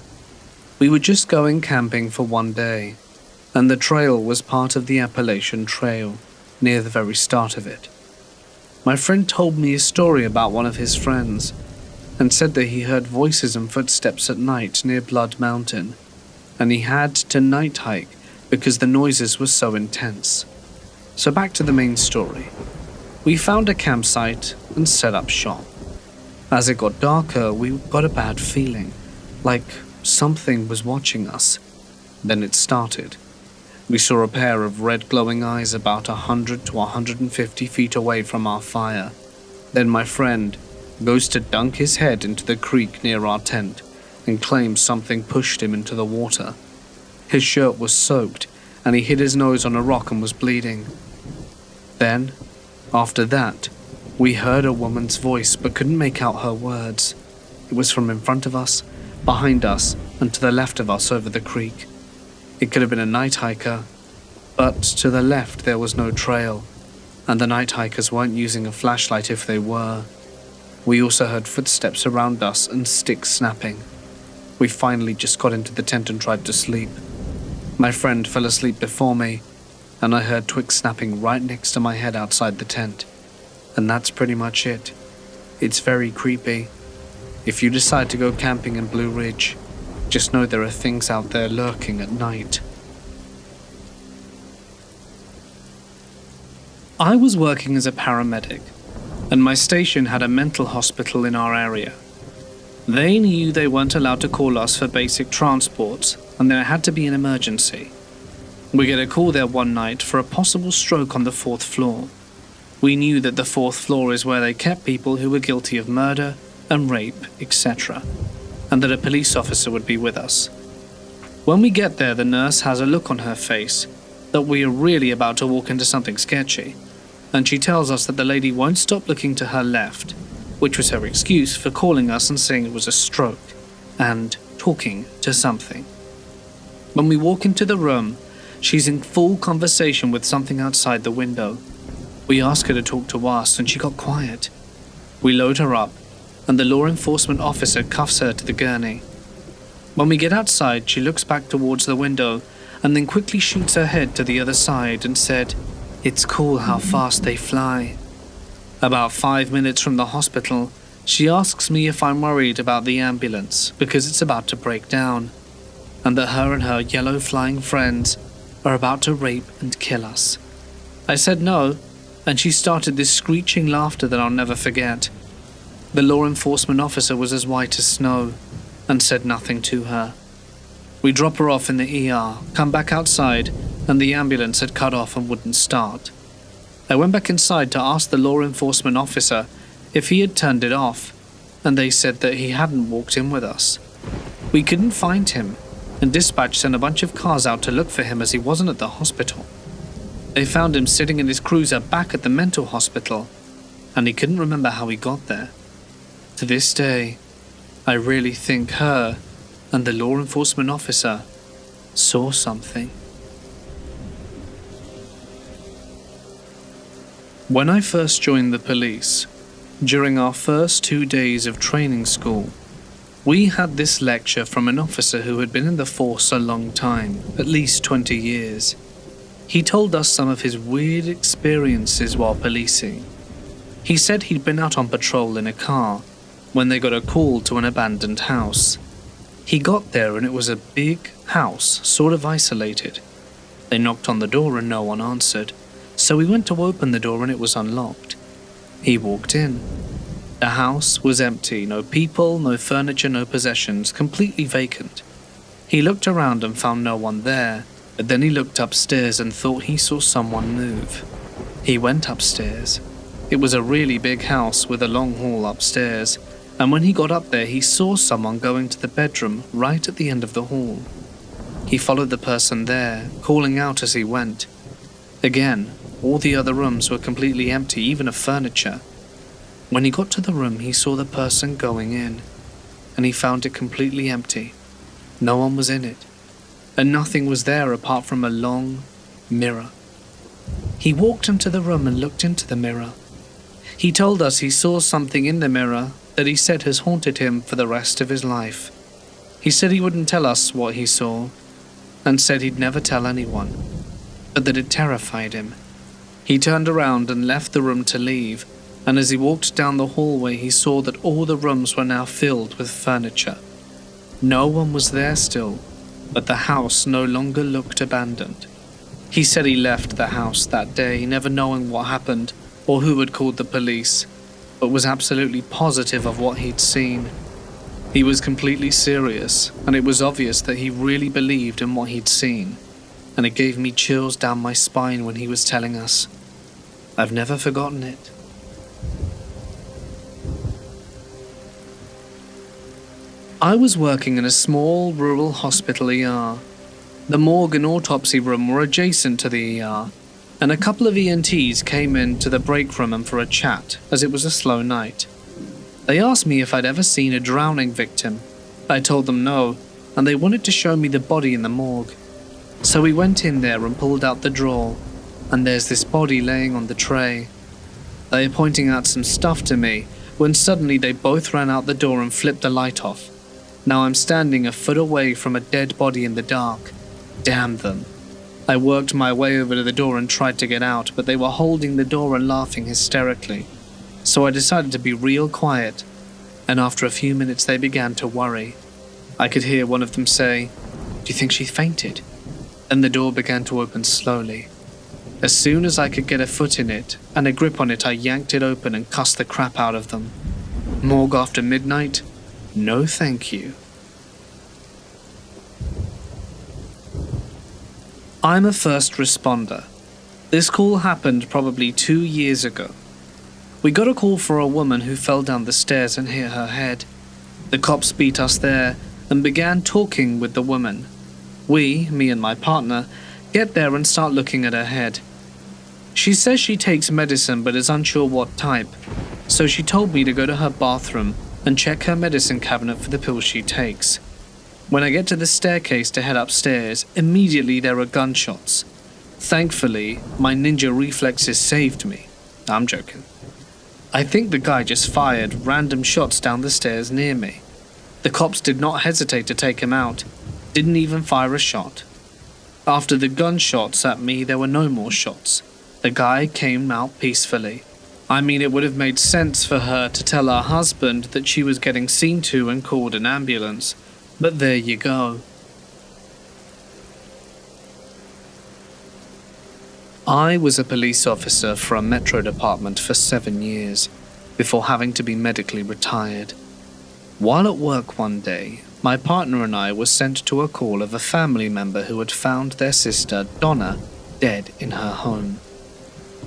We were just going camping for one day, and the trail was part of the Appalachian Trail, near the very start of it. My friend told me a story about one of his friends, and said that he heard voices and footsteps at night near Blood Mountain, and he had to night hike because the noises were so intense. So back to the main story. We found a campsite and set up shop. As it got darker, we got a bad feeling, like something was watching us. Then it started. We saw a pair of red glowing eyes about 100 to 150 feet away from our fire. Then my friend goes to dunk his head into the creek near our tent and claims something pushed him into the water. His shirt was soaked and he hit his nose on a rock and was bleeding. Then, after that, we heard a woman's voice but couldn't make out her words. It was from in front of us, behind us, and to the left of us over the creek. It could have been a night hiker, but to the left there was no trail, and the night hikers weren't using a flashlight if they were. We also heard footsteps around us and sticks snapping. We finally just got into the tent and tried to sleep. My friend fell asleep before me, and I heard twigs snapping right next to my head outside the tent. And that's pretty much it. It's very creepy. If you decide to go camping in Blue Ridge, just know there are things out there lurking at night. I was working as a paramedic, and my station had a mental hospital in our area. They knew they weren't allowed to call us for basic transports, and there had to be an emergency. We get a call there one night for a possible stroke on the 4th floor. We knew that the 4th floor is where they kept people who were guilty of murder and rape, etc., and that a police officer would be with us. When we get there, the nurse has a look on her face that we are really about to walk into something sketchy, and she tells us that the lady won't stop looking to her left, which was her excuse for calling us and saying it was a stroke, and talking to something. When we walk into the room, she's in full conversation with something outside the window. We ask her to talk to us, and she got quiet. We load her up, and the law enforcement officer cuffs her to the gurney. When we get outside, she looks back towards the window and then quickly shoots her head to the other side and said, "It's cool how fast they fly." About 5 minutes from the hospital, she asks me if I'm worried about the ambulance because it's about to break down, and that her and her yellow flying friends are about to rape and kill us. I said no, and she started this screeching laughter that I'll never forget. The law enforcement officer was as white as snow and said nothing to her. We drop her off in the ER, come back outside, and the ambulance had cut off and wouldn't start. I went back inside to ask the law enforcement officer if he had turned it off, and they said that he hadn't walked in with us. We couldn't find him, and dispatch sent a bunch of cars out to look for him as he wasn't at the hospital. They found him sitting in his cruiser back at the mental hospital, and he couldn't remember how he got there. To this day, I really think her and the law enforcement officer saw something. When I first joined the police, during our first 2 days of training school, we had this lecture from an officer who had been in the force a long time, at least 20 years. He told us some of his weird experiences while policing. He said he'd been out on patrol in a car when they got a call to an abandoned house. He got there and it was a big house, sort of isolated. They knocked on the door and no one answered, so we went to open the door and it was unlocked. He walked in. The house was empty, no people, no furniture, no possessions, completely vacant. He looked around and found no one there, but then he looked upstairs and thought he saw someone move. He went upstairs. It was a really big house with a long hall upstairs, and when he got up there he saw someone going to the bedroom right at the end of the hall. He followed the person there, calling out as he went. Again, all the other rooms were completely empty, even of furniture. When he got to the room, he saw the person going in, and he found it completely empty. No one was in it, and nothing was there apart from a long mirror. He walked into the room and looked into the mirror. He told us he saw something in the mirror that he said has haunted him for the rest of his life. He said he wouldn't tell us what he saw, and said he'd never tell anyone, but that it terrified him. He turned around and left the room to leave, and as he walked down the hallway he saw that all the rooms were now filled with furniture. No one was there still, but the house no longer looked abandoned. He said he left the house that day, never knowing what happened or who had called the police, but was absolutely positive of what he'd seen. He was completely serious, and it was obvious that he really believed in what he'd seen, and it gave me chills down my spine when he was telling us. I've never forgotten it. I was working in a small rural hospital ER. The morgue and autopsy room were adjacent to the ER, and a couple of ENTs came into the break room and for a chat, as it was a slow night. They asked me if I'd ever seen a drowning victim. I told them no, and they wanted to show me the body in the morgue. So we went in there and pulled out the drawer, and there's this body laying on the tray. They were pointing out some stuff to me, when suddenly they both ran out the door and flipped the light off. Now I'm standing a foot away from a dead body in the dark. Damn them. I worked my way over to the door and tried to get out, but they were holding the door and laughing hysterically. So I decided to be real quiet, and after a few minutes they began to worry. I could hear one of them say, "Do you think she fainted?" And the door began to open slowly. As soon as I could get a foot in it and a grip on it, I yanked it open and cussed the crap out of them. Morgue after midnight? No thank you. I'm a first responder. This call happened probably 2 years ago. We got a call for a woman who fell down the stairs and hit her head. The cops beat us there and began talking with the woman. We, me and my partner, get there and start looking at her head. She says she takes medicine but is unsure what type, so she told me to go to her bathroom and check her medicine cabinet for the pills she takes. When I get to the staircase to head upstairs, immediately there are gunshots. Thankfully, my ninja reflexes saved me. I'm joking. I think the guy just fired random shots down the stairs near me. The cops did not hesitate to take him out, didn't even fire a shot. After the gunshots at me, there were no more shots. The guy came out peacefully. I mean, it would have made sense for her to tell her husband that she was getting seen to and called an ambulance. But there you go. I was a police officer for a metro department for 7 years, before having to be medically retired. While at work one day, my partner and I were sent to a call of a family member who had found their sister, Donna, dead in her home.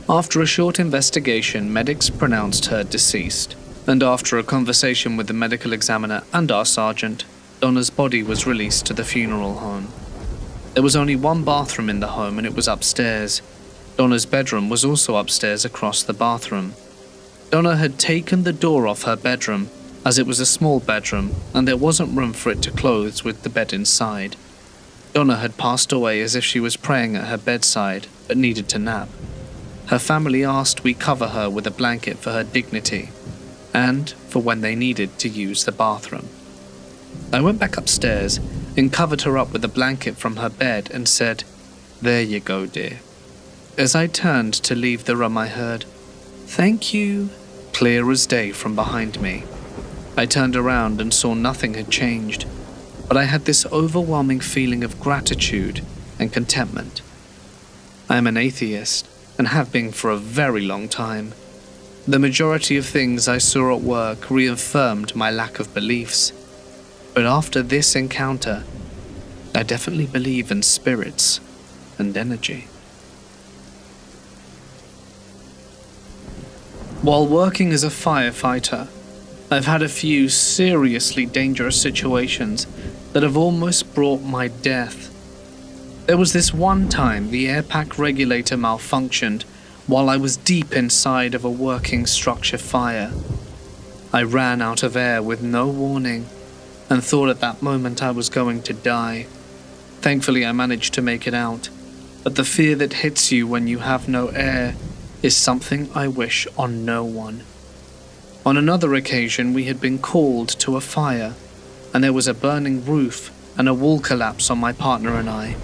After a short investigation, medics pronounced her deceased, and after a conversation with the medical examiner and our sergeant, Donna's body was released to the funeral home. There was only one bathroom in the home and it was upstairs. Donna's bedroom was also upstairs across the bathroom. Donna had taken the door off her bedroom, as it was a small bedroom and there wasn't room for it to close with the bed inside. Donna had passed away as if she was praying at her bedside, but needed to nap. Her family asked we cover her with a blanket for her dignity, and for when they needed to use the bathroom. I went back upstairs and covered her up with a blanket from her bed and said, "There you go, dear." As I turned to leave the room, I heard, "Thank you," clear as day from behind me. I turned around and saw nothing had changed, but I had this overwhelming feeling of gratitude and contentment. I am an atheist and have been for a very long time. The majority of things I saw at work reaffirmed my lack of beliefs. But after this encounter, I definitely believe in spirits and energy. While working as a firefighter, I've had a few seriously dangerous situations that have almost brought my death. There was this one time the air pack regulator malfunctioned while I was deep inside of a working structure fire. I ran out of air with no warning and thought at that moment I was going to die. Thankfully, I managed to make it out, but the fear that hits you when you have no air is something I wish on no one. On another occasion, we had been called to a fire, and there was a burning roof and a wall collapse on my partner and I.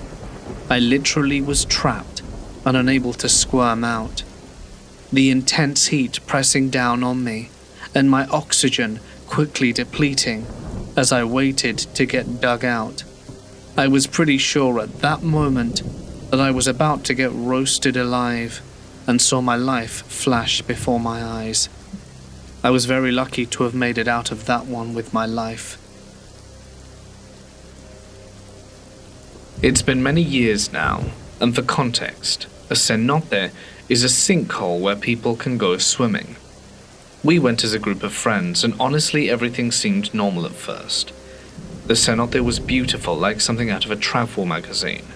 I literally was trapped and unable to squirm out. The intense heat pressing down on me, and my oxygen quickly depleting as I waited to get dug out. I was pretty sure at that moment that I was about to get roasted alive and saw my life flash before my eyes. I was very lucky to have made it out of that one with my life. It's been many years now, and for context, a cenote is a sinkhole where people can go swimming. We went as a group of friends, and honestly everything seemed normal at first. The cenote was beautiful, like something out of a travel magazine.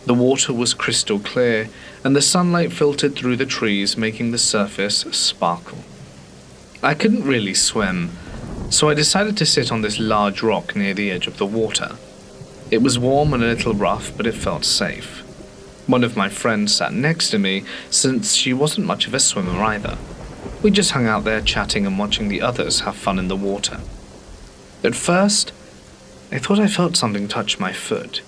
The water was crystal clear, and the sunlight filtered through the trees, making the surface sparkle. I couldn't really swim, so I decided to sit on this large rock near the edge of the water. It was warm and a little rough, but it felt safe. One of my friends sat next to me, since she wasn't much of a swimmer either. We just hung out there chatting and watching the others have fun in the water. At first, I thought I felt something touch my foot.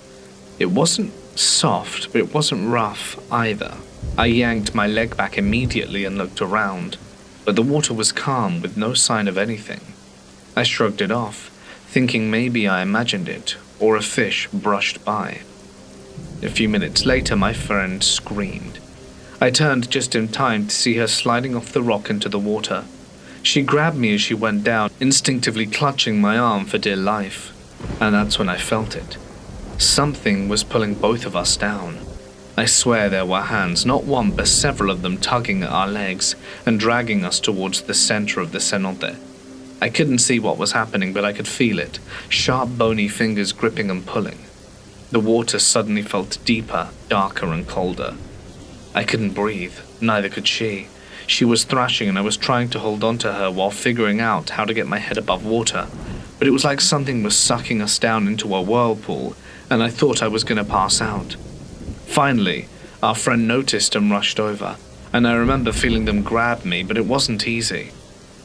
It wasn't soft, but it wasn't rough either. I yanked my leg back immediately and looked around, but the water was calm with no sign of anything. I shrugged it off, thinking maybe I imagined it, or a fish brushed by. A few minutes later, my friend screamed. I turned just in time to see her sliding off the rock into the water. She grabbed me as she went down, instinctively clutching my arm for dear life. And that's when I felt it. Something was pulling both of us down. I swear there were hands, not one but several of them, tugging at our legs and dragging us towards the center of the cenote. I couldn't see what was happening, but I could feel it, sharp bony fingers gripping and pulling. The water suddenly felt deeper, darker and colder. I couldn't breathe, neither could she. She was thrashing and I was trying to hold on to her while figuring out how to get my head above water, but it was like something was sucking us down into a whirlpool, and I thought I was going to pass out. Finally, our friend noticed and rushed over, and I remember feeling them grab me, but it wasn't easy.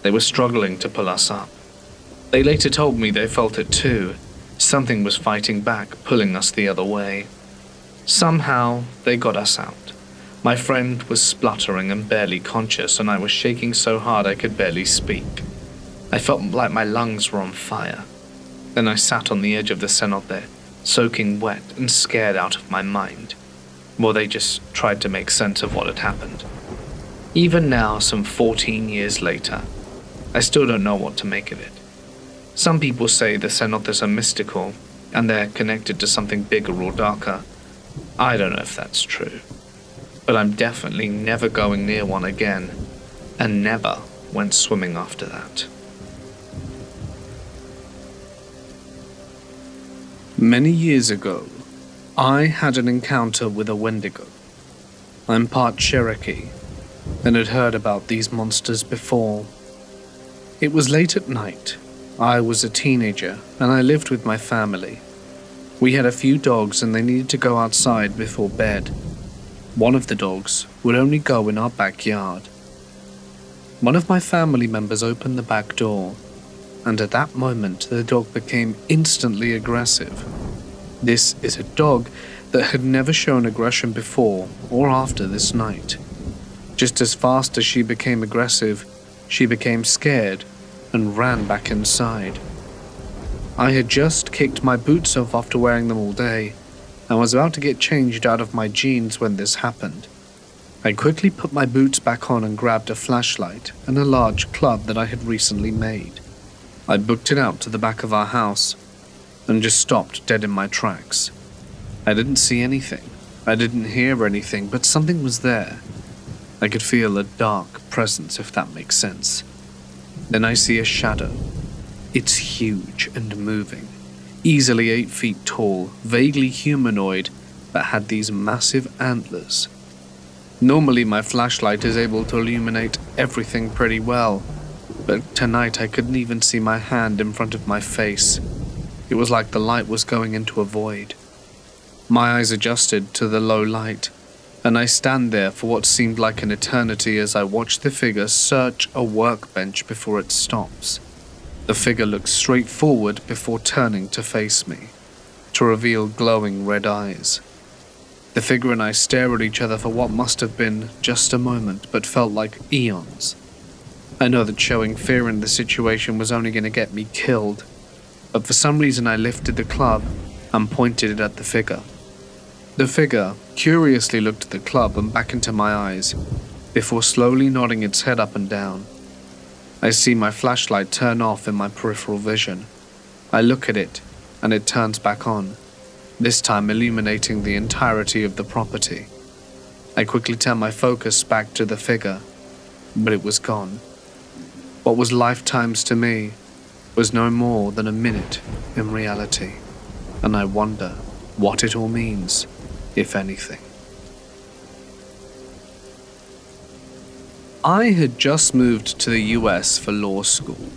They were struggling to pull us up. They later told me they felt it too. Something was fighting back, pulling us the other way. Somehow, they got us out. My friend was spluttering and barely conscious, and I was shaking so hard I could barely speak. I felt like my lungs were on fire. Then I sat on the edge of the cenote, soaking wet and scared out of my mind, while they just tried to make sense of what had happened. Even now, some 14 years later, I still don't know what to make of it. Some people say the cenotes are mystical, and they're connected to something bigger or darker. I don't know if that's true, but I'm definitely never going near one again, and never went swimming after that. Many years ago, I had an encounter with a Wendigo. I'm part Cherokee, and had heard about these monsters before. It was late at night. I was a teenager, and I lived with my family. We had a few dogs, and they needed to go outside before bed. One of the dogs would only go in our backyard. One of my family members opened the back door, and at that moment the dog became instantly aggressive. This is a dog that had never shown aggression before or after this night. Just as fast as she became aggressive, she became scared and ran back inside. I had just kicked my boots off after wearing them all day, and was about to get changed out of my jeans when this happened. I quickly put my boots back on and grabbed a flashlight and a large club that I had recently made. I booked it out to the back of our house and just stopped dead in my tracks. I didn't see anything. I didn't hear anything, but something was there. I could feel a dark presence, if that makes sense. Then I see a shadow. It's huge and moving, easily 8 feet tall, vaguely humanoid, but had these massive antlers. Normally my flashlight is able to illuminate everything pretty well, but tonight I couldn't even see my hand in front of my face. It was like the light was going into a void. My eyes adjusted to the low light, and I stand there for what seemed like an eternity as I watch the figure search a workbench before it stops. The figure looks straight forward before turning to face me, to reveal glowing red eyes. The figure and I stare at each other for what must have been just a moment, but felt like eons. I know that showing fear in the situation was only going to get me killed, but for some reason I lifted the club and pointed it at the figure. The figure curiously looked at the club and back into my eyes, before slowly nodding its head up and down. I see my flashlight turn off in my peripheral vision. I look at it, and it turns back on, this time illuminating the entirety of the property. I quickly turn my focus back to the figure, but it was gone. What was lifetimes to me was no more than a minute in reality, and I wonder what it all means, if anything. I had just moved to the US for law school.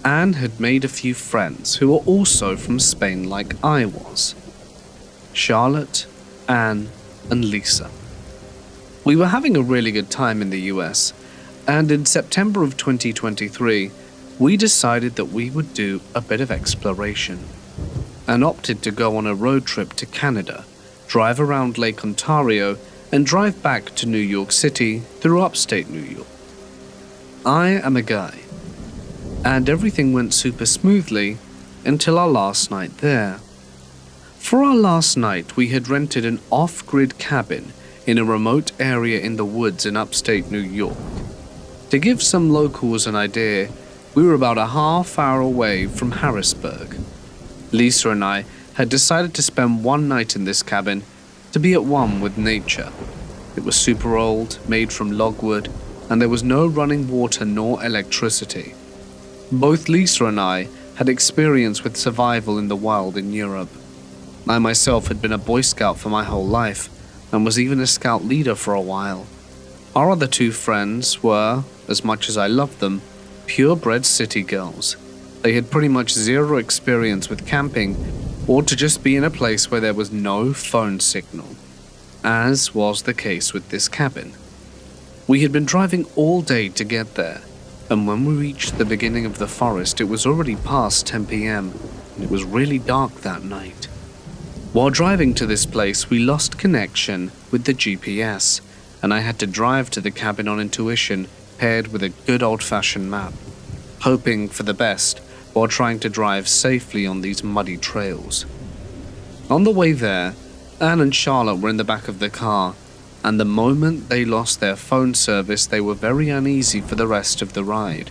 Anne had made a few friends who were also from Spain like I was. Charlotte, Anne, and Lisa. We were having a really good time in the US, and in September of 2023, we decided that we would do a bit of exploration, and opted to go on a road trip to Canada, drive around Lake Ontario, and drive back to New York City through upstate New York. I am a guy, and everything went super smoothly until our last night there. For our last night, we had rented an off-grid cabin in a remote area in the woods in upstate New York. To give some locals an idea, we were about a half hour away from Harrisburg. Lisa and I had decided to spend one night in this cabin to be at one with nature. It was super old, made from logwood, and there was no running water nor electricity. Both Lisa and I had experience with survival in the wild in Europe. I myself had been a Boy Scout for my whole life, and was even a scout leader for a while. Our other two friends were, as much as I loved them, purebred city girls. They had pretty much zero experience with camping, or to just be in a place where there was no phone signal, as was the case with this cabin. We had been driving all day to get there, and when we reached the beginning of the forest, it was already past 10 p.m, and it was really dark that night. While driving to this place, we lost connection with the GPS, and I had to drive to the cabin on intuition, paired with a good old-fashioned map, hoping for the best while trying to drive safely on these muddy trails. On the way there, Anne and Charlotte were in the back of the car, and the moment they lost their phone service, they were very uneasy for the rest of the ride.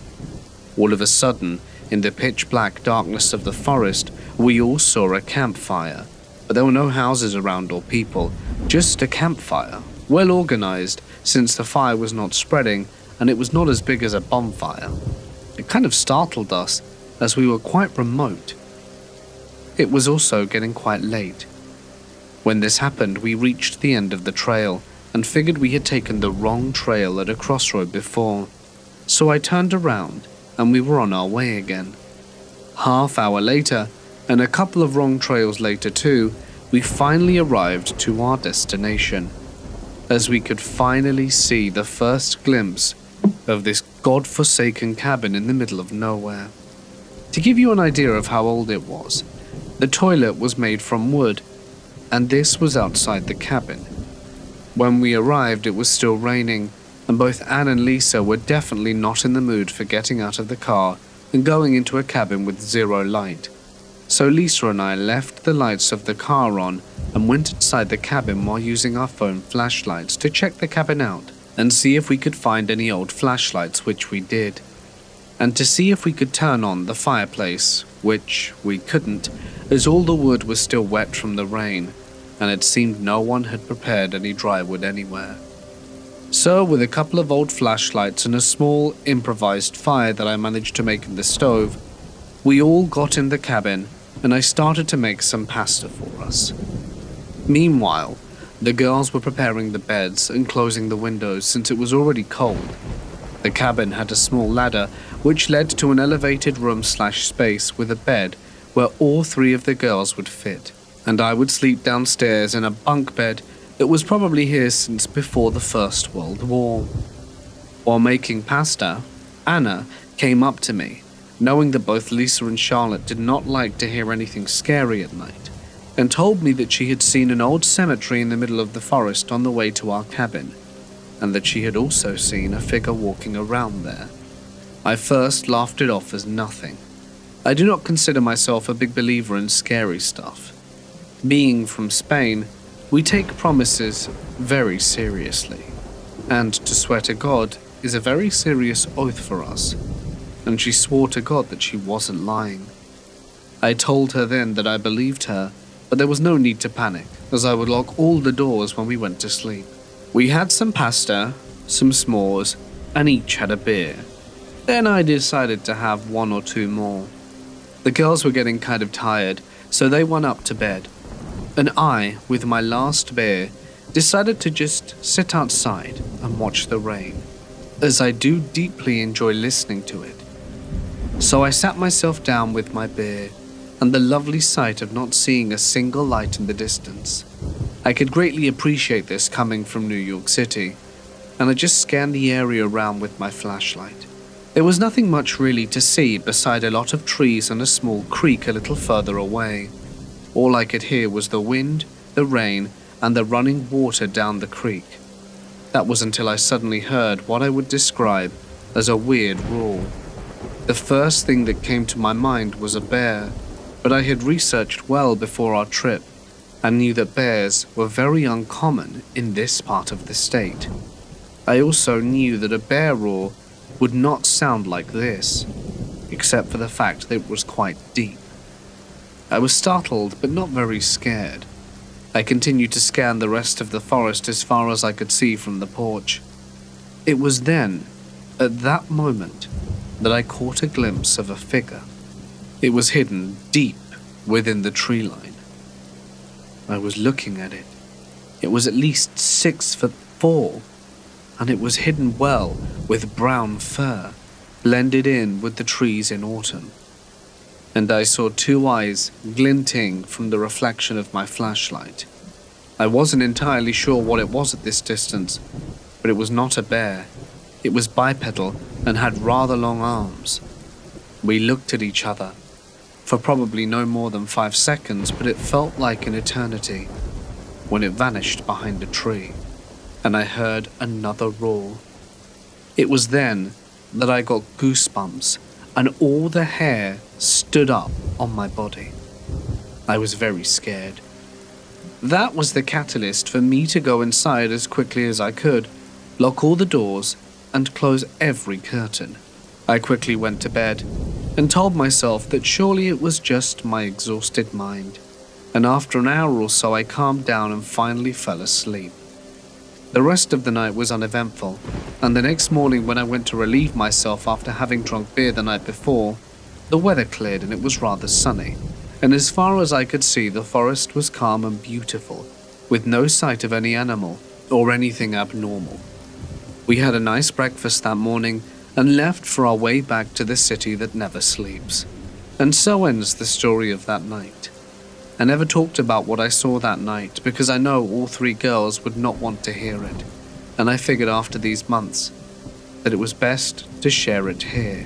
All of a sudden, in the pitch-black darkness of the forest, we all saw a campfire. But there were no houses around or people, just a campfire, well organized since the fire was not spreading and it was not as big as a bonfire. It kind of startled us as we were quite remote. It was also getting quite late. When this happened, we reached the end of the trail and figured we had taken the wrong trail at a crossroad before. So I turned around and we were on our way again. Half hour later, and a couple of wrong trails later too, we finally arrived to our destination, as we could finally see the first glimpse of this god-forsaken cabin in the middle of nowhere. To give you an idea of how old it was, the toilet was made from wood, and this was outside the cabin. When we arrived, it was still raining, and both Anne and Lisa were definitely not in the mood for getting out of the car and going into a cabin with zero light. So Lisa and I left the lights of the car on and went inside the cabin while using our phone flashlights to check the cabin out and see if we could find any old flashlights, which we did, and to see if we could turn on the fireplace, which we couldn't, as all the wood was still wet from the rain, and it seemed no one had prepared any dry wood anywhere. So with a couple of old flashlights and a small improvised fire that I managed to make in the stove, we all got in the cabin and I started to make some pasta for us. Meanwhile, the girls were preparing the beds and closing the windows since it was already cold. The cabin had a small ladder which led to an elevated room/space with a bed where all three of the girls would fit, and I would sleep downstairs in a bunk bed that was probably here since before the First World War. While making pasta, Anna came up to me, knowing that both Lisa and Charlotte did not like to hear anything scary at night, and told me that she had seen an old cemetery in the middle of the forest on the way to our cabin, and that she had also seen a figure walking around there. I first laughed it off as nothing. I do not consider myself a big believer in scary stuff. Being from Spain, we take promises very seriously, and to swear to God is a very serious oath for us, and she swore to God that she wasn't lying. I told her then that I believed her, but there was no need to panic, as I would lock all the doors when we went to sleep. We had some pasta, some s'mores, and each had a beer. Then I decided to have one or two more. The girls were getting kind of tired, so they went up to bed. And I, with my last beer, decided to just sit outside and watch the rain, as I do deeply enjoy listening to it. So I sat myself down with my beer, and the lovely sight of not seeing a single light in the distance. I could greatly appreciate this coming from New York City, and I just scanned the area around with my flashlight. There was nothing much really to see beside a lot of trees and a small creek a little further away. All I could hear was the wind, the rain, and the running water down the creek. That was until I suddenly heard what I would describe as a weird roar. The first thing that came to my mind was a bear, but I had researched well before our trip and knew that bears were very uncommon in this part of the state. I also knew that a bear roar would not sound like this, except for the fact that it was quite deep. I was startled, but not very scared. I continued to scan the rest of the forest as far as I could see from the porch. It was then, at that moment, that I caught a glimpse of a figure. It was hidden deep within the tree line. I was looking at it. It was at least 6'4", and it was hidden well with brown fur, blended in with the trees in autumn. And I saw two eyes glinting from the reflection of my flashlight. I wasn't entirely sure what it was at this distance, but it was not a bear. It was bipedal and had rather long arms. We looked at each other for probably no more than 5 seconds, but it felt like an eternity when it vanished behind a tree, and I heard another roar. It was then that I got goosebumps and all the hair stood up on my body. I was very scared. That was the catalyst for me to go inside as quickly as I could, lock all the doors, and close every curtain. I quickly went to bed and told myself that surely it was just my exhausted mind, and after an hour or so I calmed down and finally fell asleep. The rest of the night was uneventful, and the next morning when I went to relieve myself after having drunk beer the night before, the weather cleared and it was rather sunny, and as far as I could see the forest was calm and beautiful, with no sight of any animal or anything abnormal. We had a nice breakfast that morning and left for our way back to the city that never sleeps. And so ends the story of that night. I never talked about what I saw that night because I know all 3 girls would not want to hear it, and I figured after these months that it was best to share it here.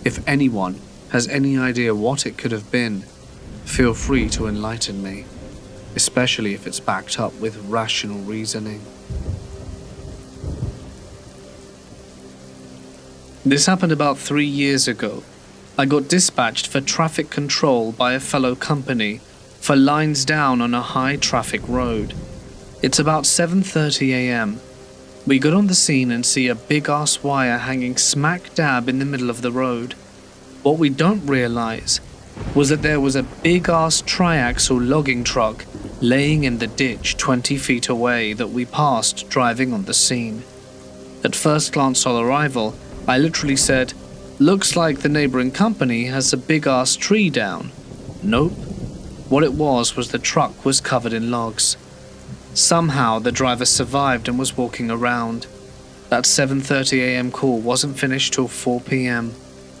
If anyone has any idea what it could have been, feel free to enlighten me, especially if it's backed up with rational reasoning. This happened about 3 years ago. I got dispatched for traffic control by a fellow company for lines down on a high traffic road. It's about 7:30 a.m. We got on the scene and see a big-ass wire hanging smack dab in the middle of the road. What we don't realize was that there was a big-ass triaxle logging truck laying in the ditch 20 feet away that we passed driving on the scene. At first glance on arrival, I literally said, "Looks like the neighboring company has a big-ass tree down." Nope. What it was the truck was covered in logs. Somehow the driver survived and was walking around. That 7:30 a.m. call wasn't finished till 4 p.m.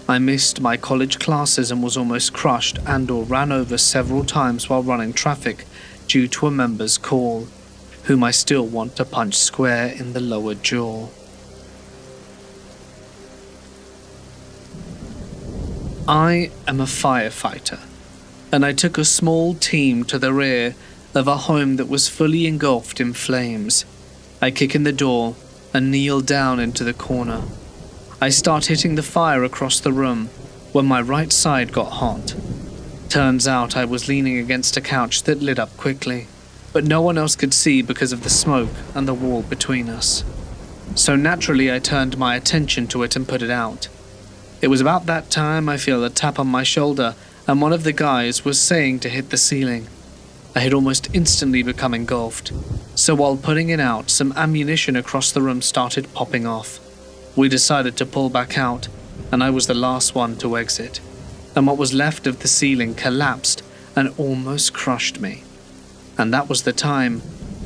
I missed my college classes and was almost crushed and/or ran over several times while running traffic due to a member's call, whom I still want to punch square in the lower jaw. I am a firefighter, and I took a small team to the rear of a home that was fully engulfed in flames. I kick in the door and kneel down into the corner. I start hitting the fire across the room when my right side got hot. Turns out I was leaning against a couch that lit up quickly, but no one else could see because of the smoke and the wall between us. So naturally I turned my attention to it and put it out. It was about that time I feel a tap on my shoulder and one of the guys was saying to hit the ceiling. I had almost instantly become engulfed, so while putting it out, some ammunition across the room started popping off. We decided to pull back out, and I was the last one to exit, and what was left of the ceiling collapsed and almost crushed me. And that was the time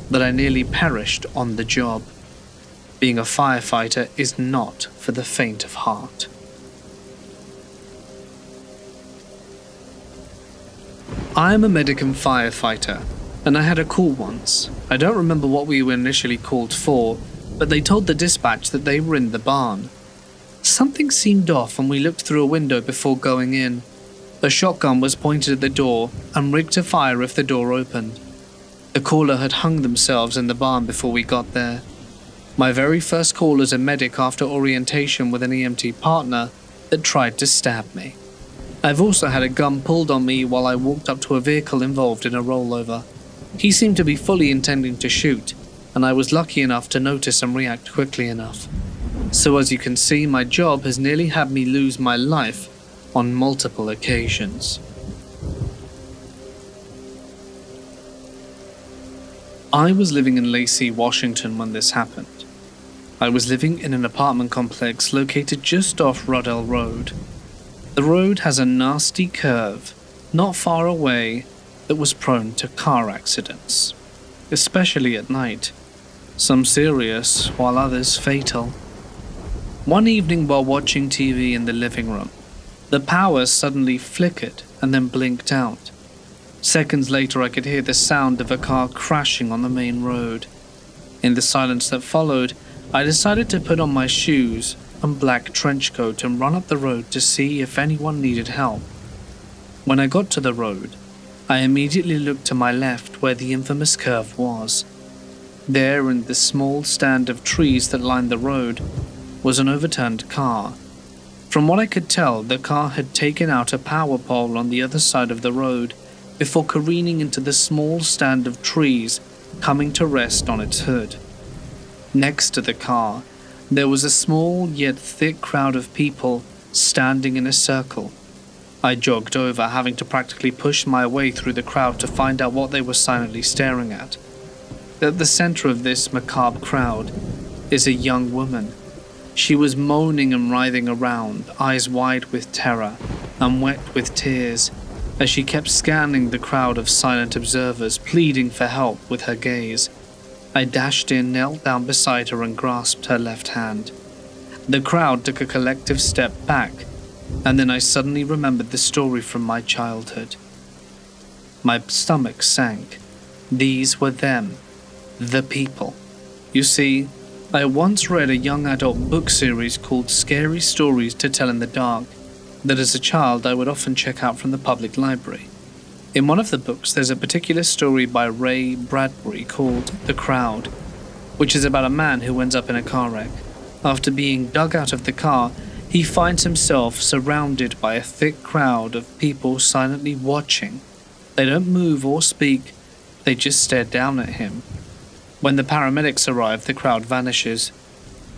that I nearly perished on the job. Being a firefighter is not for the faint of heart. I am a medic and firefighter, and I had a call once. I don't remember what we were initially called for, but they told the dispatch that they were in the barn. Something seemed off and we looked through a window before going in. A shotgun was pointed at the door and rigged to fire if the door opened. The caller had hung themselves in the barn before we got there. My very first call as a medic after orientation with an EMT partner that tried to stab me. I've also had a gun pulled on me while I walked up to a vehicle involved in a rollover. He seemed to be fully intending to shoot, and I was lucky enough to notice and react quickly enough. So as you can see, my job has nearly had me lose my life on multiple occasions. I was living in Lacey, Washington when this happened. I was living in an apartment complex located just off Ruddell Road. The road has a nasty curve, not far away, that was prone to car accidents, especially at night. Some serious, while others fatal. One evening while watching TV in the living room, the power suddenly flickered and then blinked out. Seconds later I could hear the sound of a car crashing on the main road. In the silence that followed, I decided to put on my shoes and black trench coat and run up the road to see if anyone needed help. When I got to the road, I immediately looked to my left where the infamous curve was. There in the small stand of trees that lined the road was an overturned car. From what I could tell, the car had taken out a power pole on the other side of the road before careening into the small stand of trees, coming to rest on its hood. Next to the car, there was a small yet thick crowd of people standing in a circle. I jogged over, having to practically push my way through the crowd to find out what they were silently staring at. At the center of this macabre crowd is a young woman. She was moaning and writhing around, eyes wide with terror and wet with tears, as she kept scanning the crowd of silent observers, pleading for help with her gaze. I dashed in, knelt down beside her and grasped her left hand. The crowd took a collective step back, and then I suddenly remembered the story from my childhood. My stomach sank. These were them, the people. You see, I once read a young adult book series called Scary Stories to Tell in the Dark that as a child I would often check out from the public library. In one of the books, there's a particular story by Ray Bradbury called The Crowd, which is about a man who ends up in a car wreck. After being dug out of the car, he finds himself surrounded by a thick crowd of people silently watching. They don't move or speak, they just stare down at him. When the paramedics arrive, the crowd vanishes.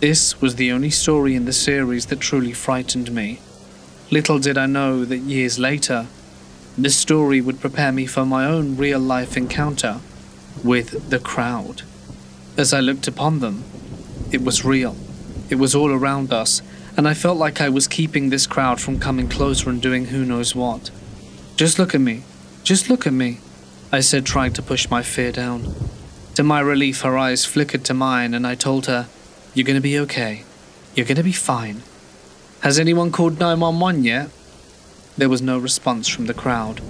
This was the only story in the series that truly frightened me. Little did I know that years later, this story would prepare me for my own real-life encounter with the crowd. As I looked upon them, it was real. It was all around us, and I felt like I was keeping this crowd from coming closer and doing who knows what. "Just look at me. Just look at me," I said, trying to push my fear down. To my relief, her eyes flickered to mine, and I told her, "You're going to be okay. You're going to be fine. Has anyone called 911 yet?" There was no response from the crowd.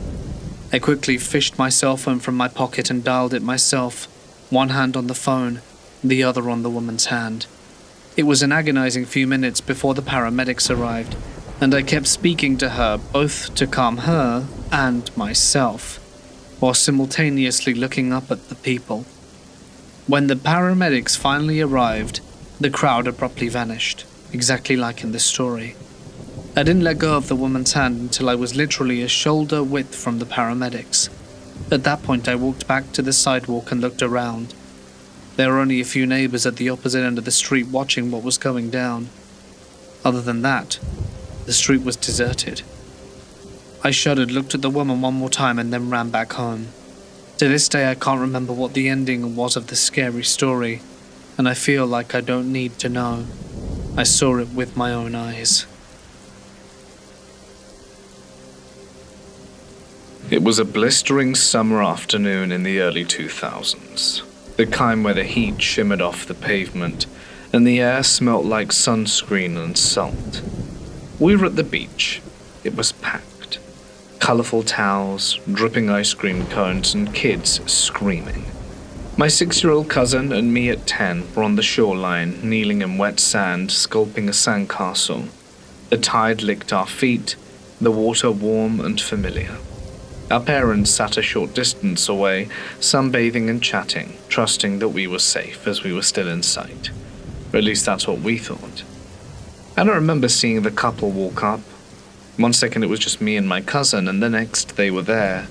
I quickly fished my cell phone from my pocket and dialed it myself, one hand on the phone, the other on the woman's hand. It was an agonizing few minutes before the paramedics arrived, and I kept speaking to her, both to calm her and myself, while simultaneously looking up at the people. When the paramedics finally arrived, the crowd abruptly vanished, exactly like in the story. I didn't let go of the woman's hand until I was literally a shoulder width from the paramedics. At that point, I walked back to the sidewalk and looked around. There were only a few neighbors at the opposite end of the street watching what was going down. Other than that, the street was deserted. I shuddered, looked at the woman one more time, and then ran back home. To this day, I can't remember what the ending was of the scary story, and I feel like I don't need to know. I saw it with my own eyes. It was a blistering summer afternoon in the early 2000s, the kind where the heat shimmered off the pavement and the air smelt like sunscreen and salt. We were at the beach. It was packed. Colourful towels, dripping ice cream cones, and kids screaming. My 6-year-old cousin and me at 10 were on the shoreline, kneeling in wet sand, sculpting a sandcastle. The tide licked our feet, the water warm and familiar. Our parents sat a short distance away, sunbathing and chatting, trusting that we were safe as we were still in sight. Or at least that's what we thought. I don't remember seeing the couple walk up. One second it was just me and my cousin, and the next they were there.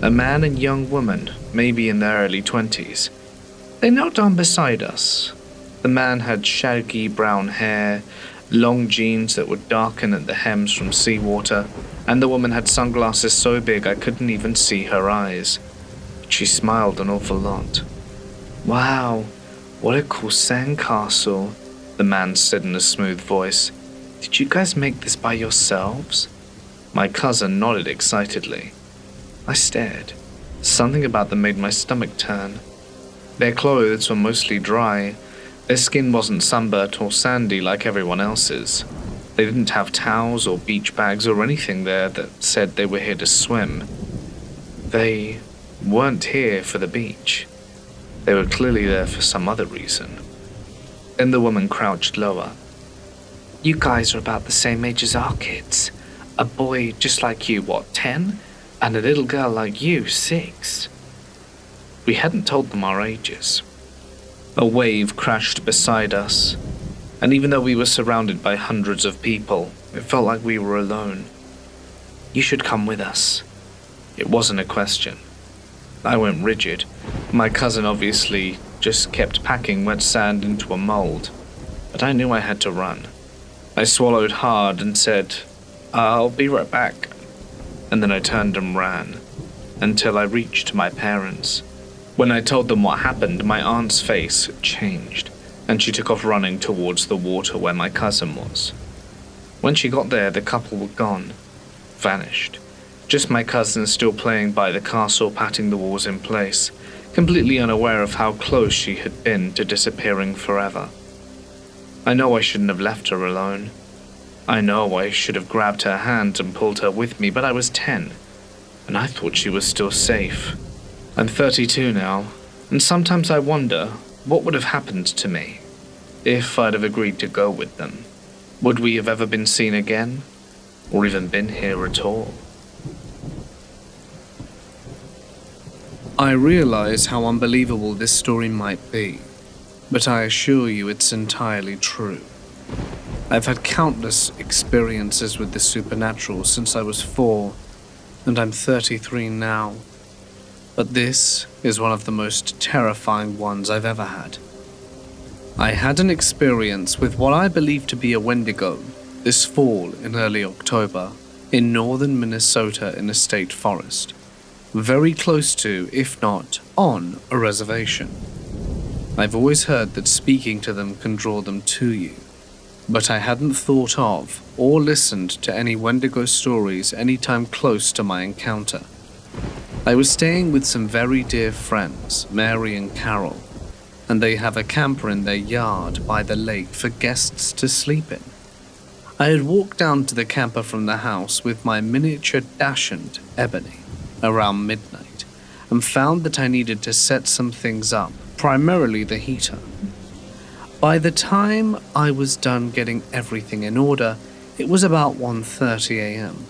A man and young woman, maybe in their early 20s. They knelt down beside us. The man had shaggy brown hair, long jeans that would darken at the hems from seawater, and the woman had sunglasses so big I couldn't even see her eyes. But she smiled an awful lot. "Wow, what a cool sandcastle," the man said in a smooth voice. "Did you guys make this by yourselves?" My cousin nodded excitedly. I stared. Something about them made my stomach turn. Their clothes were mostly dry. Their skin wasn't sunburnt or sandy like everyone else's. They didn't have towels or beach bags or anything there that said they were here to swim. They weren't here for the beach. They were clearly there for some other reason. Then the woman crouched lower. "You guys are about the same age as our kids. A boy just like you, 10? And a little girl like you, 6. We hadn't told them our ages. A wave crashed beside us, and even though we were surrounded by hundreds of people, it felt like we were alone. "You should come with us." It wasn't a question. I went rigid. My cousin obviously just kept packing wet sand into a mold, but I knew I had to run. I swallowed hard and said, "I'll be right back." And then I turned and ran, until I reached my parents. When I told them what happened, my aunt's face changed, and she took off running towards the water where my cousin was. When she got there, the couple were gone, vanished. Just my cousin still playing by the castle, patting the walls in place, completely unaware of how close she had been to disappearing forever. I know I shouldn't have left her alone. I know I should have grabbed her hand and pulled her with me, but I was 10, and I thought she was still safe. I'm 32 now, and sometimes I wonder what would have happened to me if I'd have agreed to go with them. Would we have ever been seen again, or even been here at all? I realize how unbelievable this story might be, but I assure you it's entirely true. I've had countless experiences with the supernatural since I was 4, and I'm 33 now. But this is one of the most terrifying ones I've ever had. I had an experience with what I believe to be a Wendigo this fall in early October in northern Minnesota in a state forest, very close to, if not on, a reservation. I've always heard that speaking to them can draw them to you, but I hadn't thought of or listened to any Wendigo stories any time close to my encounter. I was staying with some very dear friends, Mary and Carol, and they have a camper in their yard by the lake for guests to sleep in. I had walked down to the camper from the house with my miniature dachshund, Ebony, around midnight, and found that I needed to set some things up, primarily the heater. By the time I was done getting everything in order, it was about 1:30 a.m.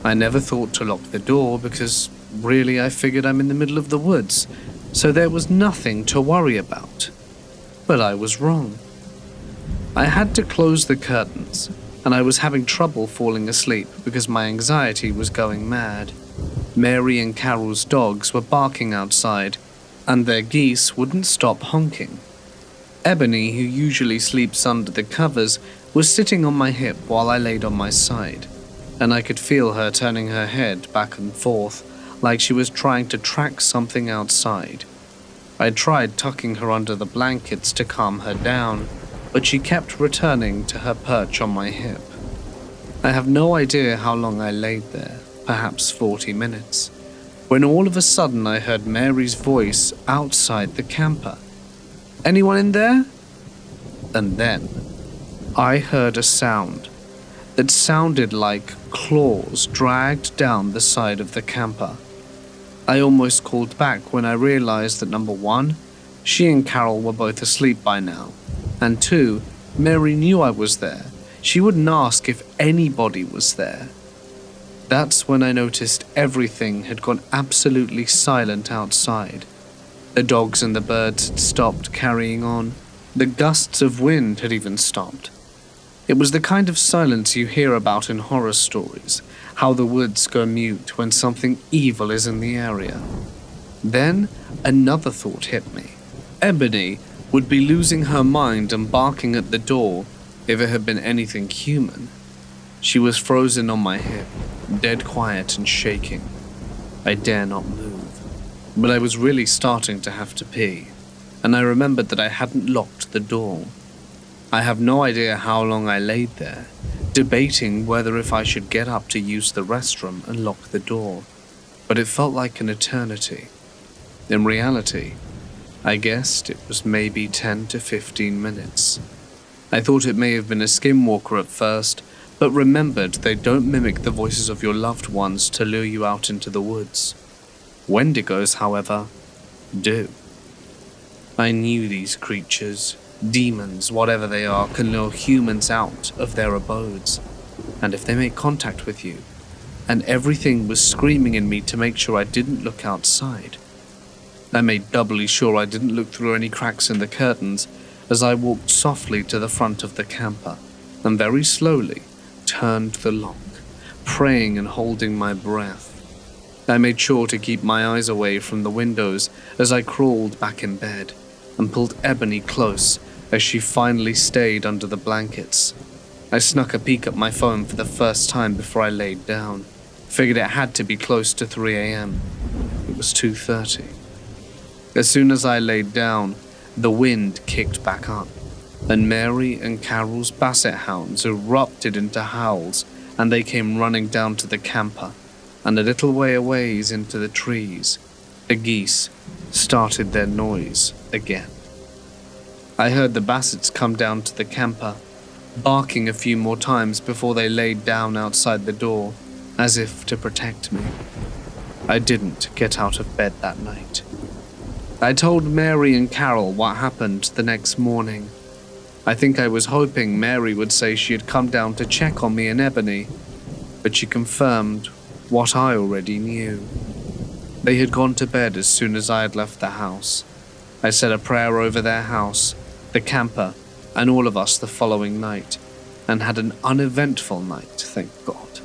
I never thought to lock the door because really I figured I'm in the middle of the woods, so there was nothing to worry about. But I was wrong. I had to close the curtains, and I was having trouble falling asleep because my anxiety was going mad. Mary and Carol's dogs were barking outside, and their geese wouldn't stop honking. Ebony, who usually sleeps under the covers, was sitting on my hip while I laid on my side, and I could feel her turning her head back and forth like she was trying to track something outside. I tried tucking her under the blankets to calm her down, but she kept returning to her perch on my hip. I have no idea how long I laid there, perhaps 40 minutes, when all of a sudden I heard Mary's voice outside the camper. "Anyone in there?" And then I heard a sound that sounded like claws dragged down the side of the camper. I almost called back when I realized that number one, she and Carol were both asleep by now, and two, Mary knew I was there. She wouldn't ask if anybody was there. That's when I noticed everything had gone absolutely silent outside. The dogs and the birds had stopped carrying on. The gusts of wind had even stopped. It was the kind of silence you hear about in horror stories, how the woods go mute when something evil is in the area. Then another thought hit me. Ebony would be losing her mind and barking at the door if it had been anything human. She was frozen on my hip, dead quiet and shaking. I dare not move, but I was really starting to have to pee, and I remembered that I hadn't locked the door. I have no idea how long I laid there, debating whether if I should get up to use the restroom and lock the door, but it felt like an eternity. In reality, I guessed it was maybe 10 to 15 minutes. I thought it may have been a skinwalker at first, but remembered they don't mimic the voices of your loved ones to lure you out into the woods. Wendigos, however, do. I knew these creatures, demons, whatever they are, can lure humans out of their abodes, and if they make contact with you, and everything was screaming in me to make sure I didn't look outside. I made doubly sure I didn't look through any cracks in the curtains as I walked softly to the front of the camper, and very slowly turned the lock, praying and holding my breath. I made sure to keep my eyes away from the windows as I crawled back in bed and pulled Ebony close as she finally stayed under the blankets. I snuck a peek at my phone for the first time before I laid down. Figured it had to be close to 3 a.m. It was 2:30. As soon as I laid down, the wind kicked back up, and Mary and Carol's basset hounds erupted into howls, and they came running down to the camper, and a little way away into the trees, the geese started their noise again. I heard the bassets come down to the camper, barking a few more times before they laid down outside the door, as if to protect me. I didn't get out of bed that night. I told Mary and Carol what happened the next morning. I think I was hoping Mary would say she had come down to check on me and Ebony, but she confirmed what I already knew. They had gone to bed as soon as I had left the house. I said a prayer over their house, the camper, and all of us the following night, and had an uneventful night, thank God.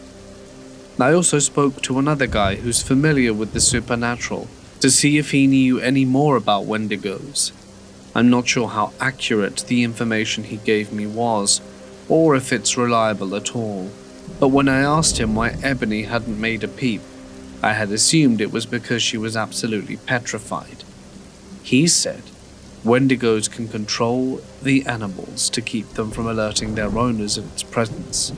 I also spoke to another guy who's familiar with the supernatural to see if he knew any more about Wendigos. I'm not sure how accurate the information he gave me was, or if it's reliable at all, but when I asked him why Ebony hadn't made a peep, I had assumed it was because she was absolutely petrified. He said Wendigos can control the animals to keep them from alerting their owners of its presence.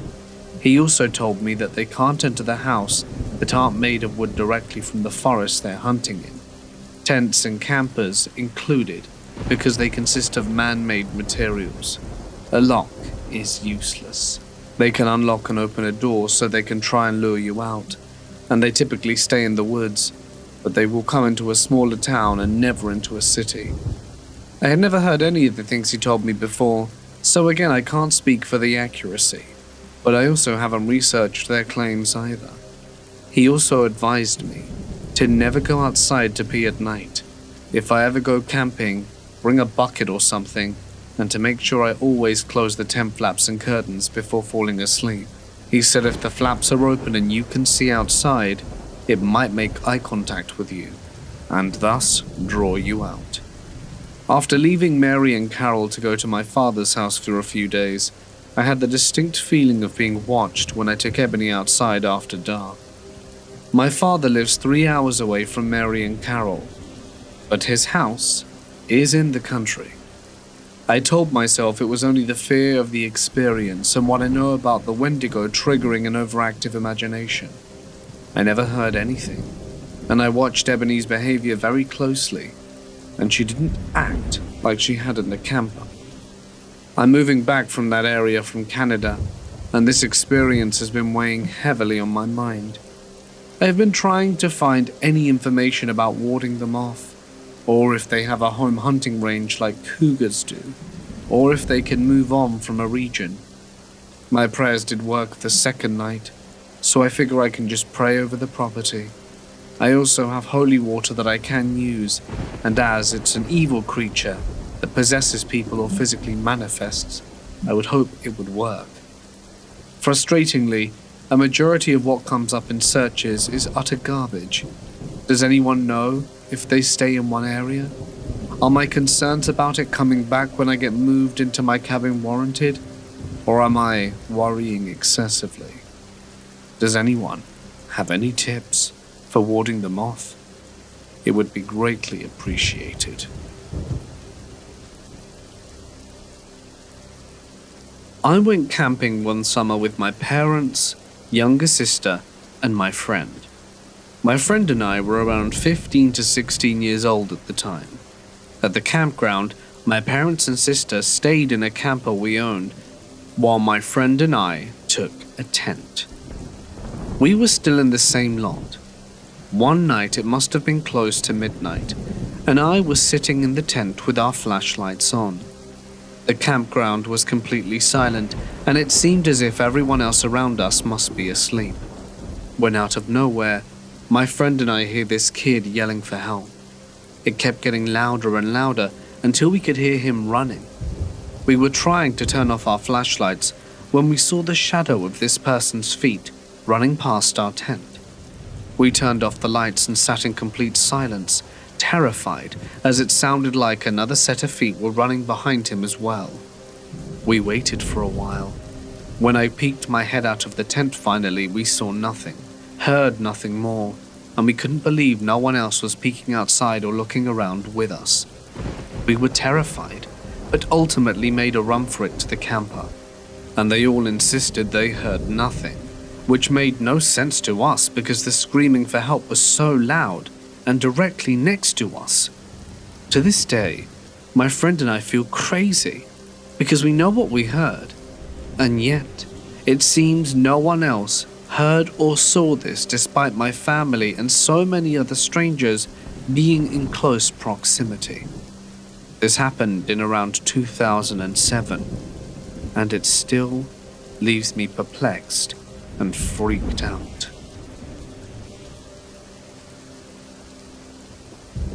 He also told me that they can't enter the house that aren't made of wood directly from the forest they're hunting in, tents and campers included, because they consist of man-made materials. A lock is useless. They can unlock and open a door so they can try and lure you out, and they typically stay in the woods, but they will come into a smaller town and never into a city. I had never heard any of the things he told me before, so again I can't speak for the accuracy, but I also haven't researched their claims either. He also advised me to never go outside to pee at night. If I ever go camping, bring a bucket or something, and to make sure I always close the tent flaps and curtains before falling asleep. He said if the flaps are open and you can see outside, it might make eye contact with you, and thus draw you out. After leaving Mary and Carol to go to my father's house for a few days, I had the distinct feeling of being watched when I took Ebony outside after dark. My father lives 3 hours away from Mary and Carol, but his house is in the country. I told myself it was only the fear of the experience and what I know about the Wendigo triggering an overactive imagination. I never heard anything, and I watched Ebony's behavior very closely, and she didn't act like she had in the camper. I'm moving back from that area from Canada, and this experience has been weighing heavily on my mind. I have been trying to find any information about warding them off, or if they have a home hunting range like cougars do, or if they can move on from a region. My prayers did work the second night, so I figure I can just pray over the property. I also have holy water that I can use, and as it's an evil creature that possesses people or physically manifests, I would hope it would work. Frustratingly, a majority of what comes up in searches is utter garbage. Does anyone know if they stay in one area? Are my concerns about it coming back when I get moved into my cabin warranted? Or am I worrying excessively? Does anyone have any tips for warding them off? It would be greatly appreciated. I went camping one summer with my parents, younger sister, and my friend. My friend and I were around 15 to 16 years old at the time. At the campground, my parents and sister stayed in a camper we owned, while my friend and I took a tent. We were still in the same lot. One night, it must have been close to midnight, and I was sitting in the tent with our flashlights on. The campground was completely silent, and it seemed as if everyone else around us must be asleep. When out of nowhere, my friend and I hear this kid yelling for help. It kept getting louder and louder until we could hear him running. We were trying to turn off our flashlights when we saw the shadow of this person's feet running past our tent. We turned off the lights and sat in complete silence, terrified as it sounded like another set of feet were running behind him as well. We waited for a while. When I peeked my head out of the tent finally, we saw nothing, heard nothing more, and we couldn't believe no one else was peeking outside or looking around with us. We were terrified, but ultimately made a run for it to the camper, and they all insisted they heard nothing, which made no sense to us because the screaming for help was so loud and directly next to us. To this day, my friend and I feel crazy because we know what we heard, and yet it seems no one else heard or saw this despite my family and so many other strangers being in close proximity. This happened in around 2007, and it still leaves me perplexed and freaked out.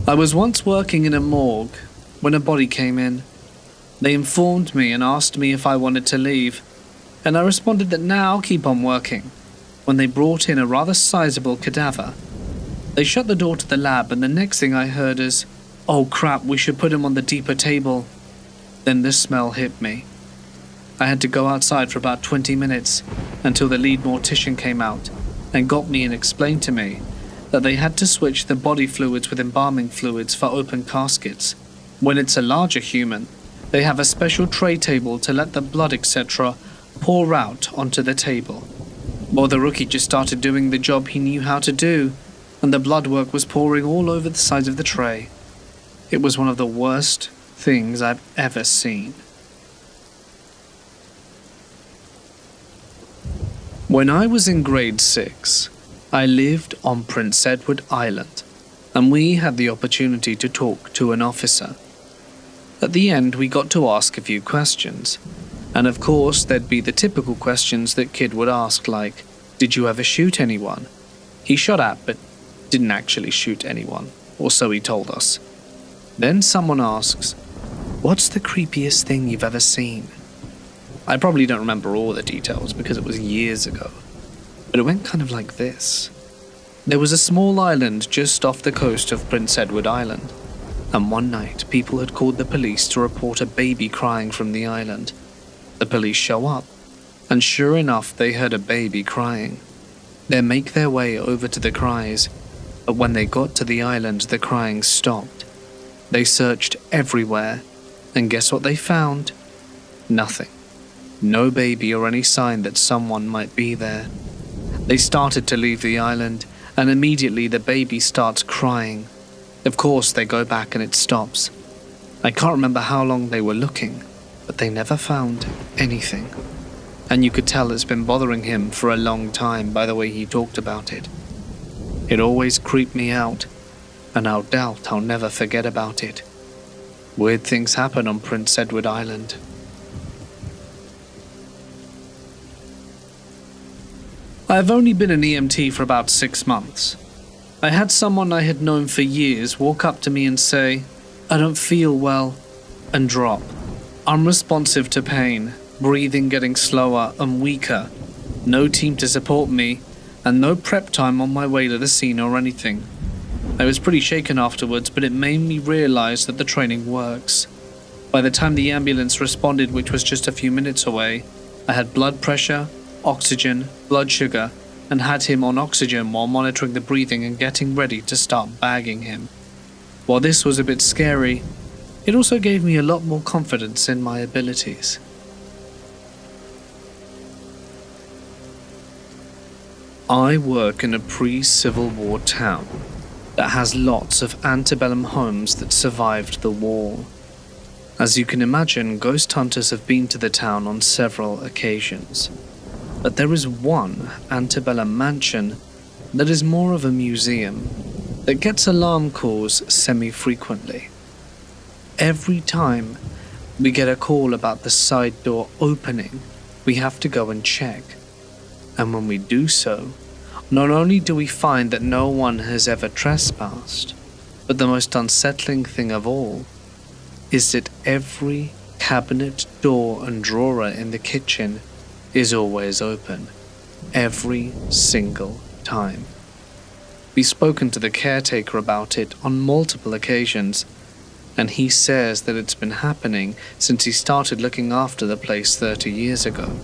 I was once working in a morgue when a body came in. They informed me and asked me if I wanted to leave, and I responded that now I'll keep on working, when they brought in a rather sizable cadaver. They shut the door to the lab, and the next thing I heard is, "Oh crap, we should put him on the deeper table." Then the smell hit me. I had to go outside for about 20 minutes until the lead mortician came out and got me and explained to me that they had to switch the body fluids with embalming fluids for open caskets. When it's a larger human, they have a special tray table to let the blood etc. pour out onto the table. Well, the rookie just started doing the job he knew how to do, and the blood work was pouring all over the sides of the tray. It was one of the worst things I've ever seen. When I was in grade 6, I lived on Prince Edward Island, and we had the opportunity to talk to an officer. At the end, we got to ask a few questions, and of course there'd be the typical questions that kid would ask, like, "Did you ever shoot anyone?" He shot at but didn't actually shoot anyone, or so he told us. Then someone asks, "What's the creepiest thing you've ever seen?" I probably don't remember all the details because it was years ago, but it went kind of like this. There was a small island just off the coast of Prince Edward Island, and one night people had called the police to report a baby crying from the island. The police show up, and sure enough they heard a baby crying. They make their way over to the cries, but when they got to the island the crying stopped. They searched everywhere, and guess what they found? Nothing. No baby or any sign that someone might be there. They started to leave the island, and immediately the baby starts crying. Of course, they go back and it stops. I can't remember how long they were looking, but they never found anything. And you could tell it's been bothering him for a long time by the way he talked about it. It always creeped me out, and I'll doubt I'll never forget about it. Weird things happen on Prince Edward Island. I've only been an EMT for about 6 months. I had someone I had known for years walk up to me and say, "I don't feel well," and drop. Unresponsive to pain, breathing getting slower and weaker, no team to support me, and no prep time on my way to the scene or anything. I was pretty shaken afterwards, but it made me realize that the training works. By the time the ambulance responded, which was just a few minutes away, I had blood pressure, oxygen, blood sugar, and had him on oxygen while monitoring the breathing and getting ready to start bagging him. While this was a bit scary, it also gave me a lot more confidence in my abilities. I work in a pre-Civil War town that has lots of antebellum homes that survived the war. As you can imagine, ghost hunters have been to the town on several occasions. But there is one antebellum mansion that is more of a museum that gets alarm calls semi-frequently. Every time we get a call about the side door opening, we have to go and check. And when we do so, not only do we find that no one has ever trespassed, but the most unsettling thing of all is that every cabinet door and drawer in the kitchen is always open, every single time. We've spoken to the caretaker about it on multiple occasions, and he says that it's been happening since he started looking after the place 30 years ago.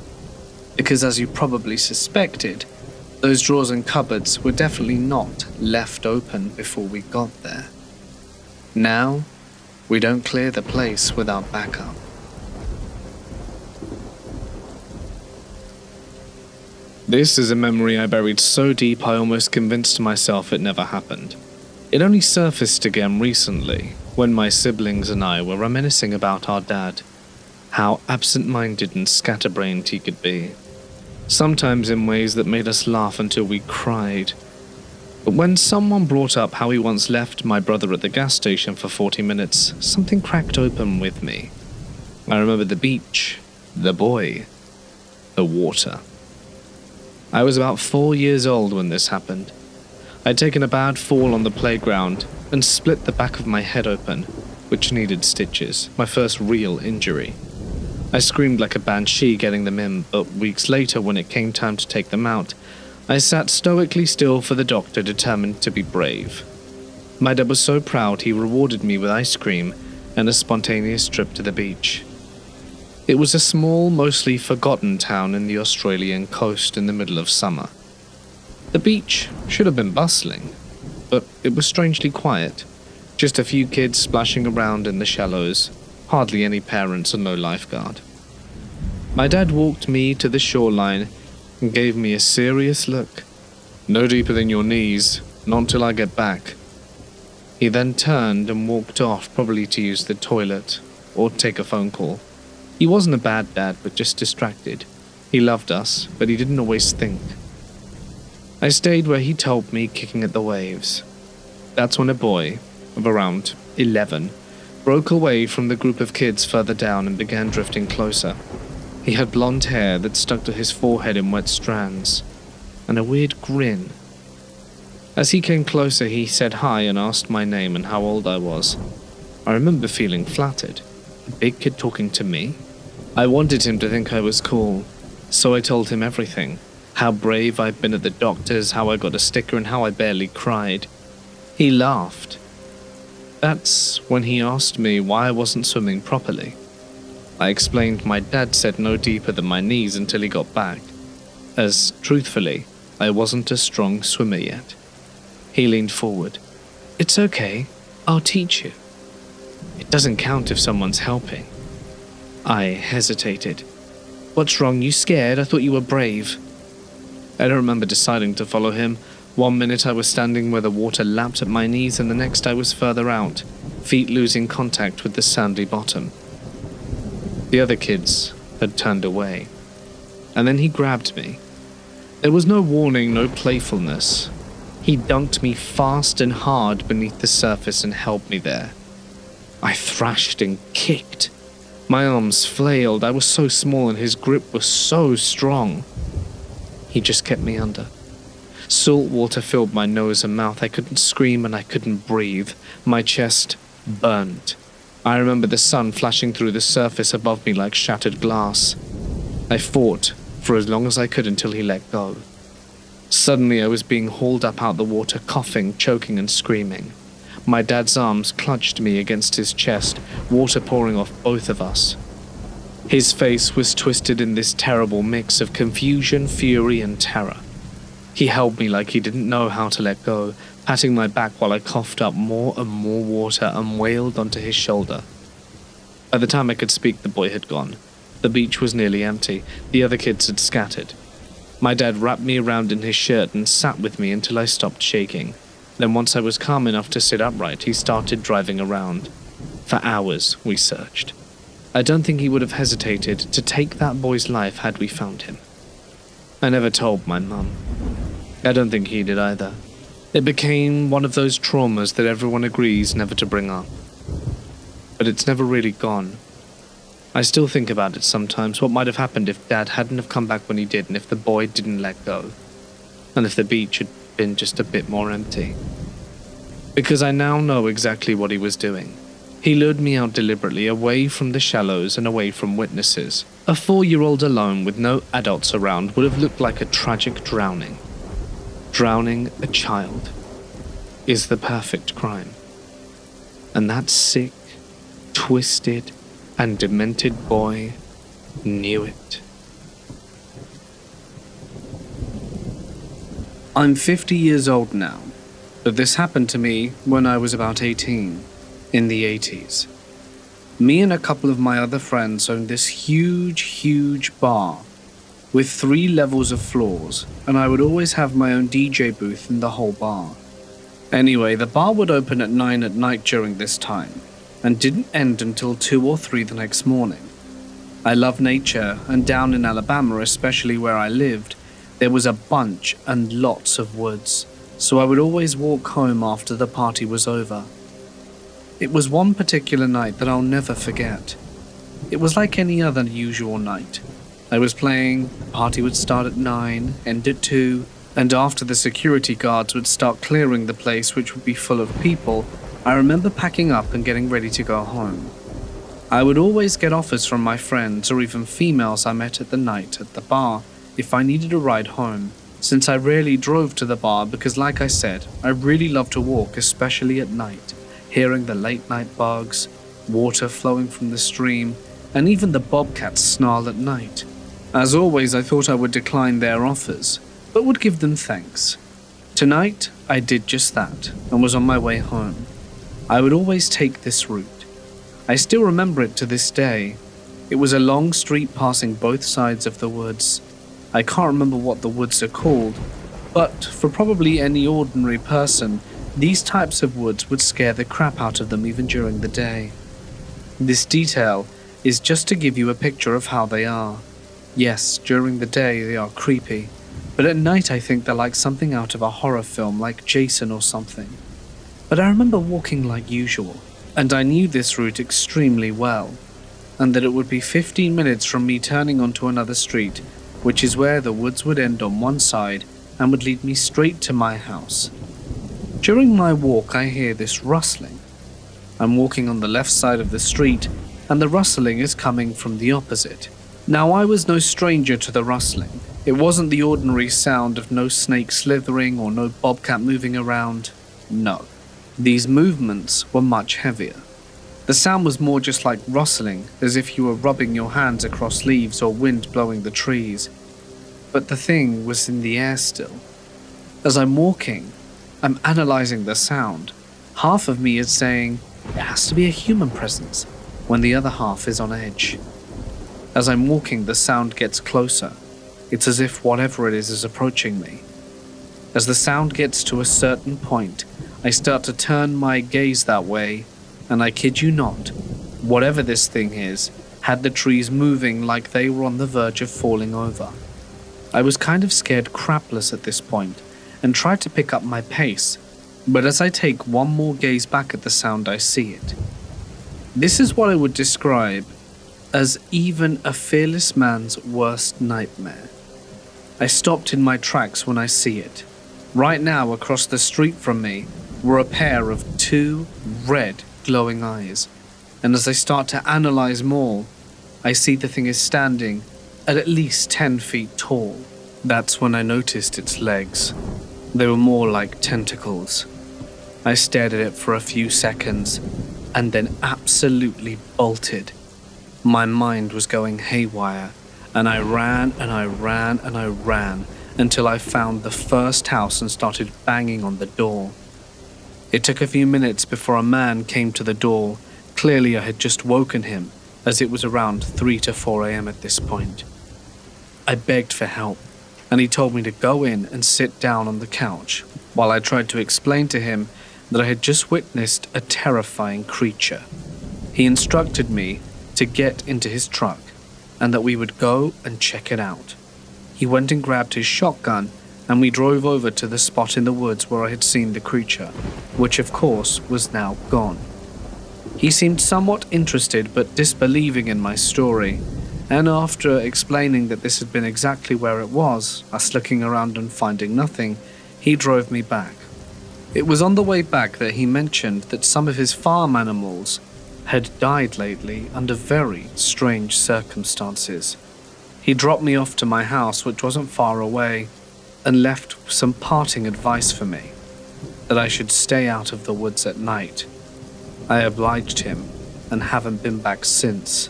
Because as you probably suspected, those drawers and cupboards were definitely not left open before we got there. Now, we don't clear the place without backup. This is a memory I buried so deep I almost convinced myself it never happened. It only surfaced again recently, when my siblings and I were reminiscing about our dad, how absent-minded and scatterbrained he could be, sometimes in ways that made us laugh until we cried. But when someone brought up how he once left my brother at the gas station for 40 minutes, something cracked open with me. I remember the beach, the boy, the water. I was about 4 years old when this happened. I'd taken a bad fall on the playground and split the back of my head open, which needed stitches, my first real injury. I screamed like a banshee getting them in, but weeks later when it came time to take them out, I sat stoically still for the doctor, determined to be brave. My dad was so proud he rewarded me with ice cream and a spontaneous trip to the beach. It was a small, mostly forgotten town in the Australian coast in the middle of summer. The beach should have been bustling, but it was strangely quiet. Just a few kids splashing around in the shallows, hardly any parents and no lifeguard. My dad walked me to the shoreline and gave me a serious look. "No deeper than your knees, not until I get back." He then turned and walked off, probably to use the toilet or take a phone call. He wasn't a bad dad, but just distracted. He loved us, but he didn't always think. I stayed where he told me, kicking at the waves. That's when a boy, of around 11, broke away from the group of kids further down and began drifting closer. He had blonde hair that stuck to his forehead in wet strands, and a weird grin. As he came closer, he said hi and asked my name and how old I was. I remember feeling flattered. A big kid talking to me? I wanted him to think I was cool, so I told him everything. How brave I'd been at the doctor's, how I got a sticker, and how I barely cried. He laughed. That's when he asked me why I wasn't swimming properly. I explained my dad said no deeper than my knees until he got back, as, truthfully, I wasn't a strong swimmer yet. He leaned forward. "It's okay, I'll teach you. It doesn't count if someone's helping." I hesitated. "What's wrong, you scared? I thought you were brave." I don't remember deciding to follow him, 1 minute I was standing where the water lapped at my knees, and the next I was further out, feet losing contact with the sandy bottom. The other kids had turned away. And then he grabbed me. There was no warning, no playfulness. He dunked me fast and hard beneath the surface and held me there. I thrashed and kicked. My arms flailed. I was so small and his grip was so strong. He just kept me under. Salt water filled my nose and mouth. I couldn't scream and I couldn't breathe. My chest burned. I remember the sun flashing through the surface above me like shattered glass. I fought for as long as I could until he let go. Suddenly I was being hauled up out the water, coughing, choking and screaming. My dad's arms clutched me against his chest, water pouring off both of us. His face was twisted in this terrible mix of confusion, fury and terror. He held me like he didn't know how to let go, patting my back while I coughed up more and more water and wailed onto his shoulder. By the time I could speak, the boy had gone. The beach was nearly empty. The other kids had scattered. My dad wrapped me around in his shirt and sat with me until I stopped shaking. Then once I was calm enough to sit upright, he started driving around. For hours, we searched. I don't think he would have hesitated to take that boy's life had we found him. I never told my mum. I don't think he did either. It became one of those traumas that everyone agrees never to bring up. But it's never really gone. I still think about it sometimes, what might have happened if Dad hadn't have come back when he did, and if the boy didn't let go, and if the beach had been just a bit more empty. Because I now know exactly what he was doing. He lured me out deliberately, away from the shallows and away from witnesses. A 4-year-old alone with no adults around would have looked like a tragic drowning. Drowning a child is the perfect crime. And that sick, twisted, and demented boy knew it. I'm 50 years old now, but this happened to me when I was about 18, in the 80s. Me and a couple of my other friends owned this huge bar with 3 levels of floors, and I would always have my own DJ booth in the whole bar. Anyway, the bar would open at 9 at night during this time, and didn't end until 2 or 3 the next morning. I love nature, and down in Alabama, especially where I lived, there was a bunch and lots of woods, so I would always walk home after the party was over. It was one particular night that I'll never forget. It was like any other usual night. I was playing, the party would start at 9, end at 2, and after the security guards would start clearing the place, which would be full of people, I remember packing up and getting ready to go home. I would always get offers from my friends or even females I met at the night at the bar if I needed a ride home, since I rarely drove to the bar because, like I said, I really love to walk, especially at night, hearing the late night bugs, water flowing from the stream, and even the bobcats snarl at night. As always, I thought I would decline their offers, but would give them thanks. Tonight, I did just that, and was on my way home. I would always take this route. I still remember it to this day. It was a long street passing both sides of the woods. I can't remember what the woods are called, but for probably any ordinary person, these types of woods would scare the crap out of them even during the day. This detail is just to give you a picture of how they are. Yes, during the day they are creepy, but at night I think they're like something out of a horror film like Jason or something. But I remember walking like usual, and I knew this route extremely well, and that it would be 15 minutes from me turning onto another street, which is where the woods would end on one side and would lead me straight to my house. During my walk, I hear this rustling. I'm walking on the left side of the street, and the rustling is coming from the opposite. Now, I was no stranger to the rustling. It wasn't the ordinary sound of no snake slithering or no bobcat moving around. No. These movements were much heavier. The sound was more just like rustling, as if you were rubbing your hands across leaves or wind blowing the trees. But the thing was in the air still. As I'm walking, I'm analyzing the sound. Half of me is saying, it has to be a human presence, when the other half is on edge. As I'm walking, the sound gets closer. It's as if whatever it is approaching me. As the sound gets to a certain point, I start to turn my gaze that way, and I kid you not, whatever this thing is, had the trees moving like they were on the verge of falling over. I was kind of scared crapless at this point, and tried to pick up my pace, but as I take one more gaze back at the sound, I see it. This is what I would describe as even a fearless man's worst nightmare. I stopped in my tracks when I see it. Right now, across the street from me, were a pair of 2 red glowing eyes, and as I start to analyze more, I see the thing is standing at least 10 feet tall. That's when I noticed its legs. They were more like tentacles. I stared at it for a few seconds, and then absolutely bolted. My mind was going haywire, and I ran and I ran and I ran until I found the first house and started banging on the door. It took a few minutes before a man came to the door. Clearly I had just woken him, as it was around 3 to 4 a.m. at this point. I begged for help, and he told me to go in and sit down on the couch while I tried to explain to him that I had just witnessed a terrifying creature. He instructed me to get into his truck and that we would go and check it out. He went and grabbed his shotgun, and we drove over to the spot in the woods where I had seen the creature, which of course was now gone. He seemed somewhat interested but disbelieving in my story, and after explaining that this had been exactly where it was, us looking around and finding nothing, he drove me back. It was on the way back that he mentioned that some of his farm animals had died lately under very strange circumstances. He dropped me off to my house, which wasn't far away, and left some parting advice for me, that I should stay out of the woods at night. I obliged him and haven't been back since.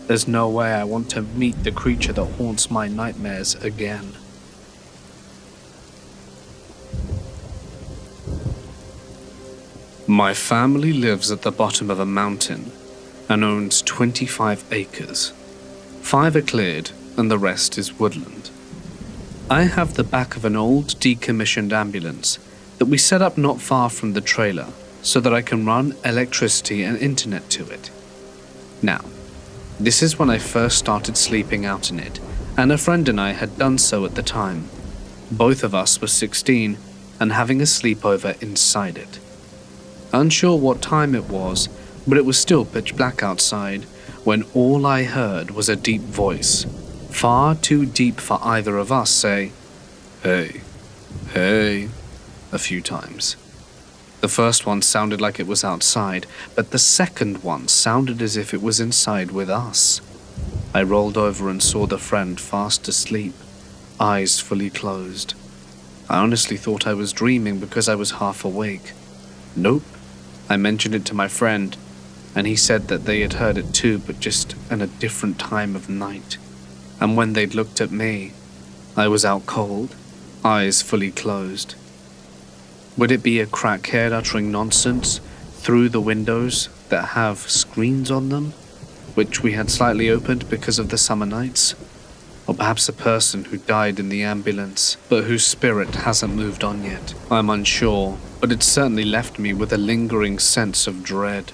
There's no way I want to meet the creature that haunts my nightmares again. My family lives at the bottom of a mountain and owns 25 acres. 5 are cleared and the rest is woodland. I have the back of an old decommissioned ambulance that we set up not far from the trailer so that I can run electricity and internet to it. Now, this is when I first started sleeping out in it, and a friend and I had done so at the time. Both of us were 16 and having a sleepover inside it. Unsure what time it was, but it was still pitch black outside when all I heard was a deep voice, far too deep for either of us, say, "Hey, hey," a few times. The first one sounded like it was outside, but the second one sounded as if it was inside with us. I rolled over and saw the friend fast asleep, eyes fully closed. I honestly thought I was dreaming because I was half awake. Nope. I mentioned it to my friend, and he said that they had heard it too, but just in a different time of night. And when they'd looked at me, I was out cold, eyes fully closed. Would it be a crackhead uttering nonsense through the windows that have screens on them, which we had slightly opened because of the summer nights? Or perhaps a person who died in the ambulance, but whose spirit hasn't moved on yet? I'm unsure, but it certainly left me with a lingering sense of dread.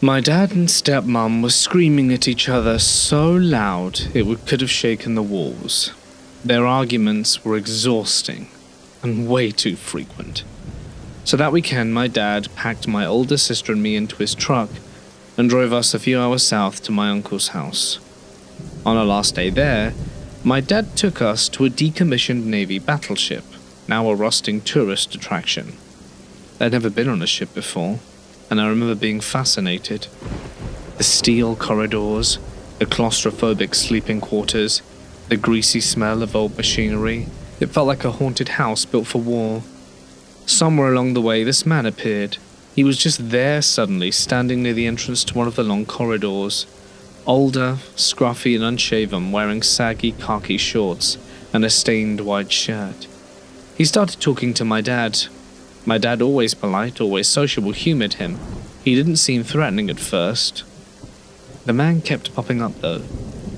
My dad and stepmom were screaming at each other so loud it could have shaken the walls. Their arguments were exhausting and way too frequent. So that weekend, my dad packed my older sister and me into his truck and drove us a few hours south to my uncle's house. On our last day there, my dad took us to a decommissioned Navy battleship, now a rusting tourist attraction. I'd never been on a ship before, and I remember being fascinated. The steel corridors, the claustrophobic sleeping quarters, the greasy smell of old machinery. It felt like a haunted house built for war. Somewhere along the way, this man appeared. He was just there suddenly, standing near the entrance to one of the long corridors. Older, scruffy and unshaven, wearing saggy khaki shorts and a stained white shirt. He started talking to my dad. My dad, always polite, always sociable, humoured him. He didn't seem threatening at first. The man kept popping up though,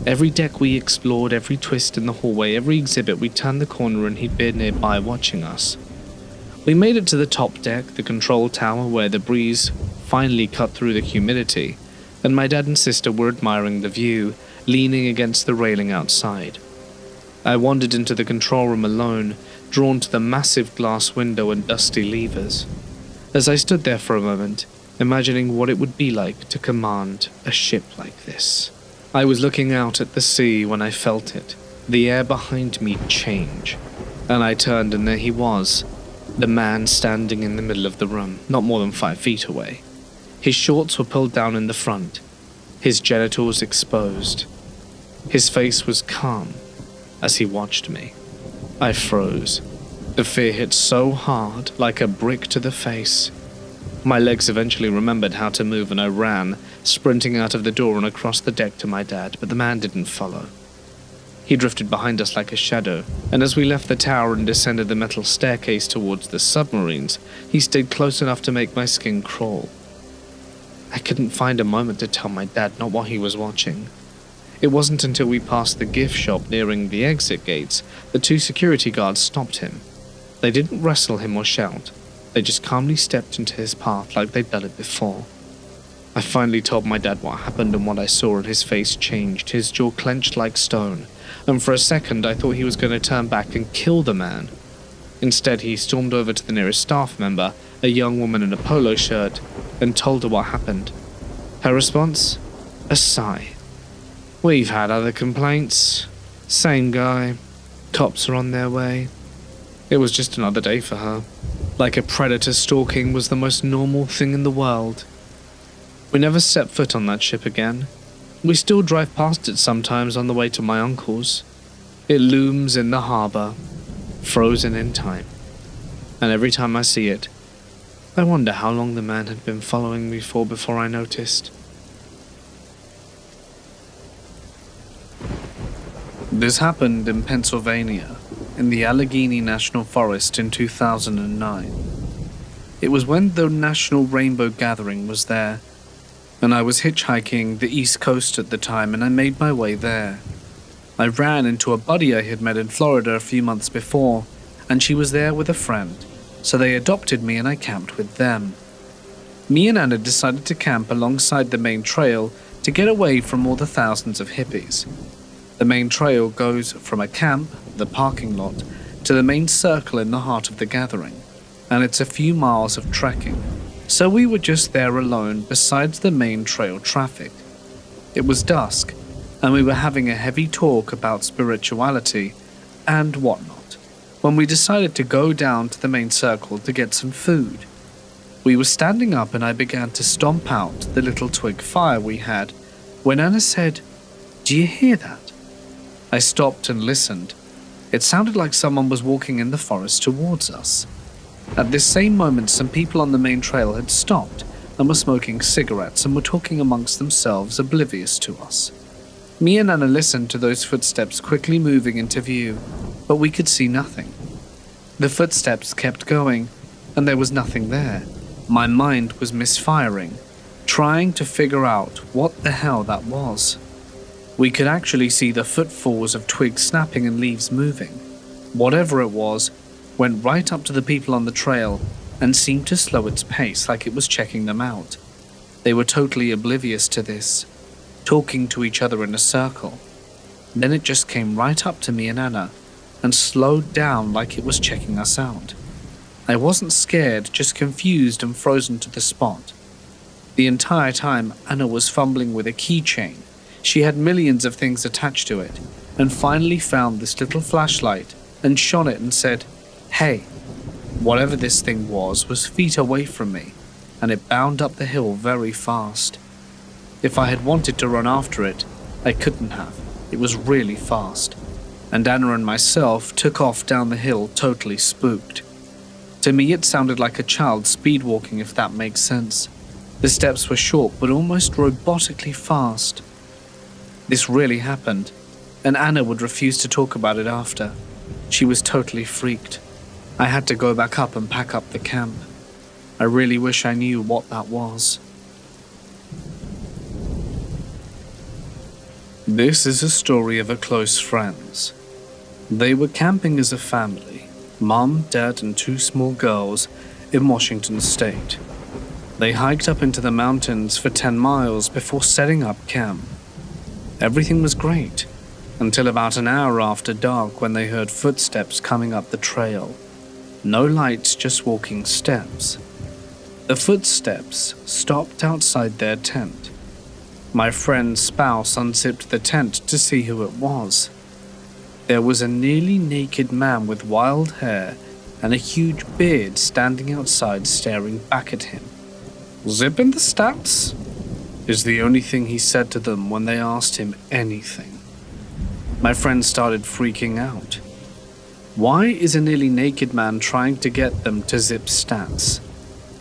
Every deck we explored, every twist in the hallway, every exhibit, we turned the corner and he'd be nearby watching us. We made it to the top deck, the control tower, where the breeze finally cut through the humidity, and my dad and sister were admiring the view, leaning against the railing outside. I wandered into the control room alone, drawn to the massive glass window and dusty levers. As I stood there for a moment, imagining what it would be like to command a ship like this. I was looking out at the sea when I felt it, the air behind me change, and I turned and there he was, the man standing in the middle of the room, not more than 5 feet away. His shorts were pulled down in the front, his genitals exposed. His face was calm as he watched me. I froze. The fear hit so hard, like a brick to the face. My legs eventually remembered how to move and I ran, sprinting out of the door and across the deck to my dad, but the man didn't follow. He drifted behind us like a shadow, and as we left the tower and descended the metal staircase towards the submarines, he stayed close enough to make my skin crawl. I couldn't find a moment to tell my dad not what he was watching. It wasn't until we passed the gift shop nearing the exit gates that 2 security guards stopped him. They didn't wrestle him or shout. They just calmly stepped into his path like they'd done it before. I finally told my dad what happened, and what I saw, and his face changed, his jaw clenched like stone, and for a second I thought he was going to turn back and kill the man. Instead, he stormed over to the nearest staff member, a young woman in a polo shirt, and told her what happened. Her response? A sigh. "We've had other complaints. Same guy. Cops are on their way." It was just another day for her. Like a predator, stalking was the most normal thing in the world. We never set foot on that ship again. We still drive past it sometimes on the way to my uncle's. It looms in the harbor, frozen in time. And every time I see it, I wonder how long the man had been following me for before I noticed. This happened in Pennsylvania, in the Allegheny National Forest in 2009. It was when the National Rainbow Gathering was there, and I was hitchhiking the East Coast at the time, and I made my way there. I ran into a buddy I had met in Florida a few months before, and she was there with a friend, so they adopted me and I camped with them. Me and Anna decided to camp alongside the main trail to get away from all the thousands of hippies. The main trail goes from a camp, the parking lot, to the main circle in the heart of the gathering, and it's a few miles of trekking, so we were just there alone besides the main trail traffic. It was dusk, and we were having a heavy talk about spirituality and whatnot, when we decided to go down to the main circle to get some food. We were standing up and I began to stomp out the little twig fire we had, when Anna said, "Do you hear that?" I stopped and listened. It sounded like someone was walking in the forest towards us. At this same moment, some people on the main trail had stopped and were smoking cigarettes and were talking amongst themselves, oblivious to us. Me and Anna listened to those footsteps quickly moving into view, but we could see nothing. The footsteps kept going, and there was nothing there. My mind was misfiring, trying to figure out what the hell that was. We could actually see the footfalls of twigs snapping and leaves moving. Whatever it was, went right up to the people on the trail and seemed to slow its pace like it was checking them out. They were totally oblivious to this, talking to each other in a circle. Then it just came right up to me and Anna and slowed down like it was checking us out. I wasn't scared, just confused and frozen to the spot. The entire time, Anna was fumbling with a keychain. She had millions of things attached to it, and finally found this little flashlight and shone it and said, "Hey." Whatever this thing was feet away from me, and it bounded up the hill very fast. If I had wanted to run after it, I couldn't have. It was really fast, and Anna and myself took off down the hill totally spooked. To me it sounded like a child speed walking, if that makes sense. The steps were short but almost robotically fast. This really happened, and Anna would refuse to talk about it after. She was totally freaked. I had to go back up and pack up the camp. I really wish I knew what that was. This is a story of a close friends. They were camping as a family, mom, dad, and two small girls in Washington state. They hiked up into the mountains for 10 miles before setting up camp. Everything was great, until about an hour after dark when they heard footsteps coming up the trail. No lights, just walking steps. The footsteps stopped outside their tent. My friend's spouse unzipped the tent to see who it was. There was a nearly naked man with wild hair and a huge beard standing outside staring back at him. "Zipping the stats?" is the only thing he said to them when they asked him anything. My friend started freaking out. Why is a nearly naked man trying to get them to zip stats?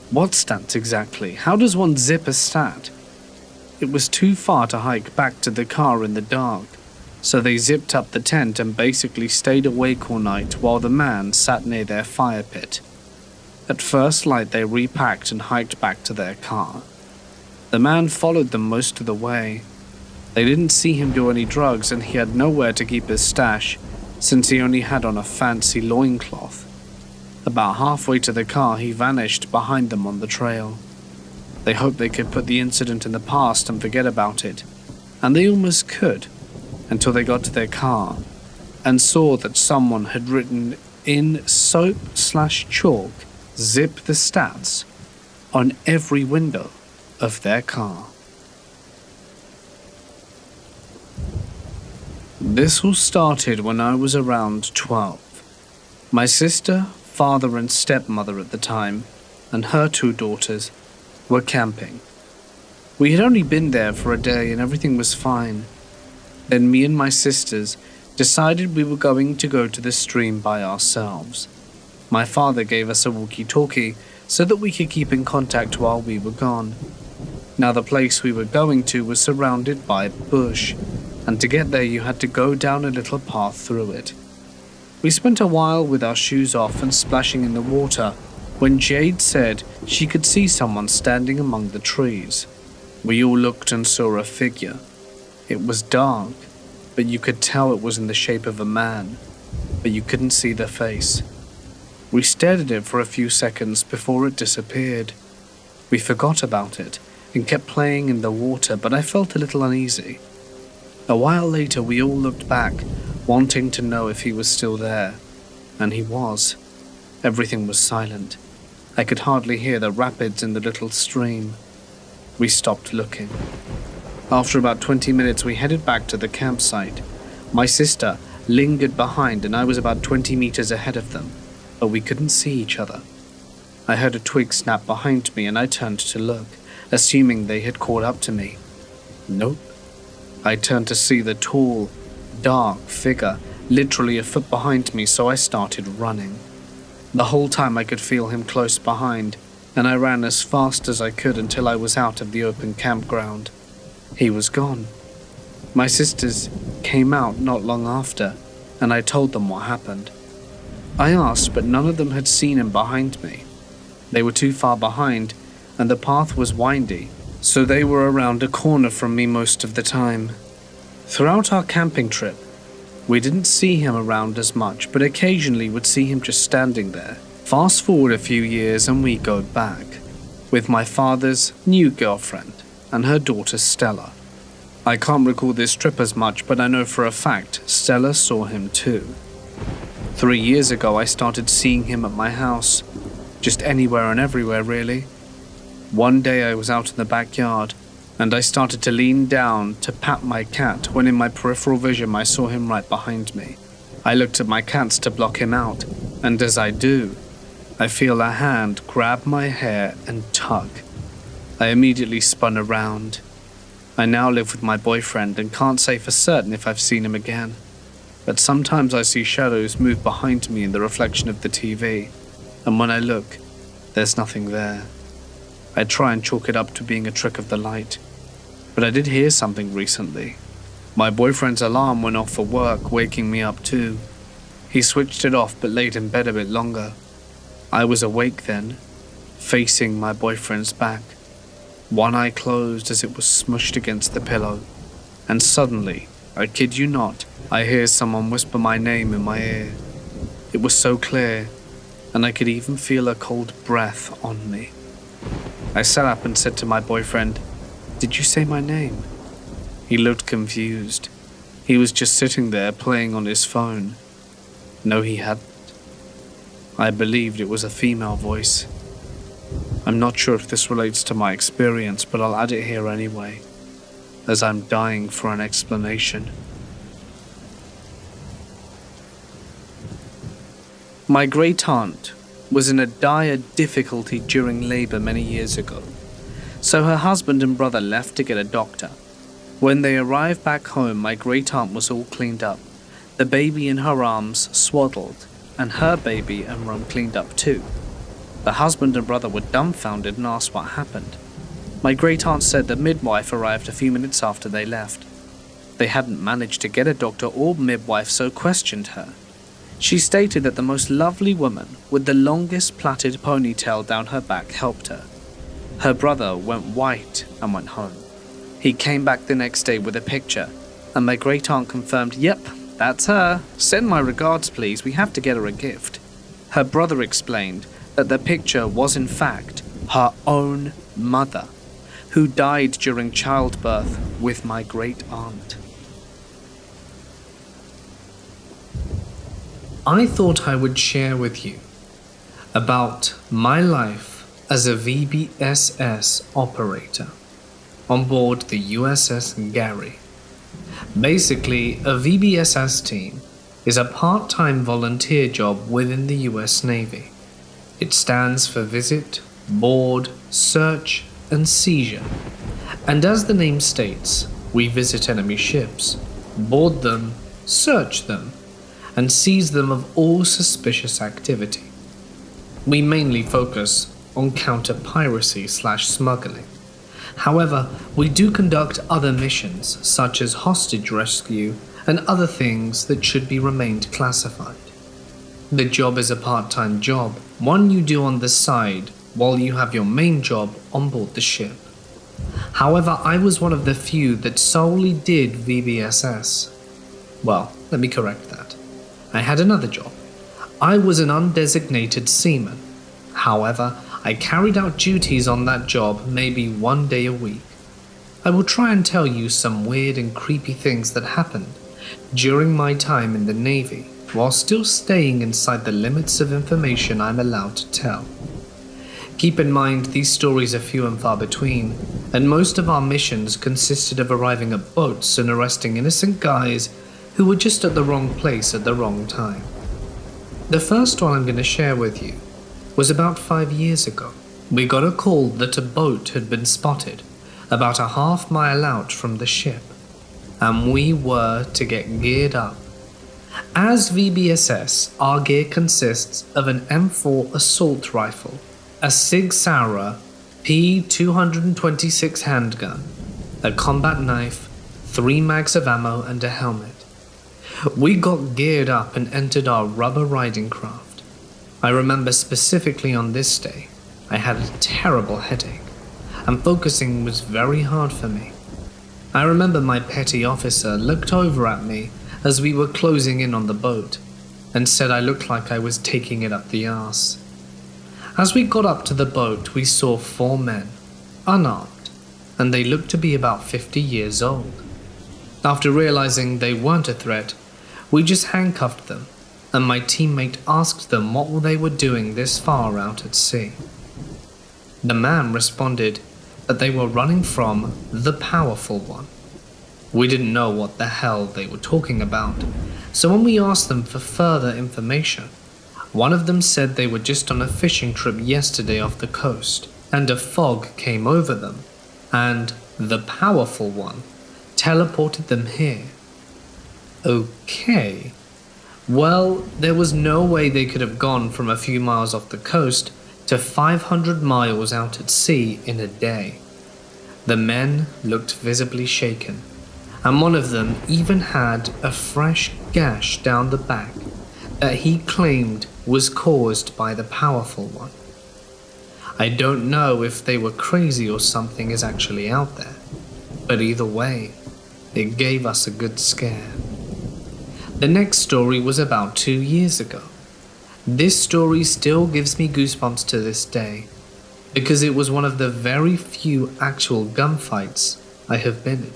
What stats exactly? How does one zip a stat? It was too far to hike back to the car in the dark, so they zipped up the tent and basically stayed awake all night while the man sat near their fire pit. At first light they repacked and hiked back to their car. The man followed them most of the way. They didn't see him do any drugs and he had nowhere to keep his stash since he only had on a fancy loincloth. About halfway to the car he vanished behind them on the trail. They hoped they could put the incident in the past and forget about it, and they almost could, until they got to their car and saw that someone had written in soap/chalk, "Zip the stats," on every window of their car. This all started when I was around 12. My sister, father and stepmother at the time, and her two daughters, were camping. We had only been there for a day and everything was fine. Then me and my sisters decided we were going to go to the stream by ourselves. My father gave us a walkie-talkie so that we could keep in contact while we were gone. Now the place we were going to was surrounded by bush, and to get there you had to go down a little path through it. We spent a while with our shoes off and splashing in the water when Jade said she could see someone standing among the trees. We all looked and saw a figure. It was dark, but you could tell it was in the shape of a man, but you couldn't see the face. We stared at it for a few seconds before it disappeared. We forgot about it and kept playing in the water, but I felt a little uneasy. A while later we all looked back, wanting to know if he was still there, and he was. Everything was silent. I could hardly hear the rapids in the little stream. We stopped looking. After about 20 minutes we headed back to the campsite. My sister lingered behind and I was about 20 meters ahead of them, but we couldn't see each other. I heard a twig snap behind me and I turned to look, assuming they had caught up to me. Nope. I turned to see the tall, dark figure literally a foot behind me, so I started running. The whole time I could feel him close behind, and I ran as fast as I could until I was out of the open campground. He was gone. My sisters came out not long after, and I told them what happened. I asked, but none of them had seen him behind me. They were too far behind, and the path was windy, so they were around a corner from me most of the time. Throughout our camping trip, we didn't see him around as much, but occasionally would see him just standing there. Fast forward a few years and we go back, with my father's new girlfriend and her daughter Stella. I can't recall this trip as much, but I know for a fact Stella saw him too. 3 years ago I started seeing him at my house, just anywhere and everywhere really. One day I was out in the backyard, and I started to lean down to pat my cat when in my peripheral vision I saw him right behind me. I looked at my cats to block him out, and as I do, I feel a hand grab my hair and tug. I immediately spun around. I now live with my boyfriend and can't say for certain if I've seen him again, but sometimes I see shadows move behind me in the reflection of the TV, and when I look, there's nothing there. I try and chalk it up to being a trick of the light, but I did hear something recently. My boyfriend's alarm went off for work, waking me up too. He switched it off but laid in bed a bit longer. I was awake then, facing my boyfriend's back, one eye closed as it was smushed against the pillow. And suddenly, I kid you not, I hear someone whisper my name in my ear. It was so clear, and I could even feel a cold breath on me. I sat up and said to my boyfriend, "Did you say my name?" He looked confused. He was just sitting there playing on his phone. No, he hadn't. I believed it was a female voice. I'm not sure if this relates to my experience, but I'll add it here anyway, as I'm dying for an explanation. My great aunt was in a dire difficulty during labor many years ago, so her husband and brother left to get a doctor. When they arrived back home, my great aunt was all cleaned up, the baby in her arms swaddled, and her baby and room cleaned up too. The husband and brother were dumbfounded and asked what happened. My great aunt said the midwife arrived a few minutes after they left. They hadn't managed to get a doctor or midwife, so questioned her. She stated that the most lovely woman with the longest plaited ponytail down her back helped her. Her brother went white and went home. He came back the next day with a picture, and my great aunt confirmed, "Yep, that's her. Send my regards, please. We have to get her a gift." Her brother explained that the picture was in fact her own mother, who died during childbirth with my great aunt. I thought I would share with you about my life as a VBSS operator on board the USS Gary. Basically, a VBSS team is a part-time volunteer job within the US Navy. It stands for Visit, Board, Search, and Seizure. And as the name states, we visit enemy ships, board them, search them, and seize them of all suspicious activity. We mainly focus on counter-piracy/smuggling. However, we do conduct other missions, such as hostage rescue and other things that should be remained classified. The job is a part-time job, one you do on the side while you have your main job on board the ship. However, I was one of the few that solely did VBSS. Well, let me correct that. I had another job. I was an undesignated seaman. However, I carried out duties on that job maybe one day a week. I will try and tell you some weird and creepy things that happened during my time in the Navy, while still staying inside the limits of information I'm allowed to tell. Keep in mind these stories are few and far between, and most of our missions consisted of arriving at boats and arresting innocent guys who were just at the wrong place at the wrong time. The first one I'm going to share with you was about 5 years ago. We got a call that a boat had been spotted about a half-mile out from the ship, and we were to get geared up. As VBSS, our gear consists of an M4 assault rifle, a Sig Sauer P226 handgun, a combat knife, 3 mags of ammo, and a helmet. We got geared up and entered our rubber riding craft. I remember specifically on this day, I had a terrible headache, and focusing was very hard for me. I remember my petty officer looked over at me as we were closing in on the boat, and said I looked like I was taking it up the arse. As we got up to the boat, we saw 4 men, unarmed, and they looked to be about 50 years old. After realizing they weren't a threat, we just handcuffed them, and my teammate asked them what they were doing this far out at sea. The man responded that they were running from the Powerful One. We didn't know what the hell they were talking about, so when we asked them for further information, one of them said they were just on a fishing trip yesterday off the coast, and a fog came over them, and the Powerful One teleported them here. Okay. Well, there was no way they could have gone from a few miles off the coast to 500 miles out at sea in a day. The men looked visibly shaken, and one of them even had a fresh gash down the back that he claimed was caused by the Powerful One. I don't know if they were crazy or something is actually out there, but either way, It gave us a good scare. The next story was about 2 years ago. This story still gives me goosebumps to this day, because it was one of the very few actual gunfights I have been in.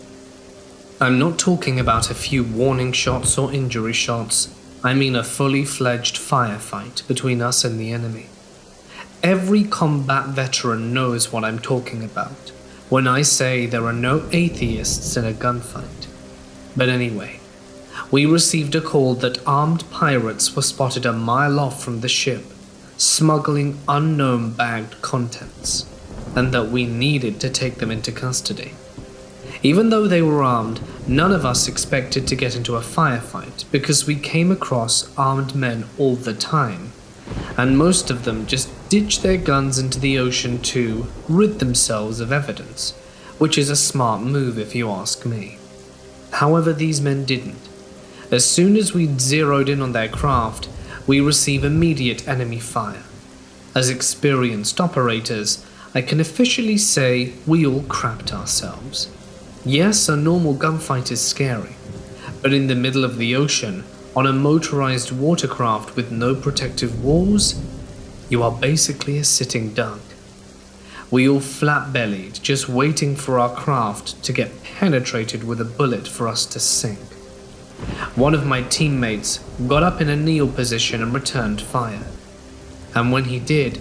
I'm not talking about a few warning shots or injury shots. I mean a fully fledged firefight between us and the enemy. Every combat veteran knows what I'm talking about when I say there are no atheists in a gunfight. But anyway, we received a call that armed pirates were spotted a mile off from the ship, smuggling unknown bagged contents, and that we needed to take them into custody. Even though they were armed, none of us expected to get into a firefight because we came across armed men all the time, and most of them just ditched their guns into the ocean to rid themselves of evidence, which is a smart move if you ask me. However, these men didn't. As soon as we'd zeroed in on their craft, we receive immediate enemy fire. As experienced operators, I can officially say we all crapped ourselves. Yes, a normal gunfight is scary, but in the middle of the ocean, on a motorized watercraft with no protective walls, you are basically a sitting duck. We all flat-bellied, just waiting for our craft to get penetrated with a bullet for us to sink. One of my teammates got up in a kneel position and returned fire. And when he did,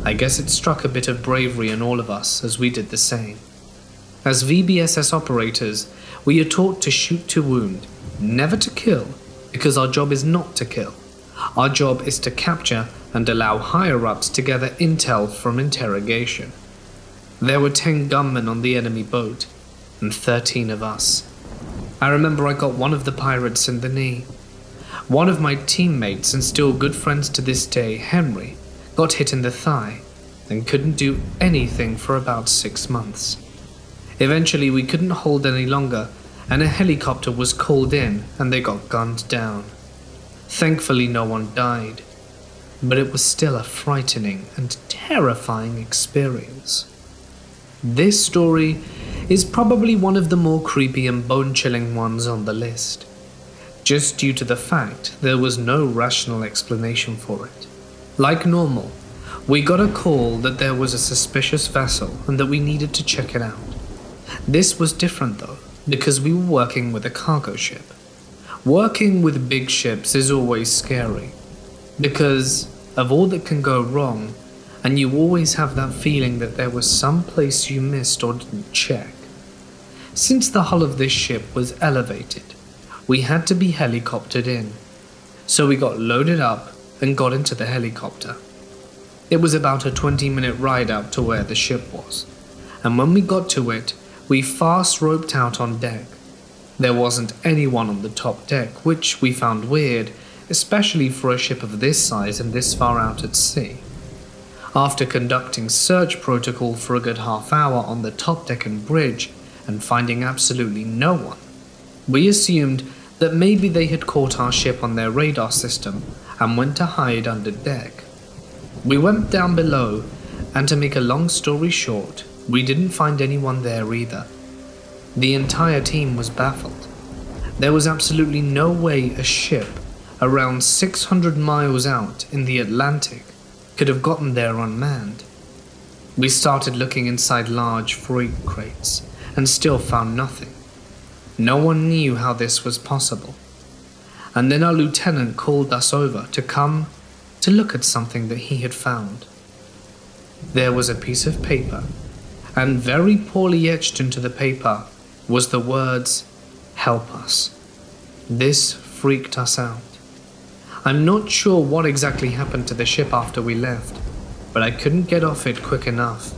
I guess it struck a bit of bravery in all of us as we did the same. As VBSS operators, we are taught to shoot to wound, never to kill, because our job is not to kill. Our job is to capture and allow higher-ups to gather intel from interrogation. There were 10 gunmen on the enemy boat, and 13 of us. I remember I got one of the pirates in the knee. One of my teammates, and still good friends to this day, Henry, got hit in the thigh and couldn't do anything for about 6 months. Eventually we couldn't hold any longer, and a helicopter was called in and they got gunned down. Thankfully no one died, but it was still a frightening and terrifying experience. This story is probably one of the more creepy and bone-chilling ones on the list, just due to the fact there was no rational explanation for it. Like normal, we got a call that there was a suspicious vessel and that we needed to check it out. This was different though, because we were working with a cargo ship. Working with big ships is always scary, because of all that can go wrong, and you always have that feeling that there was some place you missed or didn't check. Since the hull of this ship was elevated, we had to be helicoptered in, so we got loaded up and got into the helicopter. It was about a 20-minute ride out to where the ship was, and when we got to it, we fast roped out on deck. There wasn't anyone on the top deck, which we found weird, especially for a ship of this size and this far out at sea. After conducting search protocol for a good half hour on the top deck and bridge, and finding absolutely no one, we assumed that maybe they had caught our ship on their radar system and went to hide under deck. We went down below, and to make a long story short, we didn't find anyone there either. The entire team was baffled. There was absolutely no way a ship around 600 miles out in the Atlantic could have gotten there unmanned. We started looking inside large freight crates and still found nothing. No one knew how this was possible. And then our lieutenant called us over to come to look at something that he had found. There was a piece of paper, and very poorly etched into the paper was the words, "Help us." This freaked us out. I'm not sure what exactly happened to the ship after we left, but I couldn't get off it quick enough.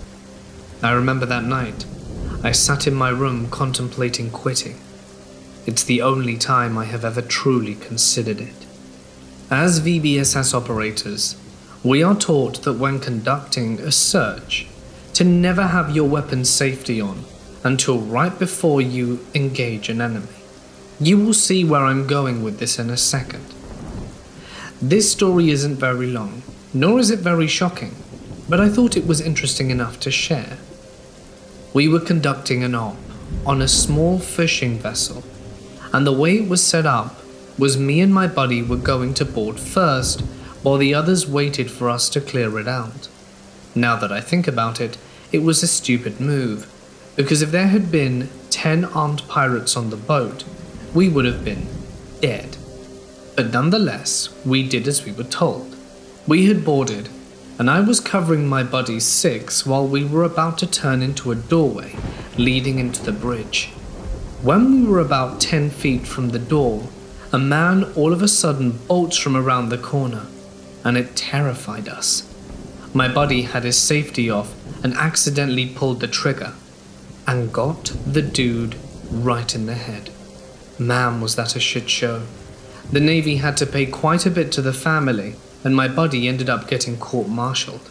I remember that night, I sat in my room contemplating quitting. It's the only time I have ever truly considered it. As VBSS operators, we are taught that when conducting a search, to never have your weapons safety on until right before you engage an enemy. You will see where I'm going with this in a second. This story isn't very long, nor is it very shocking, but I thought it was interesting enough to share. We were conducting an op on a small fishing vessel, and the way it was set up was me and my buddy were going to board first while the others waited for us to clear it out. Now that I think about it, it was a stupid move, because if there had been 10 armed pirates on the boat, we would have been dead. But nonetheless, we did as we were told. We had boarded, and I was covering my buddy's 6 while we were about to turn into a doorway leading into the bridge. When we were about 10 feet from the door, a man all of a sudden bolts from around the corner, and it terrified us. My buddy had his safety off and accidentally pulled the trigger, and got the dude right in the head. Man, was that a shit show. The Navy had to pay quite a bit to the family, and my buddy ended up getting court-martialed.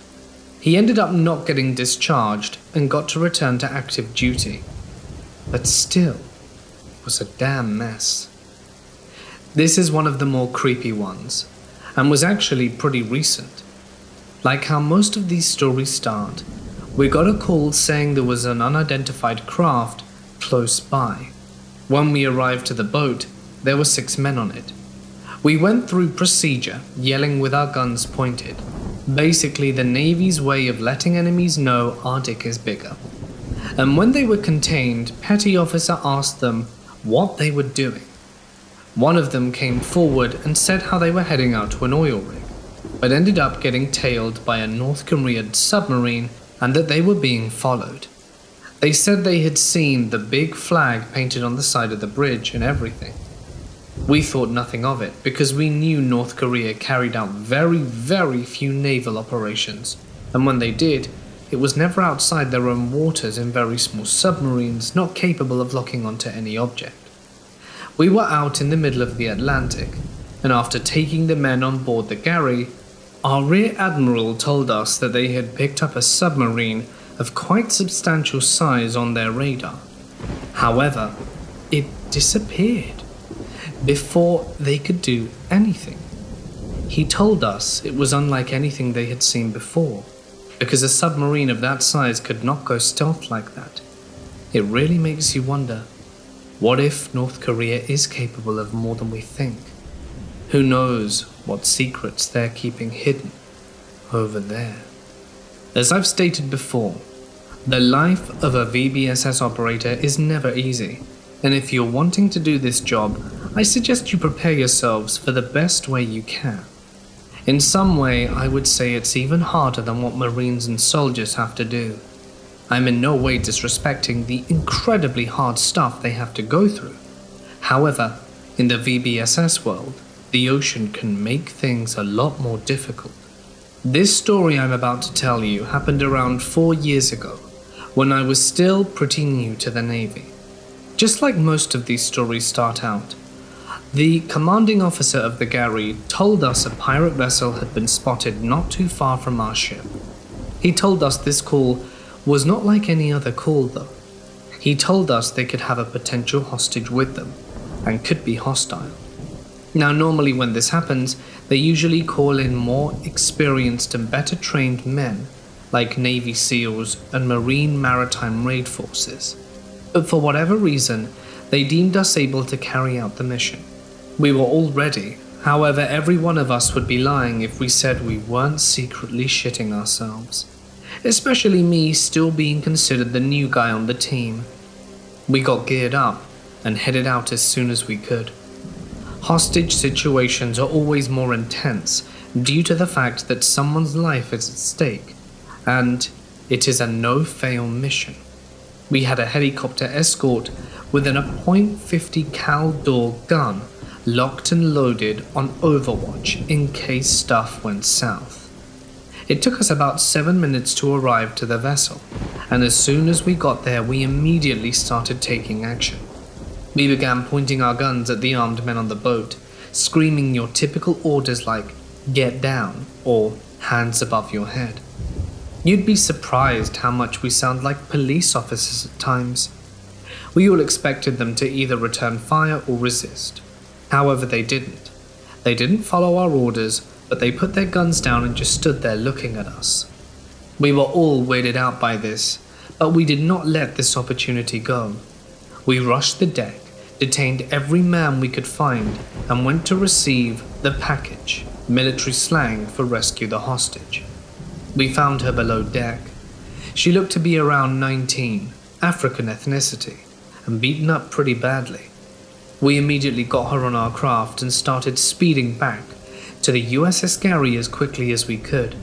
He ended up not getting discharged and got to return to active duty. But still, it was a damn mess. This is one of the more creepy ones, and was actually pretty recent. Like how most of these stories start, we got a call saying there was an unidentified craft close by. When we arrived to the boat, there were 6 men on it. We went through procedure, yelling with our guns pointed. Basically the Navy's way of letting enemies know our dick is bigger. And when they were contained, Petty Officer asked them what they were doing. One of them came forward and said how they were heading out to an oil rig, but ended up getting tailed by a North Korean submarine and that they were being followed. They said they had seen the big flag painted on the side of the bridge and everything. We thought nothing of it because we knew North Korea carried out very, very few naval operations, and when they did, it was never outside their own waters in very small submarines not capable of locking onto any object. We were out in the middle of the Atlantic, and after taking the men on board the Gary, our rear admiral told us that they had picked up a submarine of quite substantial size on their radar. However, it disappeared before they could do anything. He told us it was unlike anything they had seen before, because a submarine of that size could not go stealth like that. It really makes you wonder, what if North Korea is capable of more than we think? Who knows what secrets they're keeping hidden over there? As I've stated before, the life of a VBSS operator is never easy, and if you're wanting to do this job, I suggest you prepare yourselves for the best way you can. In some way, I would say it's even harder than what Marines and soldiers have to do. I'm in no way disrespecting the incredibly hard stuff they have to go through. However, in the VBSS world, the ocean can make things a lot more difficult. This story I'm about to tell you happened around 4 years ago, when I was still pretty new to the Navy. Just like most of these stories start out, the commanding officer of the Gary told us a pirate vessel had been spotted not too far from our ship. He told us this call was not like any other call though. He told us they could have a potential hostage with them, and could be hostile. Now normally when this happens, they usually call in more experienced and better trained men, like Navy SEALs and Marine Maritime Raid Forces. But for whatever reason, they deemed us able to carry out the mission. We were all ready, however every one of us would be lying if we said we weren't secretly shitting ourselves. Especially me still being considered the new guy on the team. We got geared up and headed out as soon as we could. Hostage situations are always more intense due to the fact that someone's life is at stake, and it is a no-fail mission. We had a helicopter escort with an .50 cal door gun locked and loaded on overwatch in case stuff went south. It took us about 7 minutes to arrive to the vessel, and as soon as we got there we immediately started taking action. We began pointing our guns at the armed men on the boat, screaming your typical orders like, "Get down," or "Hands above your head." You'd be surprised how much we sound like police officers at times. We all expected them to either return fire or resist. However, they didn't. They didn't follow our orders, but they put their guns down and just stood there looking at us. We were all weirded out by this, but we did not let this opportunity go. We rushed the deck, detained every man we could find, and went to receive the package, military slang for rescue the hostage. We found her below deck. She looked to be around 19, African ethnicity, and beaten up pretty badly. We immediately got her on our craft and started speeding back to the USS Gary as quickly as we could.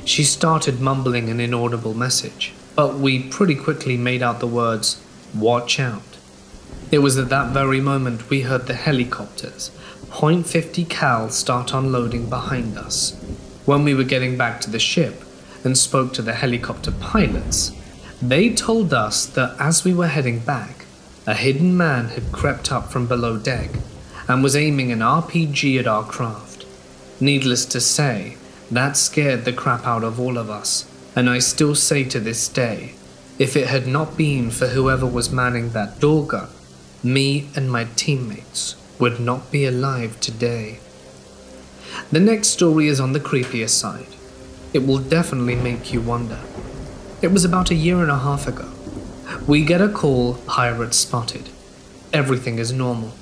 She started mumbling an inaudible message, but we pretty quickly made out the words, "Watch out." It was at that very moment we heard the helicopters, .50 cal, start unloading behind us. When we were getting back to the ship and spoke to the helicopter pilots, they told us that as we were heading back, a hidden man had crept up from below deck and was aiming an RPG at our craft. Needless to say, that scared the crap out of all of us, and I still say to this day, if it had not been for whoever was manning that door gun, me and my teammates would not be alive today. The next story is on the creepier side. It will definitely make you wonder. It was about 1.5 years ago. We get a call, "Pirates spotted." Everything is normal.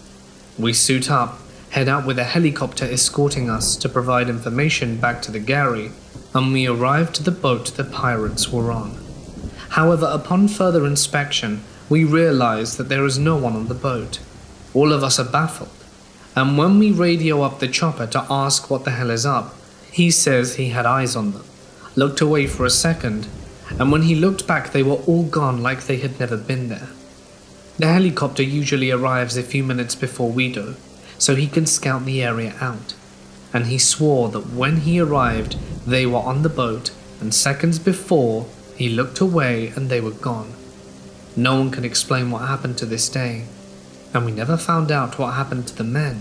We suit up, head out with a helicopter escorting us to provide information back to the Gary, and we arrive to the boat the pirates were on. However, upon further inspection, we realize that there is no one on the boat. All of us are baffled, and when we radio up the chopper to ask what the hell is up, he says he had eyes on them, looked away for a second, and when he looked back they were all gone like they had never been there. The helicopter usually arrives a few minutes before we do, so he can scout the area out, and he swore that when he arrived they were on the boat, and seconds before he looked away and they were gone. No one can explain what happened to this day, and we never found out what happened to the men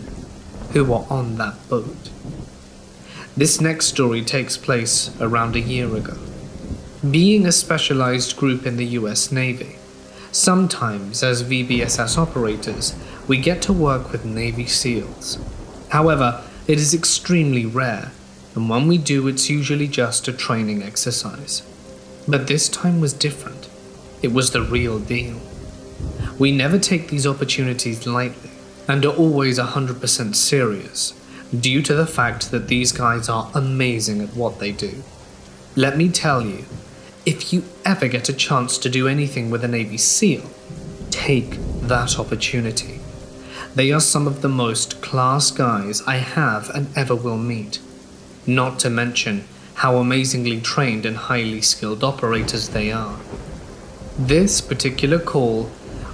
who were on that boat. This next story takes place around 1 year ago. Being a specialized group in the US Navy, sometimes as VBSS operators, we get to work with Navy SEALs. However, it is extremely rare, and when we do, it's usually just a training exercise. But this time was different. It was the real deal. We never take these opportunities lightly, and are always 100% serious, due to the fact that these guys are amazing at what they do. Let me tell you, if you ever get a chance to do anything with a Navy SEAL, take that opportunity. They are some of the most class guys I have and ever will meet. Not to mention how amazingly trained and highly skilled operators they are. This particular call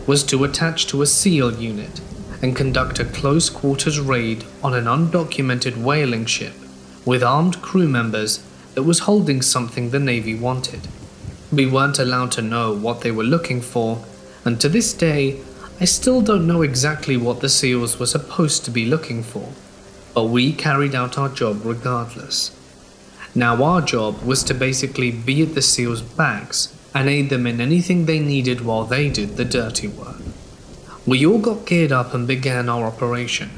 was to attach to a SEAL unit and conduct a close quarters raid on an undocumented whaling ship with armed crew members that was holding something the Navy wanted. We weren't allowed to know what they were looking for, and to this day, I still don't know exactly what the SEALs were supposed to be looking for, but we carried out our job regardless. Now our job was to basically be at the SEALs' backs and aid them in anything they needed while they did the dirty work. We all got geared up and began our operation.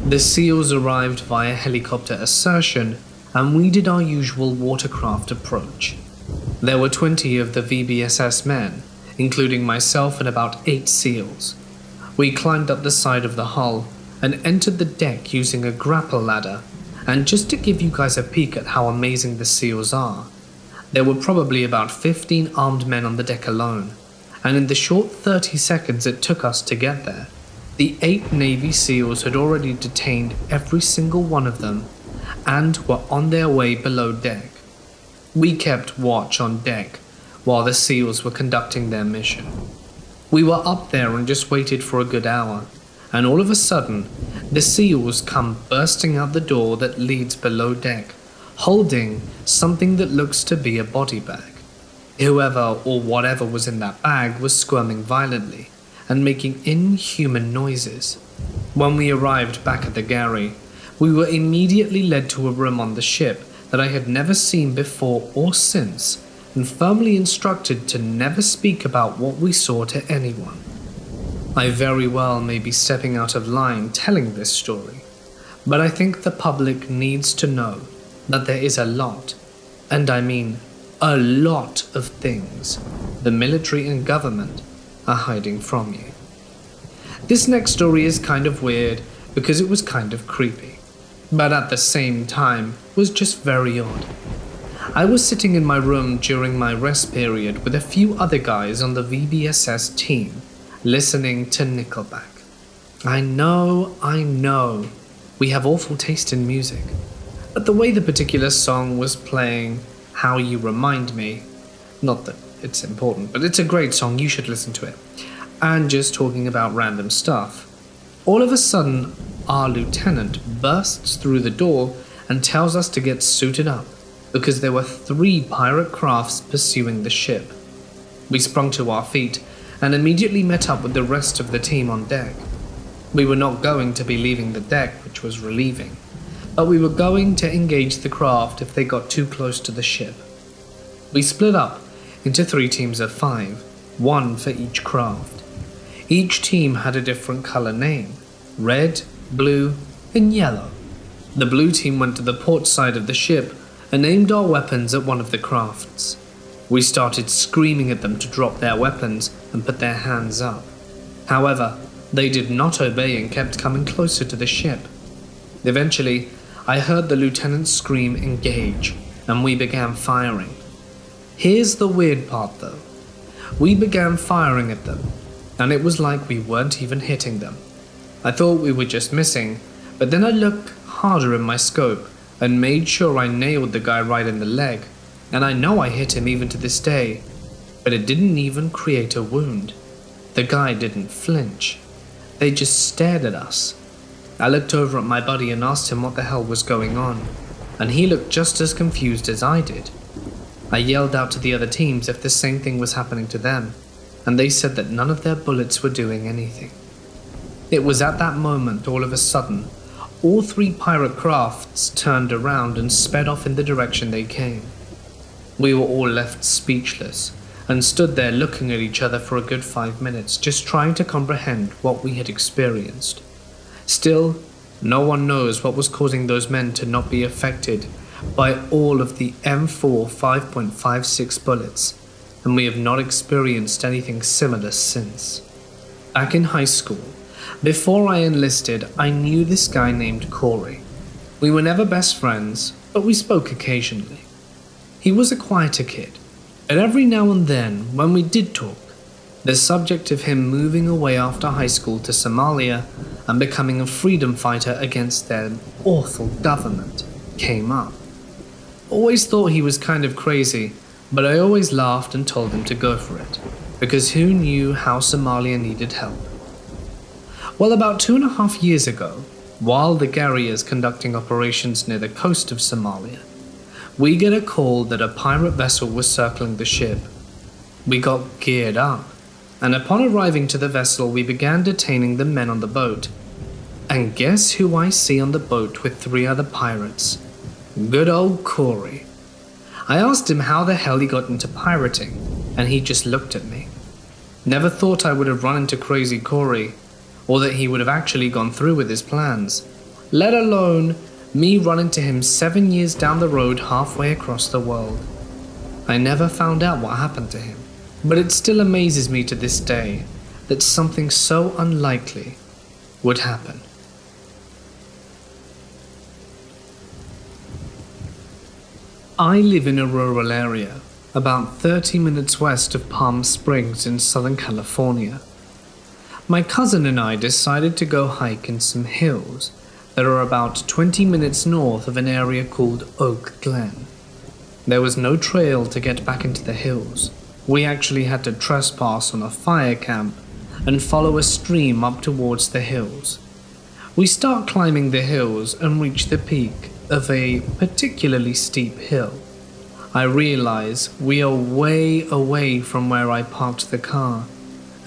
The SEALs arrived via helicopter assertion, and we did our usual watercraft approach. There were 20 of the VBSS men, including myself and about 8 SEALs. We climbed up the side of the hull and entered the deck using a grapple ladder, and just to give you guys a peek at how amazing the SEALs are, there were probably about 15 armed men on the deck alone, and in the short 30 seconds it took us to get there, the 8 Navy SEALs had already detained every single one of them and were on their way below deck. We kept watch on deck while the SEALs were conducting their mission. We were up there and just waited for a good hour, and all of a sudden, the SEALs come bursting out the door that leads below deck, holding something that looks to be a body bag. Whoever or whatever was in that bag was squirming violently and making inhuman noises. When we arrived back at the Gary, we were immediately led to a room on the ship that I had never seen before or since, and firmly instructed to never speak about what we saw to anyone. I very well may be stepping out of line telling this story, but I think the public needs to know that there is a lot, and I mean a lot of things, the military and government are hiding from you. This next story is kind of weird because it was kind of creepy, but at the same time was just very odd. I was sitting in my room during my rest period with a few other guys on the VBSS team, listening to Nickelback. I know, we have awful taste in music, but the way the particular song was playing, How You Remind Me, not that it's important, but it's a great song, you should listen to it, and just talking about random stuff. All of a sudden, our lieutenant bursts through the door and tells us to get suited up, because there were 3 pirate crafts pursuing the ship. We sprung to our feet and immediately met up with the rest of the team on deck. We were not going to be leaving the deck, which was relieving, but we were going to engage the craft if they got too close to the ship. We split up into 3 teams of 5, 1 for each craft. Each team had a different color name: red, blue, and yellow. The blue team went to the port side of the ship and aimed our weapons at one of the crafts. We started screaming at them to drop their weapons and put their hands up. However, they did not obey and kept coming closer to the ship. Eventually, I heard the lieutenant scream, "Engage," and we began firing. Here's the weird part though. We began firing at them, and it was like we weren't even hitting them. I thought we were just missing, but then I looked harder in my scope and made sure I nailed the guy right in the leg, and I know I hit him even to this day, but it didn't even create a wound. The guy didn't flinch. They just stared at us. I looked over at my buddy and asked him what the hell was going on, and he looked just as confused as I did. I yelled out to the other teams if the same thing was happening to them, and they said that none of their bullets were doing anything. It was at that moment, all of a sudden, all 3 pirate crafts turned around and sped off in the direction they came. We were all left speechless and stood there looking at each other for a good 5 minutes, just trying to comprehend what we had experienced. Still, no one knows what was causing those men to not be affected by all of the M4 5.56 bullets, and we have not experienced anything similar since. Back in high school, before I enlisted, I knew this guy named Corey. We were never best friends, but we spoke occasionally. He was a quieter kid, but every now and then, when we did talk, the subject of him moving away after high school to Somalia and becoming a freedom fighter against their awful government came up. Always thought he was kind of crazy, but I always laughed and told him to go for it, because who knew how Somalia needed help? Well, about 2.5 years ago, while the Garriers conducting operations near the coast of Somalia, we get a call that a pirate vessel was circling the ship. We got geared up, and upon arriving to the vessel, we began detaining the men on the boat. And guess who I see on the boat with 3 other pirates? Good old Corey. I asked him how the hell he got into pirating, and he just looked at me. Never thought I would have run into crazy Corey, or that he would have actually gone through with his plans, let alone me run into him 7 years down the road halfway across the world. I never found out what happened to him, but it still amazes me to this day that something so unlikely would happen. I live in a rural area, about 30 minutes west of Palm Springs in Southern California. My cousin and I decided to go hike in some hills that are about 20 minutes north of an area called Oak Glen. There was no trail to get back into the hills. We actually had to trespass on a fire camp and follow a stream up towards the hills. We start climbing the hills and reach the peak of a particularly steep hill. I realize we are way away from where I parked the car,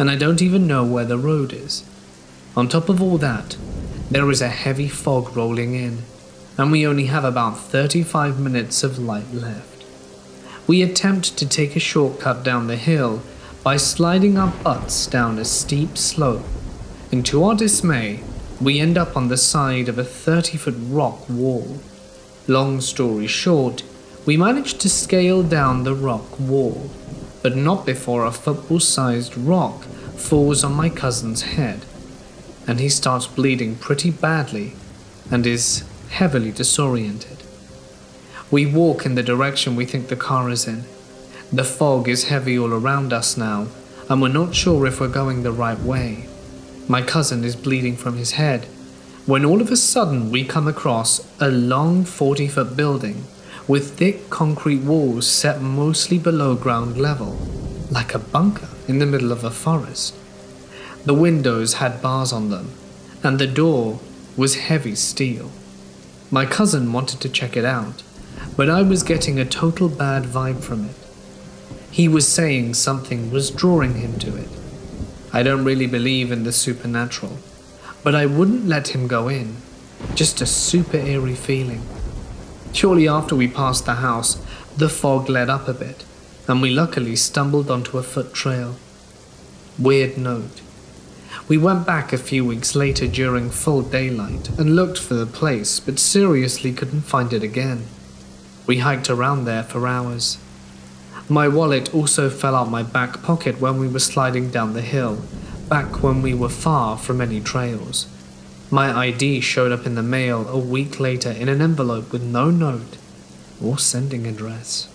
and I don't even know where the road is. On top of all that, there is a heavy fog rolling in, and we only have about 35 minutes of light left. We attempt to take a shortcut down the hill by sliding our butts down a steep slope, and to our dismay, we end up on the side of a 30-foot rock wall. Long story short, we managed to scale down the rock wall, but not before a football-sized rock falls on my cousin's head. and he starts bleeding pretty badly and is heavily disoriented. We walk in the direction we think the car is in. The fog is heavy all around us now, and we're not sure if we're going the right way. My cousin is bleeding from his head, when all of a sudden we come across a long 40-foot building with thick concrete walls set mostly below ground level, like a bunker in the middle of a forest. The windows had bars on them, and the door was heavy steel. My cousin wanted to check it out, but I was getting a total bad vibe from it. He was saying something was drawing him to it. I don't really believe in the supernatural, but I wouldn't let him go in. Just a super eerie feeling. Shortly after we passed the house, the fog let up a bit, and we luckily stumbled onto a foot trail. Weird note. We went back a few weeks later during full daylight and looked for the place, but seriously couldn't find it again. We hiked around there for hours. My wallet also fell out my back pocket when we were sliding down the hill, back when we were far from any trails. My ID showed up in the mail a week later in an envelope with no note or sending address.